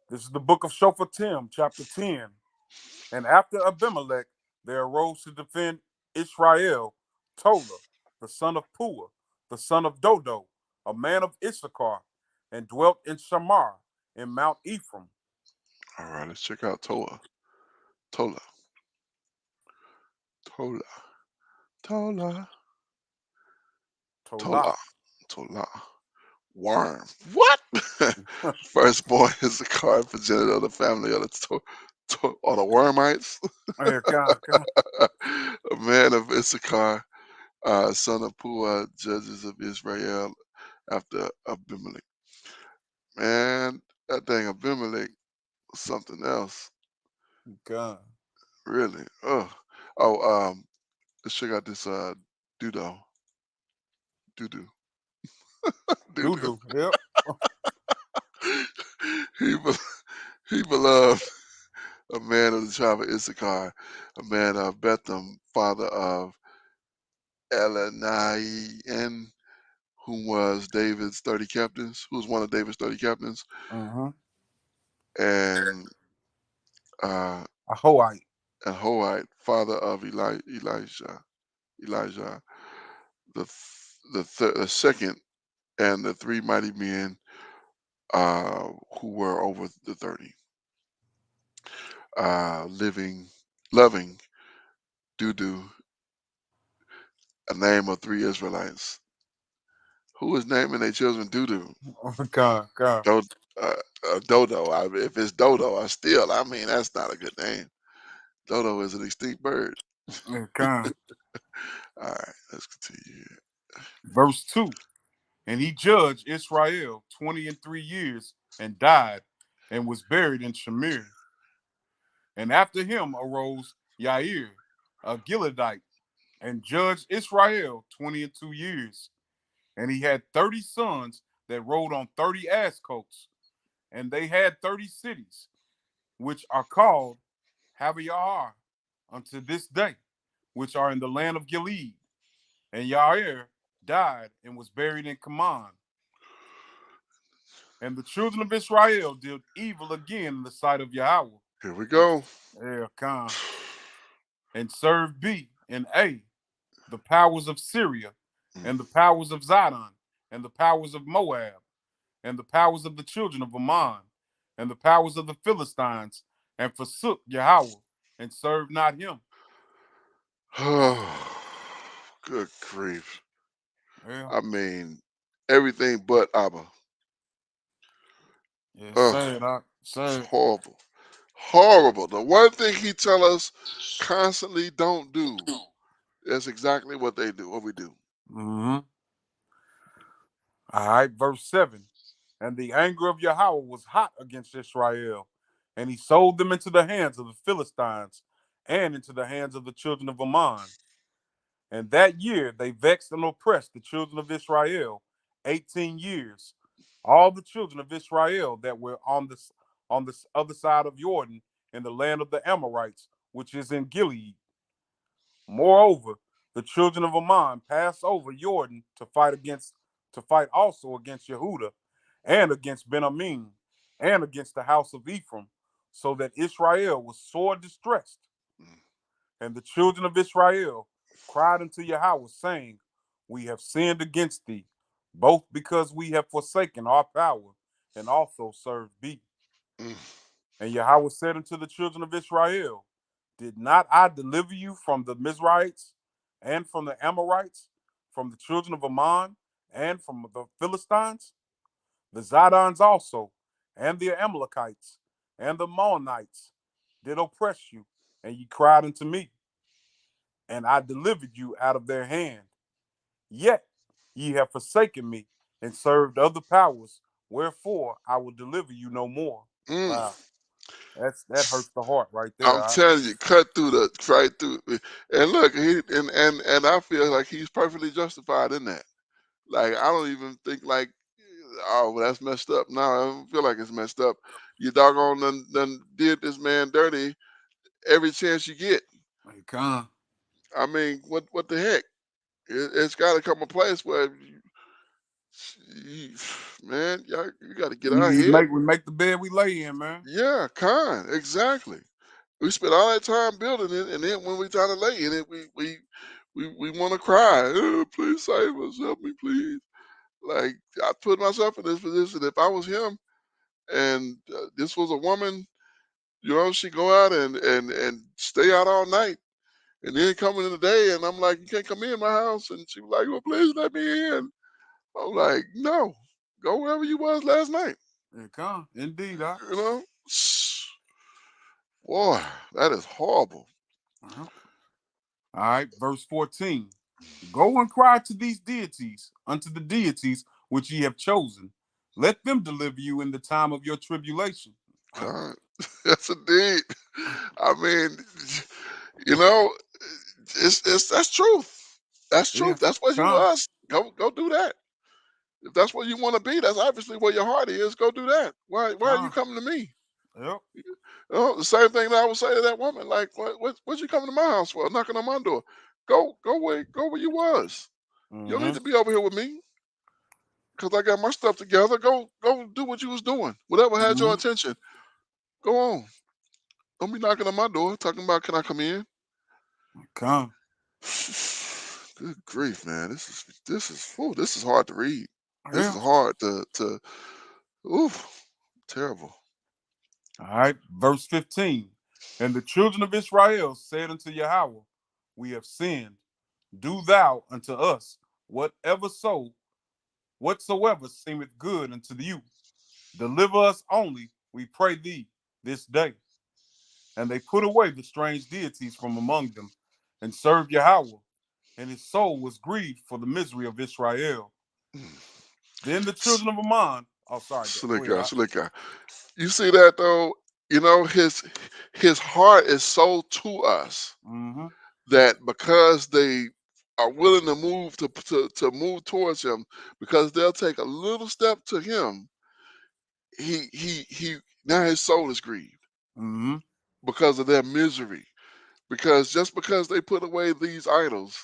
This is the book of Shophatim, chapter 10. And after Abimelech, there arose to defend Israel Tola, the son of Puah, the son of Dodo, a man of Issachar, and dwelt in Shamar in Mount Ephraim. All right, let's check out Tola. Tola. Tola. Tola. Tola. Tola. Worm. What? Firstborn is the card progenitor of the family of the or the Wormites. Yeah, God. A man of Issachar, son of Puah, judges of Israel after Abimelech. Man, that dang Abimelech was something else. God. Really. Let's check out this Dudo. Dudu. Dudu. Doo-doo. Yep. he, he beloved a man of the tribe of Issachar, a man of Bethlehem, father of Elaniah, who was David's 30 captains, who was one of David's 30 captains, Mm-hmm. and Ahoite. Hoite, father of Elijah, the second, and the three mighty men who were over the 30, loving Dudu, a name of three Israelites. Who is naming their children Dudu? Oh, God. Do, Dodo. If it's Dodo, I mean, that's not a good name. Dodo is an extinct bird. Yeah, God. All right, let's continue here. Verse 2. And he judged Israel 23 years and died and was buried in Shamir. And after him arose Yair, a Gileadite, and judged Israel 22 years. And he had 30 sons that rode on 30 ass coats. And they had 30 cities, which are called Havayahar unto this day, which are in the land of Gilead. And Yair died and was buried in Kaman. And the children of Israel did evil again in the sight of Yahweh. Here we go. And served B and A, the powers of Syria, Mm. and the powers of Zidon, and the powers of Moab, and the powers of the children of Ammon, and the powers of the Philistines, and forsook Yahweh, and served not him. Oh, good grief. Yeah. I mean, everything but Abba. Yeah, Ugh, sad. it's horrible. Horrible. The one thing he tell us constantly don't do, that's exactly what they do, what we do. Mm-hmm. All right, verse 7. And the anger of Yahweh was hot against Israel, and he sold them into the hands of the Philistines and into the hands of the children of Ammon. And that year they vexed and oppressed the children of Israel 18 years. All the children of Israel that were on the other side of Jordan in the land of the Amorites, which is in Gilead. Moreover, the children of Ammon passed over Jordan to fight also against Yehuda and against Benjamin and against the house of Ephraim, so that Israel was sore distressed. And the children of Israel cried unto Yahweh, saying, We have sinned against thee, both because we have forsaken our power and also served thee. Mm. And Yahweh said unto the children of Israel, Did not I deliver you from the Mizraites and from the Amorites, from the children of Ammon and from the Philistines? The Zidons also, and the Amalekites, and the Maonites did oppress you, and ye cried unto me, and I delivered you out of their hand. Yet ye have forsaken me and served other powers, wherefore I will deliver you no more. Mm. Wow. That hurts the heart right there. I'm telling you, cut through. And look, and I feel like he's perfectly justified in that. Like, I don't even think like, oh, well, that's messed up. No, I don't feel like it's messed up. You doggone done did this man dirty every chance you get. Come. I mean, what the heck? It's got to come a place where, man, you got to get out here. We make the bed we lay in, man. Yeah, exactly. We spent all that time building it, and then when we try to lay in it, we want to cry. Oh, please save us, help me, please. Like, I put myself in this position. If I was him, and this was a woman, she go out and stay out all night, and then coming in the day, and I'm like, you can't come in my house, and she was like, well, please let me in. I'm like, no, go wherever you was last night. Yeah, come. Indeed, You know, Boy, that is horrible. Uh-huh. All right, verse 14. Go and cry to these deities, unto the deities which ye have chosen. Let them deliver you in the time of your tribulation. God. Yes, indeed. I mean, you know, it's that's truth. That's Yeah, truth. That's what you come. was. Go do that. If that's where you want to be, that's obviously where your heart is. Go do that. Why are you Come. coming to me? Yep. Oh, the same thing that I would say to that woman. Like, what you coming to my house for? Knocking on my door. Go where you was. You don't need Mm-hmm. to be over here with me because I got my stuff together. Go do what you was doing. Whatever had your Mm-hmm. attention. Go on. Don't be knocking on my door talking about can I come in? Come. Good grief, man. This is hard to read. This is Yeah. hard to oof, terrible. All right, verse 15. And the children of Israel said unto Yahweh, we have sinned. Do thou unto us whatsoever seemeth good unto you. Deliver us only, we pray thee, this day. And they put away the strange deities from among them, and served Yahweh. And his soul was grieved for the misery of Israel. Then the children of Ammon, oh, sorry, go Slick ahead. guy, slick guy. You see that though? You know his heart is so to us Mm-hmm. that because they are willing to move to move towards him, because they'll take a little step to him, he now his soul is grieved Mm-hmm. because of their misery. Because just because they put away these idols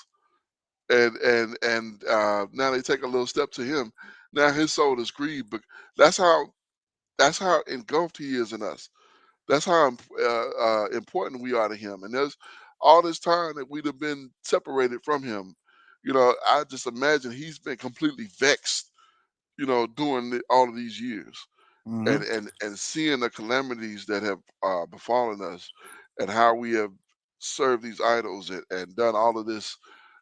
and now they take a little step to him, now his soul is grieved. But that's how engulfed he is in us. That's how important we are to him. And there's all this time that we'd have been separated from him. You know, I just imagine he's been completely vexed. You know, during all of these years, Mm-hmm. and seeing the calamities that have befallen us, and how we have served these idols and done all of this.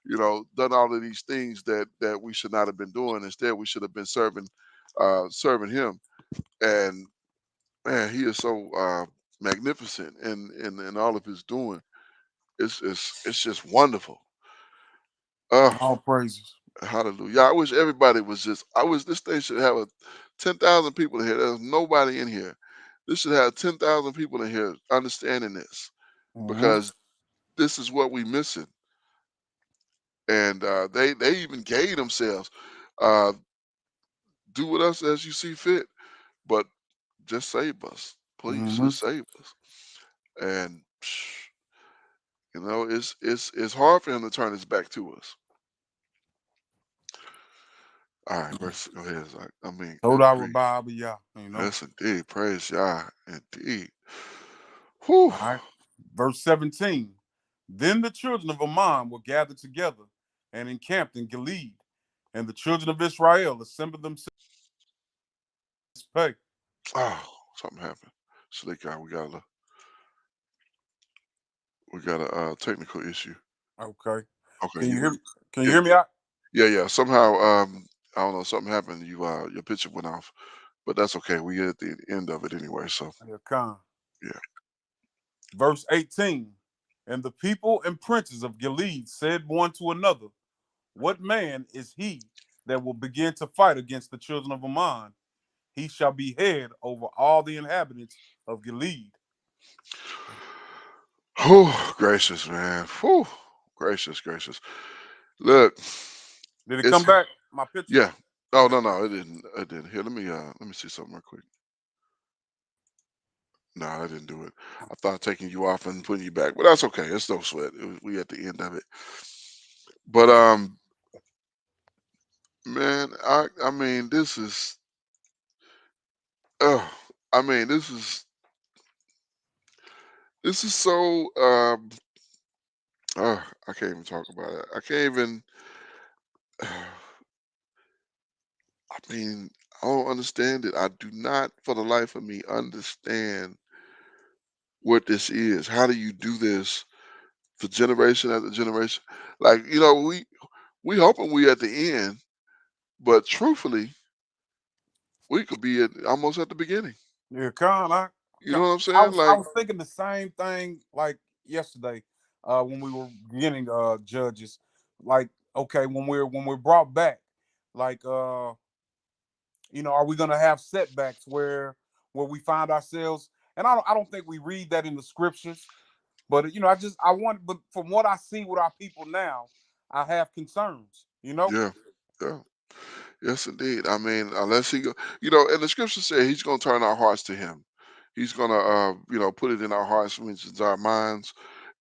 You know, done all of these things that we should not have been doing. Instead, we should have been serving him. And man, he is so magnificent in all of his doing. It's just wonderful. Oh, All praises. hallelujah! I wish everybody was just. I wish this thing should have 10,000 people in here. There's nobody in here. This should have 10,000 people in here understanding this, Mm-hmm. because this is what we missing. And they even gave themselves, uh, do with us as you see fit, but just save us, please, Mm-hmm. just save us. And you know, it's hard for him to turn his back to us. All right, verse. Go ahead, Zach. I mean, good Toda grief. Rabbi Abiyah. Yes, indeed. Praise Yah, indeed. Whew. All right. Verse 17. Then the children of Ammon were gathered together and encamped in Gilead, and the children of Israel assembled themselves to pay. Oh, something happened. Slick guy, we got a technical issue. Okay. Okay, Can you hear me? Can you yeah, hear me out? yeah. Somehow, I don't know, something happened. Your picture went off, but that's okay. We get at the end of it anyway. So Yeah, come. yeah. Verse 18. And the people and princes of Gilead said one to another, what man is he that will begin to fight against the children of Ammon? He shall be head over all the inhabitants of Gilead. Whew, gracious man. Whew, gracious. Look, Did it it's come back? My picture? yeah. Oh Okay. no, it didn't. It didn't. Here, let me see something real quick. No, I didn't do it. I thought taking you off and putting you back, but that's okay. It's no sweat. We at the end of it. But man, I mean, this is. Oh, I mean, this is so. I can't even talk about it. I can't even. I mean, I don't understand it. I do not, for the life of me, understand what this is. How do you do this for generation after generation? Like, you know, we hoping we at the end, but truthfully, we could be almost at the beginning. Yeah, come. You know what I'm I saying? was I Like, was thinking the same thing like yesterday, when we were getting judges. Like, okay, when we're brought back, like are we gonna have setbacks where we find ourselves? And I don't think we read that in the scriptures, but I want, but from what I see with our people now, I have concerns. yeah, yeah, yes, indeed. I mean, unless he go, and the scripture said he's going to turn our hearts to him. He's going to, put it in our hearts, which is our minds,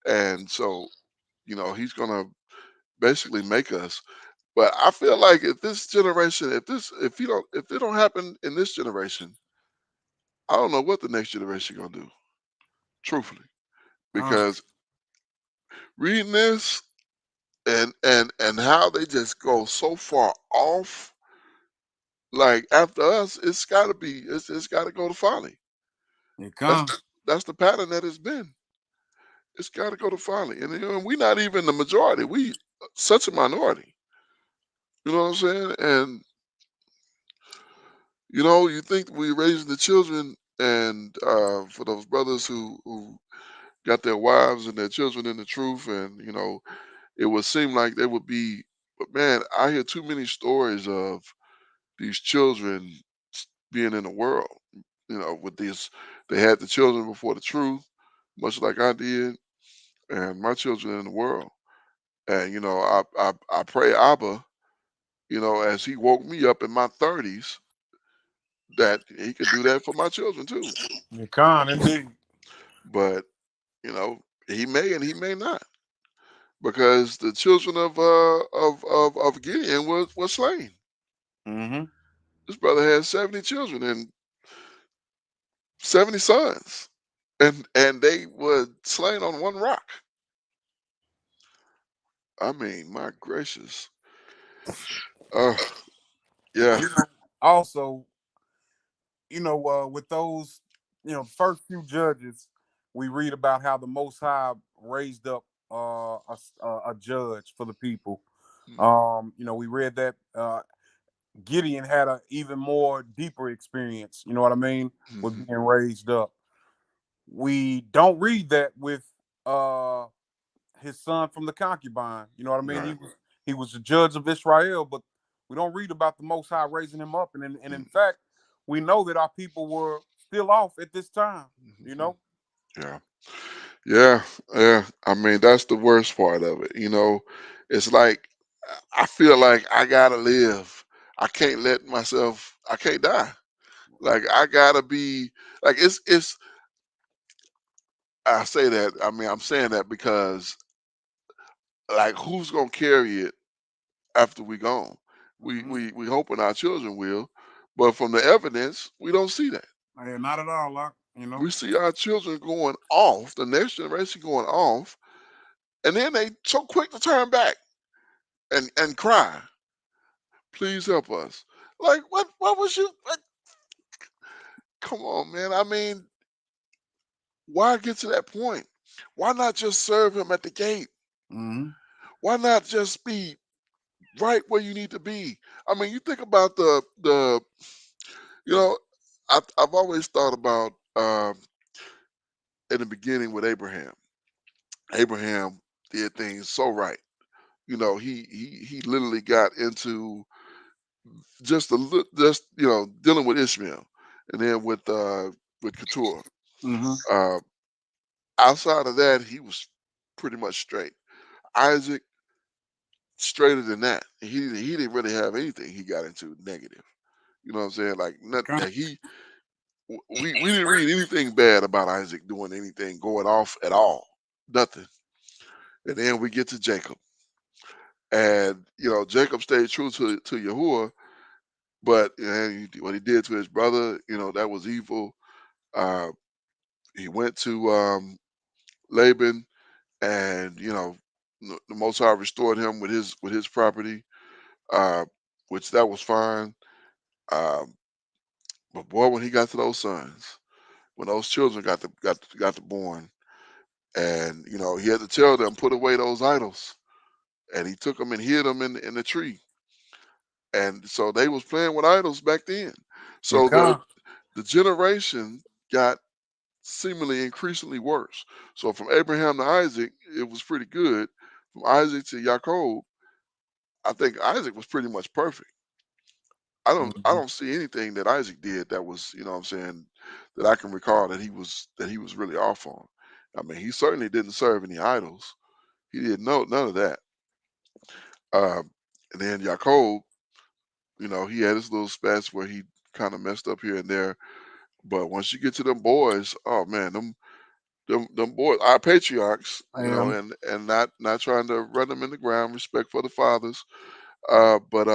and so, he's going to basically make us. But I feel like if this generation, if it don't happen in this generation, I don't know what the next generation gonna do, truthfully, Uh, because reading this and how they just go so far off, like after us, it's got to go to folly. it That's comes. that's the pattern that it's been. It's got to go to folly, and we're not even the majority. We such a minority. You know what I'm saying? And you think we raising the children, and for those brothers who got their wives and their children in the truth, and it would seem like they would be, but man, I hear too many stories of these children being in the world. With this, they had the children before the truth, much like I did, and my children in the world. And I pray Abba, as He woke me up in my 30s, that He could do that for my children too. It can indeed. But He may and He may not, because the children of Gideon was slain. Mm-hmm. This brother had 70 children and 70 sons, and they were slain on one rock. I mean, my gracious. Uh, yeah. Also, with those, first few judges, we read about how the Most High raised up a judge for the people. Mhm, We read that Gideon had a even more deeper experience. You know what I mean? With mhm, being raised up. We don't read that with uh his son from the concubine. You know what I mean? He right. was he was the judge of Israel, but we don't read about the Most High raising him up. And in Mm, fact, we know that our people were still off at this time. You mhm, know. yeah. Yeah. Yeah. I mean, that's the worst part of it. It's like I feel like I gotta live. I can't let myself. I can't die. Like I gotta be. Like it's. I say that. I mean, I'm saying that because like who's gonna carry it after we gone? We Mm-hmm. we we hoping our children will, but from the evidence, we don't see that. Yeah, not at all, Lock. You know. We see our children going off, the next generation going off, and then they so quick to turn back and cry, "Please help us!" Like what? What was you? What, come on, man. I mean, why get to that point? Why not just serve him at the gate? Mm-hmm. Why not just be right where you need to be? I mean, you think about the you know, I've always thought about in the beginning with Abraham. Abraham did things so right. He literally got into just dealing with Ishmael, and then with Keturah. Mm-hmm. Uh, Outside of that, he was pretty much straight. Isaac straighter than that. He didn't really have anything he got into negative. You know what I'm saying? Like nothing. Okay. Like we didn't read anything bad about Isaac doing anything going off at all. Nothing. And then we get to Jacob, and Jacob stayed true to Yahuwah, but what he did to his brother, that was evil. Uh, he went to Laban, and the Most High restored him with his property, uh, which that was fine. Um, but boy, when he got to those sons, when those children got to born, and he had to tell them put away those idols, and he took them and hid them in the tree, and so they was playing with idols back then. It So the can. the generation got seemingly increasingly worse. So from Abraham to Isaac, it was pretty good. From Isaac to Yaakov, I think Isaac was pretty much perfect. I Mhm. don't see anything that Isaac did that was, you know what I'm saying, that I can recall that he was really off on. I mean, he certainly didn't serve any idols. He didn't know none of that. Um, and then Yaakov, you know, he had his little spats where he kind of messed up here and there. But once you get to them boys, oh man, them boys, our patriarchs, you know, Yeah. and not trying to run them in the ground, respect for the fathers. But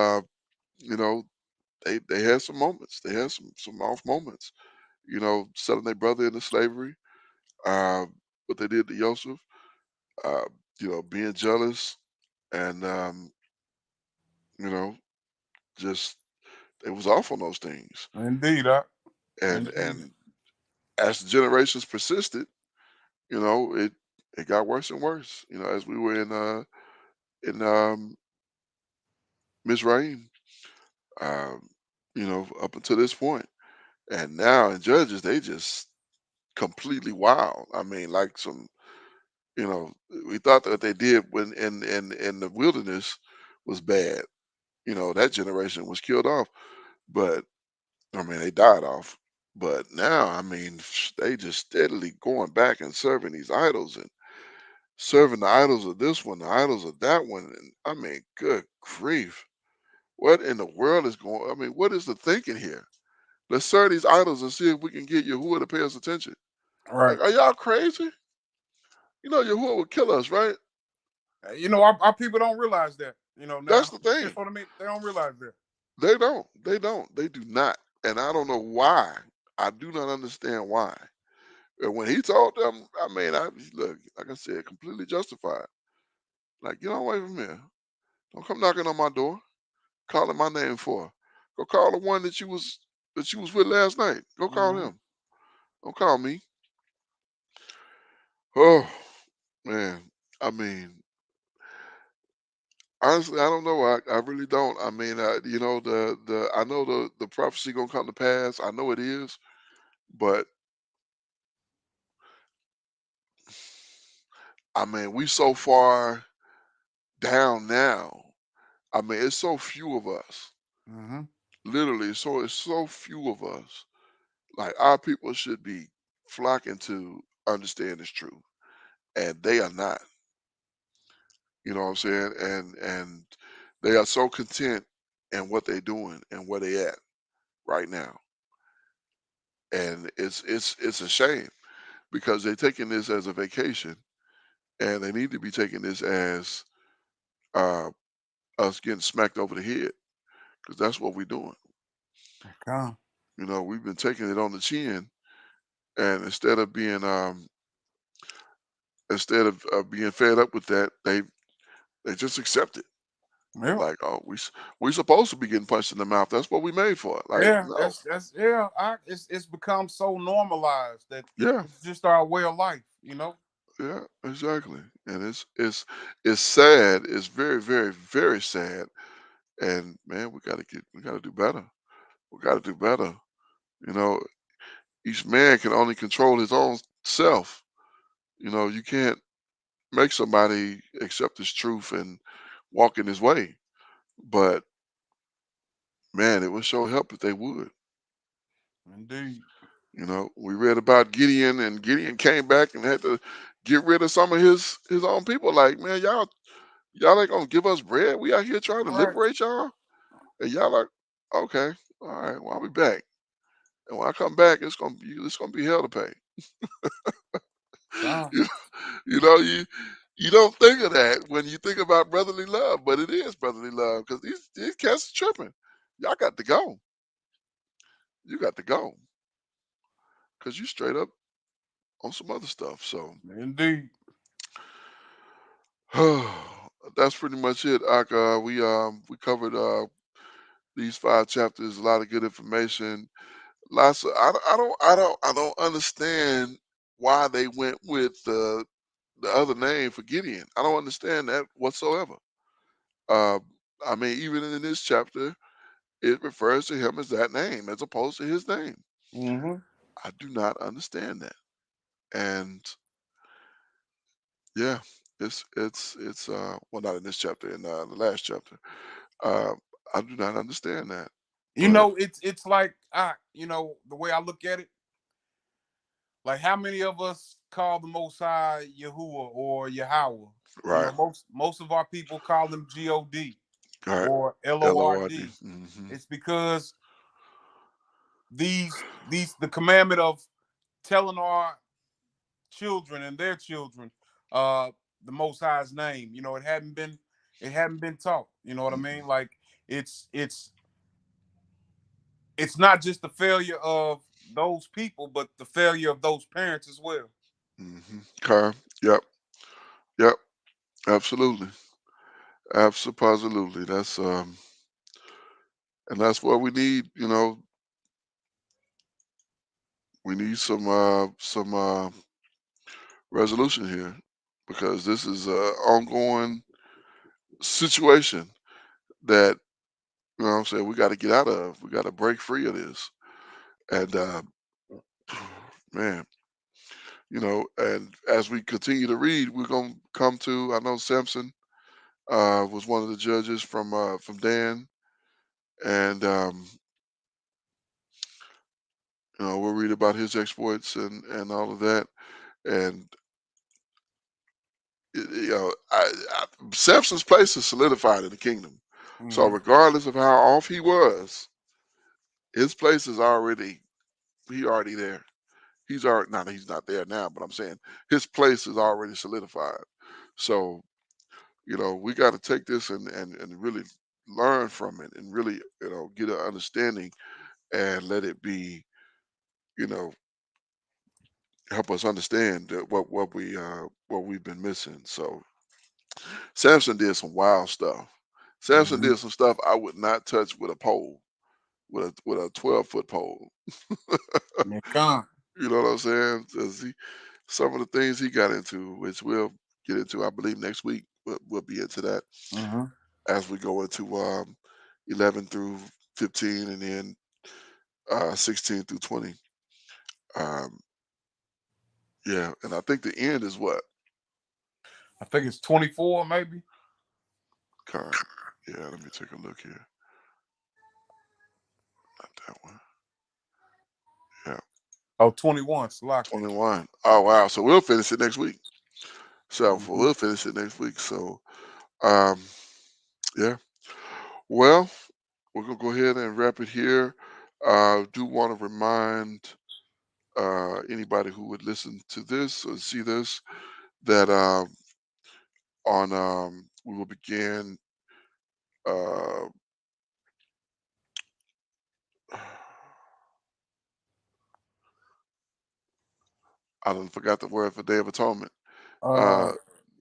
you know, they had some moments. They had some off moments. You know, selling their brother into slavery. Uh, what they did to Joseph. Uh, you know, being jealous and you know, just it was off on those things. Indeed, Doc. Indeed. And as the generations persisted, you know, it got worse and worse. You know, as we were in Mizraim, um, you know, up until this point, and now in Judges, they just completely wild. I mean, like some, you know, we thought that they did when in the wilderness was bad. You know, that generation was killed off, but I mean, they died off. But now, I mean, they just steadily going back and serving these idols and serving the idols of this one, the idols of that one. And I mean, good grief. What in the world is going I mean, what is the thinking here? Let's serve these idols and see if we can get Yahuwah to pay us attention. Right. Like, are y'all crazy? You know Yahuwah would kill us, right? You know, our people don't realize that. You know, That's now. the You know thing. what I mean? They don't realize that. They don't. They don't. They do not. And I don't know why. I do not understand why. And when he told them, I mean, I look, like I said, completely justified. Like, get away from here. Don't come knocking on my door, calling my name for. Go call the one that you was with last night. Go call Hmm. him. Don't call me. Oh man. I mean, honestly, I don't know. I really don't. I mean, you know, the I know the prophecy gonna come to pass. I know it is, but I mean, we so far down now. I mean, it's so few of us. Hmm. Literally, so it's so few of us. Like our people should be flocking to understand this truth, and they are not. You know what I'm saying? And they are so content in what they're doing and where they at right now, and it's a shame because they're taking this as a vacation, and they need to be taking this as uh, us getting smacked over the head because that's what we're doing. Come. You know, we've been taking it on the chin, and instead of being fed up with that, they just accept it. Yeah. Like, oh, we supposed to be getting punched in the mouth. That's what we made for. Like, Yeah. no, That's yeah. It's become so normalized that yeah, it's just our way of life. You know. yeah, exactly. And it's sad. It's very, very, very sad. And man, we gotta do better. We gotta do better. You know, each man can only control his own self. You know, you can't make somebody accept his truth and walk in his way. But man, it would sure help if they would. Indeed. You know, we read about Gideon, and Gideon came back and had to get rid of some of his own people. Like, man, y'all ain't gonna give us bread. We out here trying to All right. liberate y'all, and y'all like, okay, all right, well, I'll be back. And when I come back, it's gonna be hell to pay. Come. You, you know, you don't think of that when you think about brotherly love, but it is brotherly love because these cats are tripping. Y'all got to go. You got to go because you straight up on some other stuff. So Indeed. that's pretty much it. Aka. We covered these 5 chapters. A lot of good information. Lots of I don't understand why they went with the other name for Gideon. I don't understand that whatsoever. Uh, I mean, even in this chapter, it refers to him as that name as opposed to his name. Hmm. I do not understand that. And yeah, it's well, not in this chapter, in the last chapter. Uh, I do not understand that, You but know, it's like the way I look at it, like how many of us call the Most High Yahuwah or Yahweh? You know, right, most of our people call them God right, or LORD. Lord. It's because the commandment of telling our children and their children uh the Most High's name. You know, it hadn't been taught. You know what I mean? Like it's it's it's not just the failure of those people, but the failure of those parents as well. Okay. Yep. Yep. Absolutely. Absolutely. And that's what we need. We need some resolution here because this is a ongoing situation that what I'm saying we got to get out of. We got to break free of this. And man, and as we continue to read, we're gonna come to. I know Samson was one of the judges from Dan, and we'll read about his exploits and all of that. And Samson's place is solidified in the kingdom. So Mm-hmm. regardless of how off he was, his place is already there. He's already not he's not there now, but I'm saying his place is already solidified. So we got to take this and really learn from it and really get an understanding and let it be you know help us understand that what we've been missing. So Samson did some wild stuff. Samson Mm-hmm. did some stuff I would not touch with a pole, with a 12-foot pole. Nikan. You know what I'm saying? 'Cause some of the things he got into, which we'll get into, I believe next week. We'll be into that Mm-hmm. as we go into 11 through 15, and then 16 through 20. Um, yeah, and I think the end is what? I think it's 24, maybe. Con. Yeah, let me take a look here. Not that one. Yeah, Oh, 21, Salakia. 21. Oh wow! So we'll finish it next week. So Mm-hmm. we'll finish it next week. So um, yeah. Well, we're gonna go ahead and wrap it here. Do want to remind anybody who would listen to this or see this that on we will begin. Uh, I done forgot the word for Day of Atonement. Uh, Uh,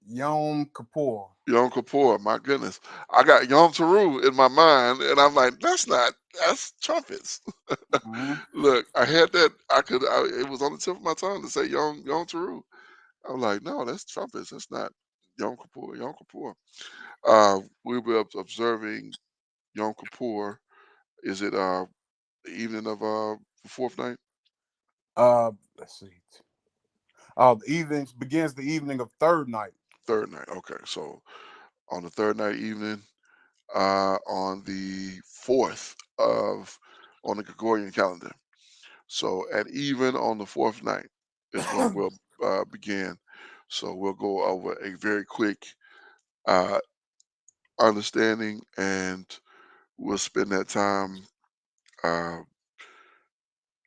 Yom Kippur. Yom Kippur. My goodness, I got Yom Teru in my mind, and I'm like, that's trumpets. Mm-hmm. Look, I had that. It was on the tip of my tongue to say Yom Teru. I'm like, no, that's trumpets. That's not Yom Kippur. Yom Kippur. We'll be observing Yom Kippur. Is it the evening of the fourth night? Let's see. The evening begins the evening of third night. Third night. Okay, so on the third night evening, on the fourth of on the Gregorian calendar. So at even on the fourth night is when we'll begin. So we'll go over a very quick uh, understanding, and we'll spend that time uh,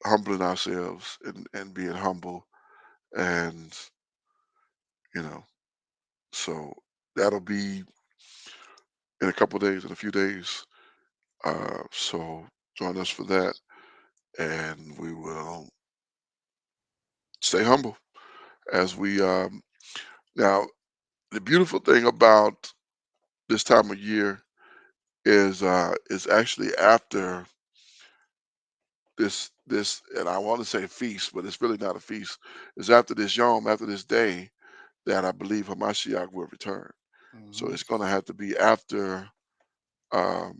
humbling ourselves and being humble, and you know, so that'll be in a couple days, in a few days. So join us for that, and we will stay humble as we now. The beautiful thing about this time of year is actually after this, and I want to say feast, but it's really not a feast. It's after this Yom, after this day, that I believe Hamashiach will return. So Mm-hmm. it's going to have to be after um,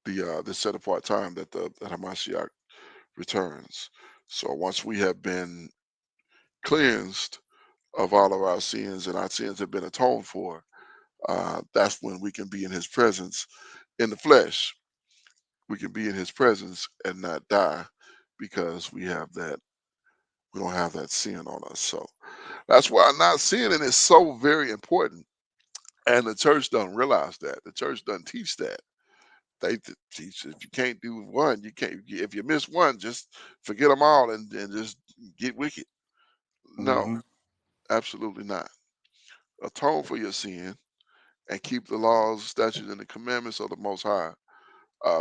the set apart time that Hamashiach returns. So once we have been cleansed of all of our sins and our sins have been atoned for, that's when we can be in his presence in the flesh. We can be in his presence and not die because we don't have that sin on us. So that's why not sinning is so very important. And the church doesn't realize that. The church doesn't teach that. They teach if you can't do one, you can't. If you miss one, just forget them all and just get wicked. No, Mm-hmm. absolutely not. Atone for your sin and keep the laws, statutes, and the commandments of the Most High.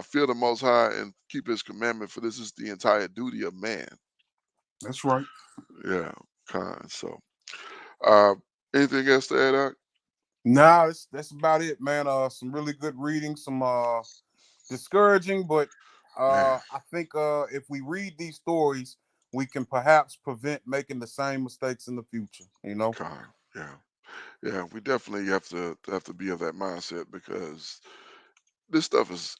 Fear the Most High and keep His commandment, for this is the entire duty of man. That's right. Yeah, kind. So, uh, anything else to add, Doc? Nah, that's about it, man. Some really good reading, some discouraging, but Man, I think if we read these stories, we can perhaps prevent making the same mistakes in the future. You know. kind. Yeah, yeah. We definitely have to be of that mindset because this stuff is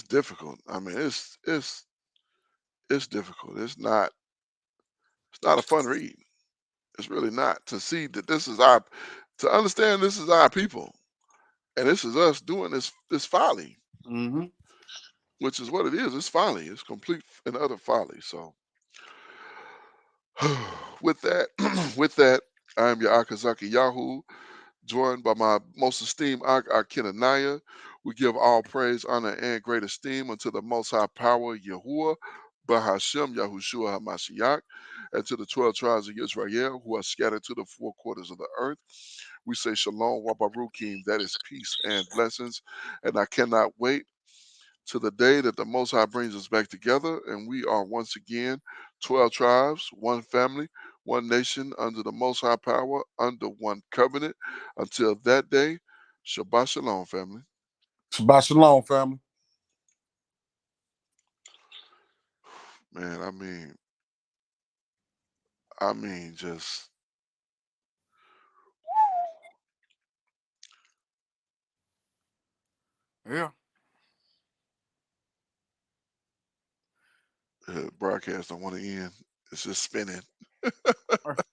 difficult. I mean, it's difficult. It's not a fun read. It's really not to see that to understand this is our people and this is us doing this folly, Mm-hmm. which is what it is. It's folly. It's complete and utter folly. So with that, with that, I am your Akazaki Yahoo, joined by my most esteemed Akinanaya. We give all praise, honor, and great esteem unto the Most High Power, Yahuwah, Bahashem, Yahushua HaMashiach, and to the 12 tribes of Israel who are scattered to the four quarters of the earth. We say Shalom, Wabarukim, that is peace and blessings. And I cannot wait to the day that the Most High brings us back together, and we are once again 12 tribes, one family, one nation, under the Most High power, under one covenant. Until that day, Shabbat Shalom, family. Shabbat shalom, family. Man, just Yeah. broadcast don't want to end. It's just spinning.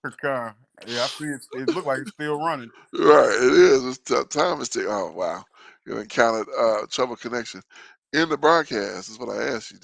Okay. Yeah, I see it. It looked like it's still running. Right, it is. Time is ticking. Oh wow, you encountered trouble connection in the broadcast. Is what I asked you.